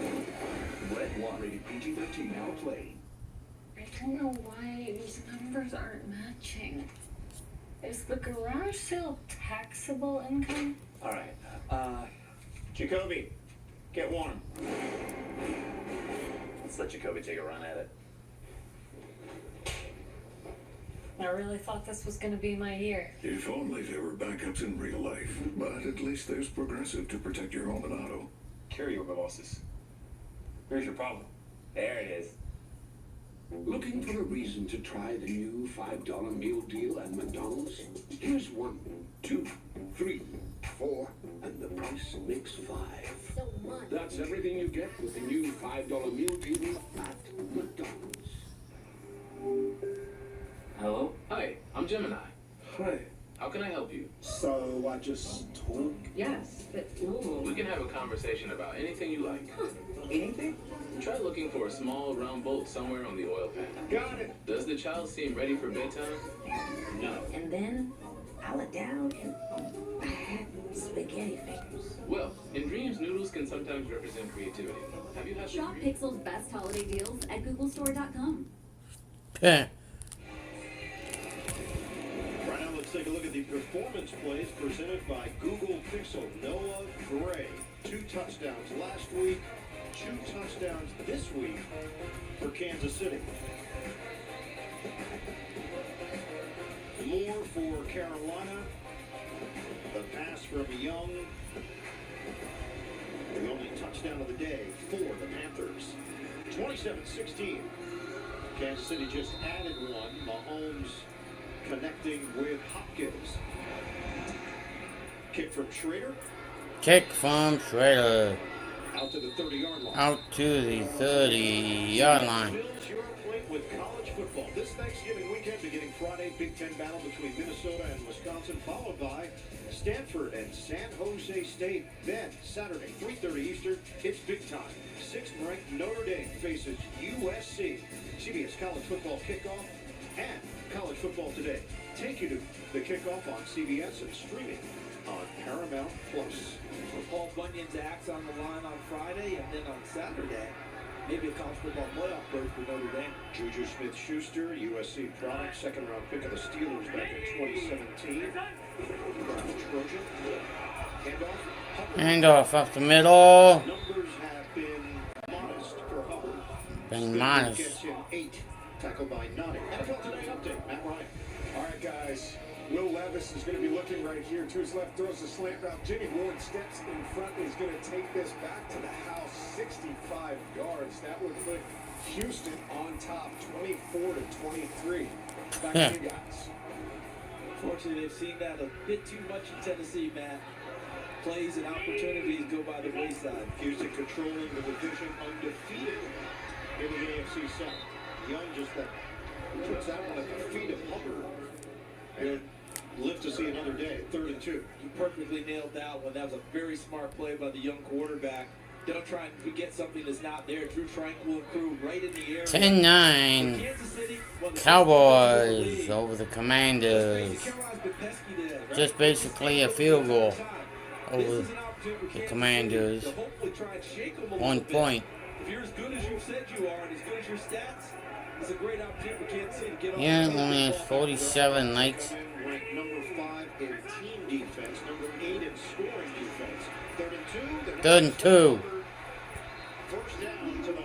Red One, rated PG-13, now playing. I don't know why these numbers aren't matching. Is the garage sale taxable income? All right. Jacoby, get warm. Let's let Jacoby take a run at it. I really thought this was going to be my year. If only there were backups in real life. But at least there's Progressive to protect your home and auto. Carry over losses. Here's your problem. There it is. Looking for a reason to try the new $5 meal deal at McDonald's? Here's 1, 2, 3, 4, and the price makes 5. So much. That's everything you get with the new $5 meal deal at McDonald's. Hello? Hi, I'm Gemini. Hi. How can I help you? So I just talk? Yes, but We can have a conversation about anything you like. anything? Try looking for a small round bolt somewhere on the oil pan. Got it. Does the child seem ready for bedtime? No. And then I looked down and I had spaghetti fingers. Well, in dreams, noodles can sometimes represent creativity. Have you had Shop Pixel's best holiday deals at googlestore.com. Right now, let's take a look at the performance plays presented by Google Pixel. Noah Gray, 2 touchdowns last week, 2 touchdowns this week for Kansas City. More for Carolina. The pass from Young. The only touchdown of the day for the Panthers. 27-16. Kansas City just added one. Mahomes connecting with Hopkins. Kick from Schrader. Kick from Schrader. Out to the 30-yard line. Out to the 30-yard line. Fills your plate with college football. This Thanksgiving weekend, beginning Friday, Big Ten battle between Minnesota and Wisconsin, followed by Stanford and San Jose State. Then, Saturday, 3:30 Eastern, it's big time. 6th-ranked Notre Dame faces USC. CBS College Football Kickoff and College Football Today. Take you to the kickoff on CBS and streaming on Paramount Plus. For Paul Bunyan's axe on the line on Friday, and then on Saturday, maybe a college football playoff berth for Notre Dame. Juju Smith-Schuster, USC product, 2nd-round pick of the Steelers back in 2017. Trojan. Handoff up the middle. Numbers have been modest for Hubbard. Been modest. Gets him 8. Tackled by Nani. NFL Today update. Matt Ryan. All right, guys. Will Levis is going to be looking right here. To his left, throws a slant route. Jimmy Ward steps in front. He's going to take this back to the house, 65 yards. That would put Houston on top, 24-23. Back to you guys. Unfortunately, they've seen that a bit too much in Tennessee, Matt. Plays and opportunities go by the wayside. Houston controlling the division, undefeated in the AFC South. Young just puts that one at the feet of Hubbard. And live to see another day. 3rd and 2. You perfectly nailed that one. That was a very smart play by the young quarterback. Don't try and forget something that's not there. Drew Tranquil and crew right in the air. 10-9. Cowboys over the Commanders. Just basically a field goal over the Commanders. 1 point. If you're as good as you said you are and as good as your stats, it's a great opportunity for Kansas City to get on. Yeah, only has 47 likes. Ranked number 5 in team defense, number 8 in scoring defense. 3rd and 2. 3rd and 2. First down to the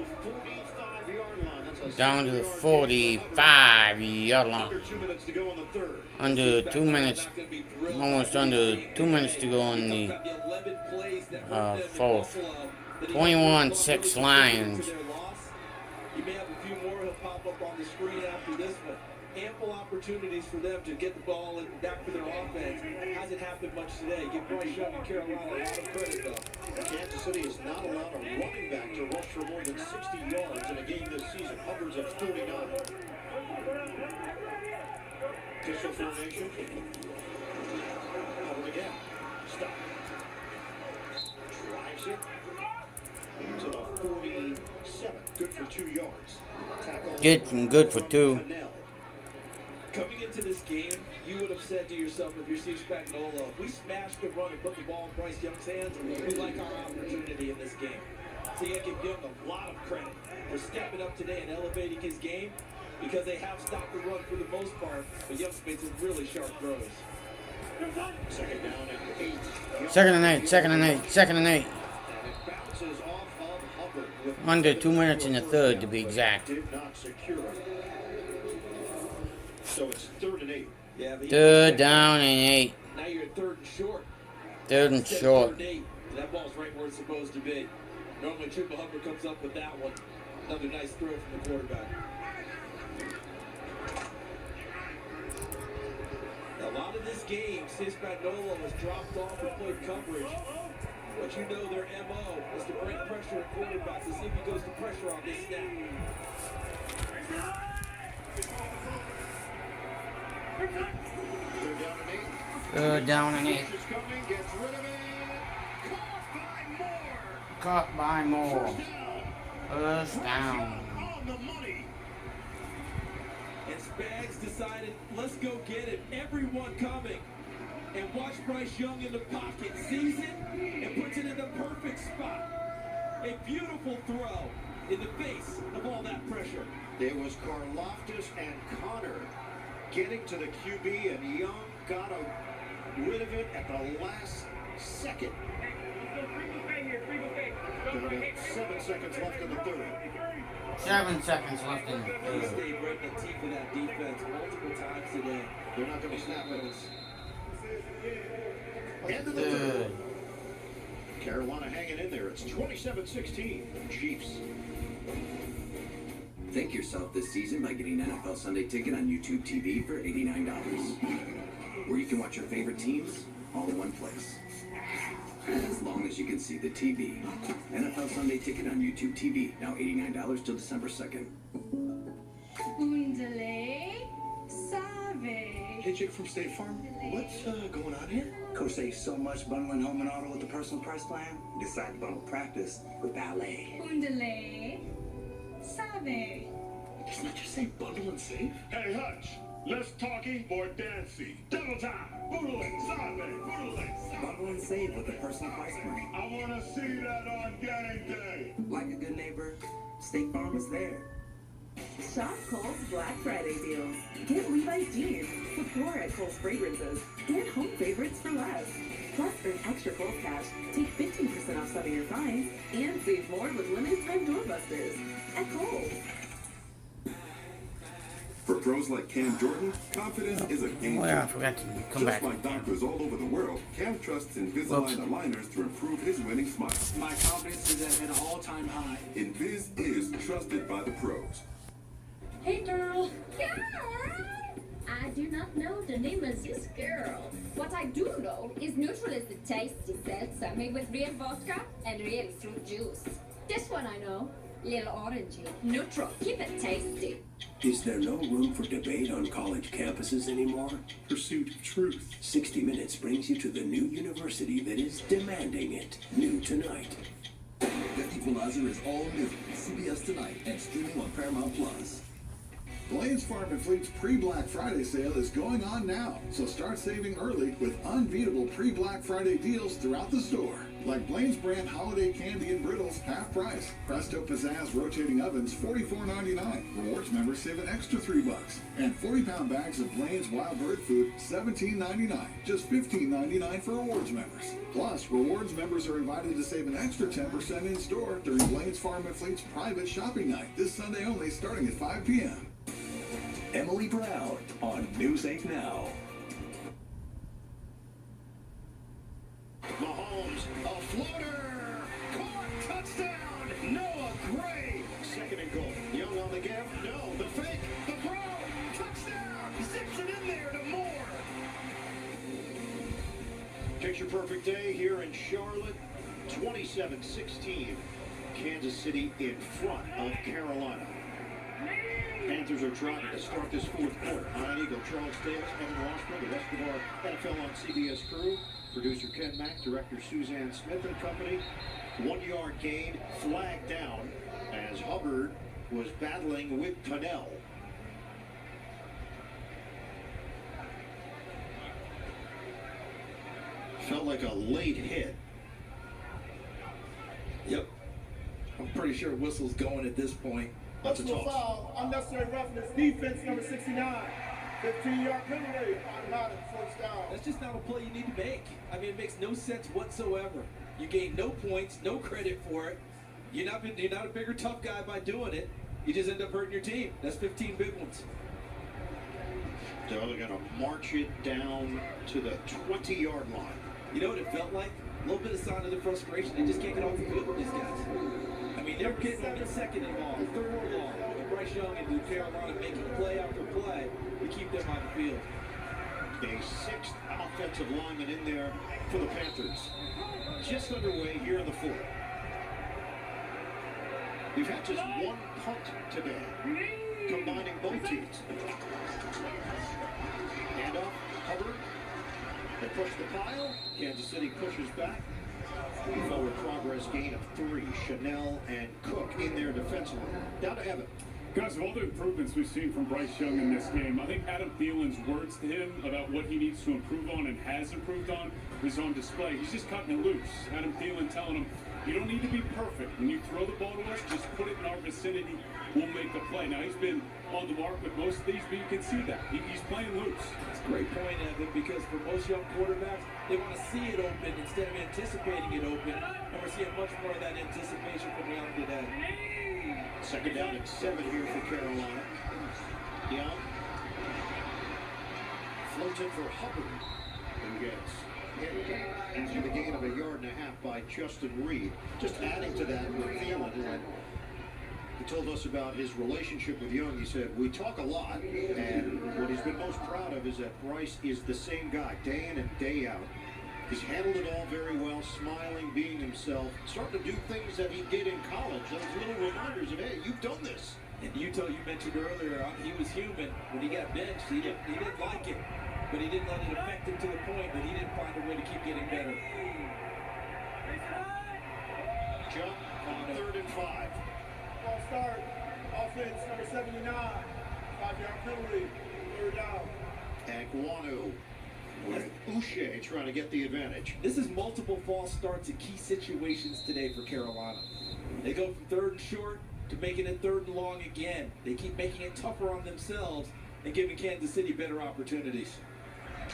45-yard line. That's Down to the 45-yard line. under 2 minutes to go on the 3rd. Under 2 minutes, almost under 2 minutes to go on the 4th. 21-6 Lions. You may have a few more. He'll pop up on the screen after this one. Ample opportunities for them to get the ball back to their offense. Hasn't happened much today. Give Bryce Young and Carolina a lot of credit, though. Kansas City is not allowed a running back to rush for more than 60 yards in a game this season. Hubbard's at 49. Pistol formation. Hubbard again. Stop. Drives it. To the 47. Good for 2 yards. Getting good for 2. Coming into this game, you would have said to yourself, if you're Steve Spagnuolo, if we smash the run and put the ball in Bryce Young's hands, we like our opportunity in this game. So you got to give Young a lot of credit for stepping up today and elevating his game, because they have stopped the run for the most part, but Young's made some really sharp throws. Second down and 8. Second and 8, second and 8, second and 8. And it bounces off of Hubbard with Under 2 minutes in the third, to be exact. did not secure it. So it's 3rd and 8. Yeah, but 3rd down and 8. now you're at 3rd and short. 3rd and Instead of short. 3rd and 8, that ball's right where it's supposed to be. Normally, Chuba Hubbard comes up with that one. Another nice throw from the quarterback. A lot of this game, Steve Spagnuolo has dropped off and played coverage. But you know their MO is to bring pressure at quarterback to see if he goes to pressure on this snap. 3rd down and 8. Third down and 8. Is coming, gets rid of it. Caught by Moore. First down. On the money. And Spags decided, let's go get it. Everyone coming. And watch Bryce Young in the pocket. Sees it and puts it in the perfect spot. A beautiful throw in the face of all that pressure. It was Karlaftis and Connor getting to the QB, and Young got rid of it at the last second. About 7 seconds left in the third. 7 seconds left in the He third. stayed right in the teeth of that defense multiple times today. They're not going to snap at us. End of the Third. third. Carolina hanging in there. It's 27-16. Chiefs. Thank yourself this season by getting an NFL Sunday Ticket on YouTube TV for $89. Where you can watch your favorite teams all in one place. As long as you can see the TV. NFL Sunday Ticket on YouTube TV, now $89 till December 2nd. Undale, Save. Hey, Jake from State Farm. What's going on here? Coach saves so much bundling home and auto with the personal price plan. Decide to bundle practice with ballet. Undale, Save. Doesn't that just say bundle and save? Hey, Hutch, less talking, more dancing. Double time. Boodling, sabe, boodling, sabe. Bundle and save with the personal price plan. I want to see that on game day. Like a good neighbor, State Farm is there. Shop Kohl's Black Friday deals. Get Levi's jeans, Sephora at Kohl's fragrances, and home favorites for less. Plus, earn extra Kohl's cash, take 15% off some of your finds, and save more with limited time doorbusters at Kohl's. For pros like Cam Jordan, confidence is a game Oh yeah, I changer. forgot to come Just back. like doctors all over the world, Cam trusts Invisalign aligners to improve his winning smile. My confidence is at an all-time high. Invis is trusted by the pros. Hey, girl. Girl! I do not know the name of this girl. What I do know is neutral is the tasty seltzer made with real vodka and real fruit juice. This one I know. Little orangey. Neutral. Keep it tasty. Is there no room for debate on college campuses anymore? Pursuit of truth. 60 Minutes brings you to the new university that is demanding it. New tonight. The Equalizer is all new. CBS Tonight and streaming on Paramount Plus. Blaze Farm and Fleet's pre-Black Friday sale is going on now, so start saving early with unbeatable pre-Black Friday deals throughout the store. Like Blaine's brand holiday candy and brittles, half price. Presto Pizzazz rotating ovens, $44.99. Rewards members save an extra $3. And 40-pound bags of Blaine's wild bird food, $17.99. Just $15.99 for rewards members. Plus, rewards members are invited to save an extra 10% in store during Blaine's Farm and Fleet's private shopping night this Sunday only, starting at 5 p.m. Emily Brown on News 8 Now. Mahomes, a floater, caught, touchdown, Noah Gray. Second and goal. Young on the give, no, the fake, the throw, touchdown, zips it in there to Moore. Picture perfect day here in Charlotte, 27-16. Kansas City in front of Carolina. Panthers are trying to start this fourth quarter. Iron Eagle, Charles Davis, Evan Washburn, the rest of our NFL on CBS crew. Producer Ken Mack, director Suzanne Smith and company. 1 yard gain, flag down as Hubbard was battling with Tunnell. Felt like a late hit. Yep. I'm pretty sure whistle's going at this point. That's a toss. Foul, unnecessary roughness, defense number 69. 15-yard penalty, automatic, first down. That's just not a play you need to make. I mean, it makes no sense whatsoever. You gain no points, no credit for it. You're not a bigger tough guy by doing it. You just end up hurting your team. That's 15 big ones. So they're going to march it down to the 20-yard line. You know what it felt like? A little bit of sign of the frustration. They just can't get off the field with these guys. I mean, they're getting on the second and long, third and long. And Bryce Young and Carolina making play after play to keep them on the field. A sixth offensive lineman in there for the Panthers. Just underway here in the fourth. We've had just one punt today, combining both teams. Handoff, Hubbard. They push the pile. Kansas City pushes back. Forward progress gain of 3. Chanel and Cook in there defensively. Down to Evan. Guys, of all the improvements we've seen from Bryce Young in this game, I think Adam Thielen's words to him about what he needs to improve on and has improved on is on display. He's just cutting it loose. Adam Thielen telling him, you don't need to be perfect. When you throw the ball to us, just put it in our vicinity. We'll make the play. Now, he's been on the mark with most of these, but you can see that. He's playing loose. That's a great point, Evan, because for most young quarterbacks, they want to see it open instead of anticipating it open. And we're seeing much more of that anticipation from Young today. Second down and 7 here for Carolina. Young. Floats it for Hubbard. Who gets hit after the gain of 1.5 yards by Justin Reed. Just adding to that with Thielen, when he told us about his relationship with Young, he said, we talk a lot, and what he's been most proud of is that Bryce is the same guy, day in and day out. He's handled it all very well, smiling, being himself, starting to do things that he did in college. Those little reminders of, hey, you've done this. And Utah, you mentioned earlier, he was human. When he got benched, he didn't like it. But he didn't let it affect him to the point that he didn't find a way to keep getting better. Jump on 3rd and 5. Ball start. Offense number 79. 5-yard penalty. 3rd down. Aguanu with Uche trying to get the advantage. This is multiple false starts in key situations today for Carolina. They go from 3rd and short to making it 3rd and long again. They keep making it tougher on themselves and giving Kansas City better opportunities.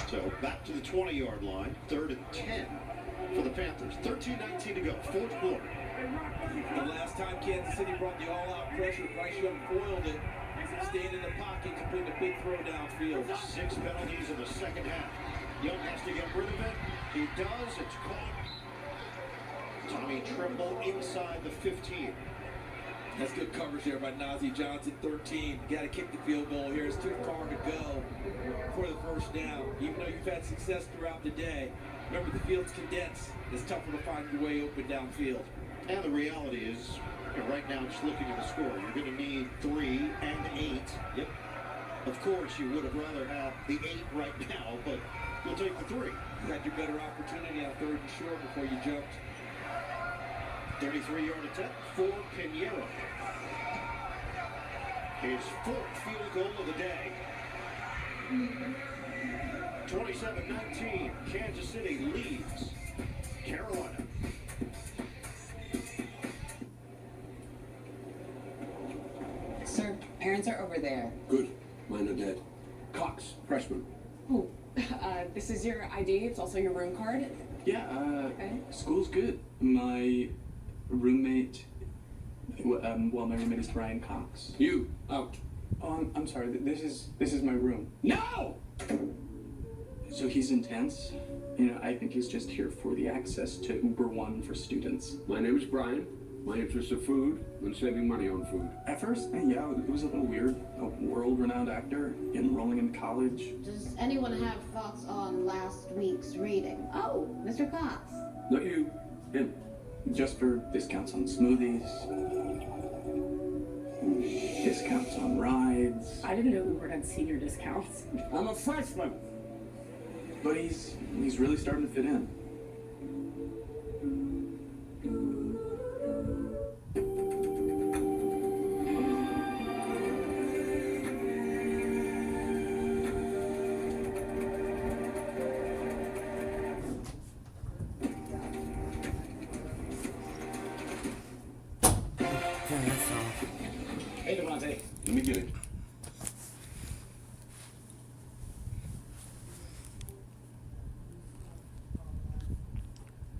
So back to the 20-yard line. 3rd and 10 for the Panthers. 13-19 to go. 4th quarter. The last time Kansas City brought the all-out pressure, Bryce Young foiled it, staying in the pocket, completing a big throw downfield. 6 penalties in the second half. Young has to get rid of it. He does. It's caught. Tommy Tremble inside the 15. That's good coverage there by Nazeeh Johnson, 13. You got to kick the field goal here. It's too far to go for the first down. Even though you've had success throughout the day, remember the field's condensed. It's tougher to find your way open downfield. And the reality is, right now, just looking at the score, you're going to need 3 and 8. Yep. Of course, you would have rather have the 8 right now, but you'll take the 3. You had your better opportunity on 3rd and short before you jumped. 33-yard attempt for Pinheiro. His 4th field goal of the day. 27-19, Kansas City leads Carolina. Sir, parents are over there. Good. Mine are dead. Cox, freshman. Oh, this is your ID. It's also your room card. Yeah, Okay. School's good. My roommate, my roommate is Ryan Cox. You, out. Oh, I'm sorry. This is my room. No! So he's intense. I think he's just here for the access to Uber One for students. My name is Brian. My interest is food and saving money on food. At first, yeah, it was a little weird. A world-renowned actor enrolling in college. Does anyone have thoughts on last week's reading? Oh, Mr. Cox. Not you, him. Just for discounts on smoothies, discounts on rides. I didn't know Uber had senior discounts. I'm a freshman. But he's really starting to fit in.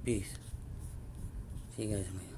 Peace. See you guys later.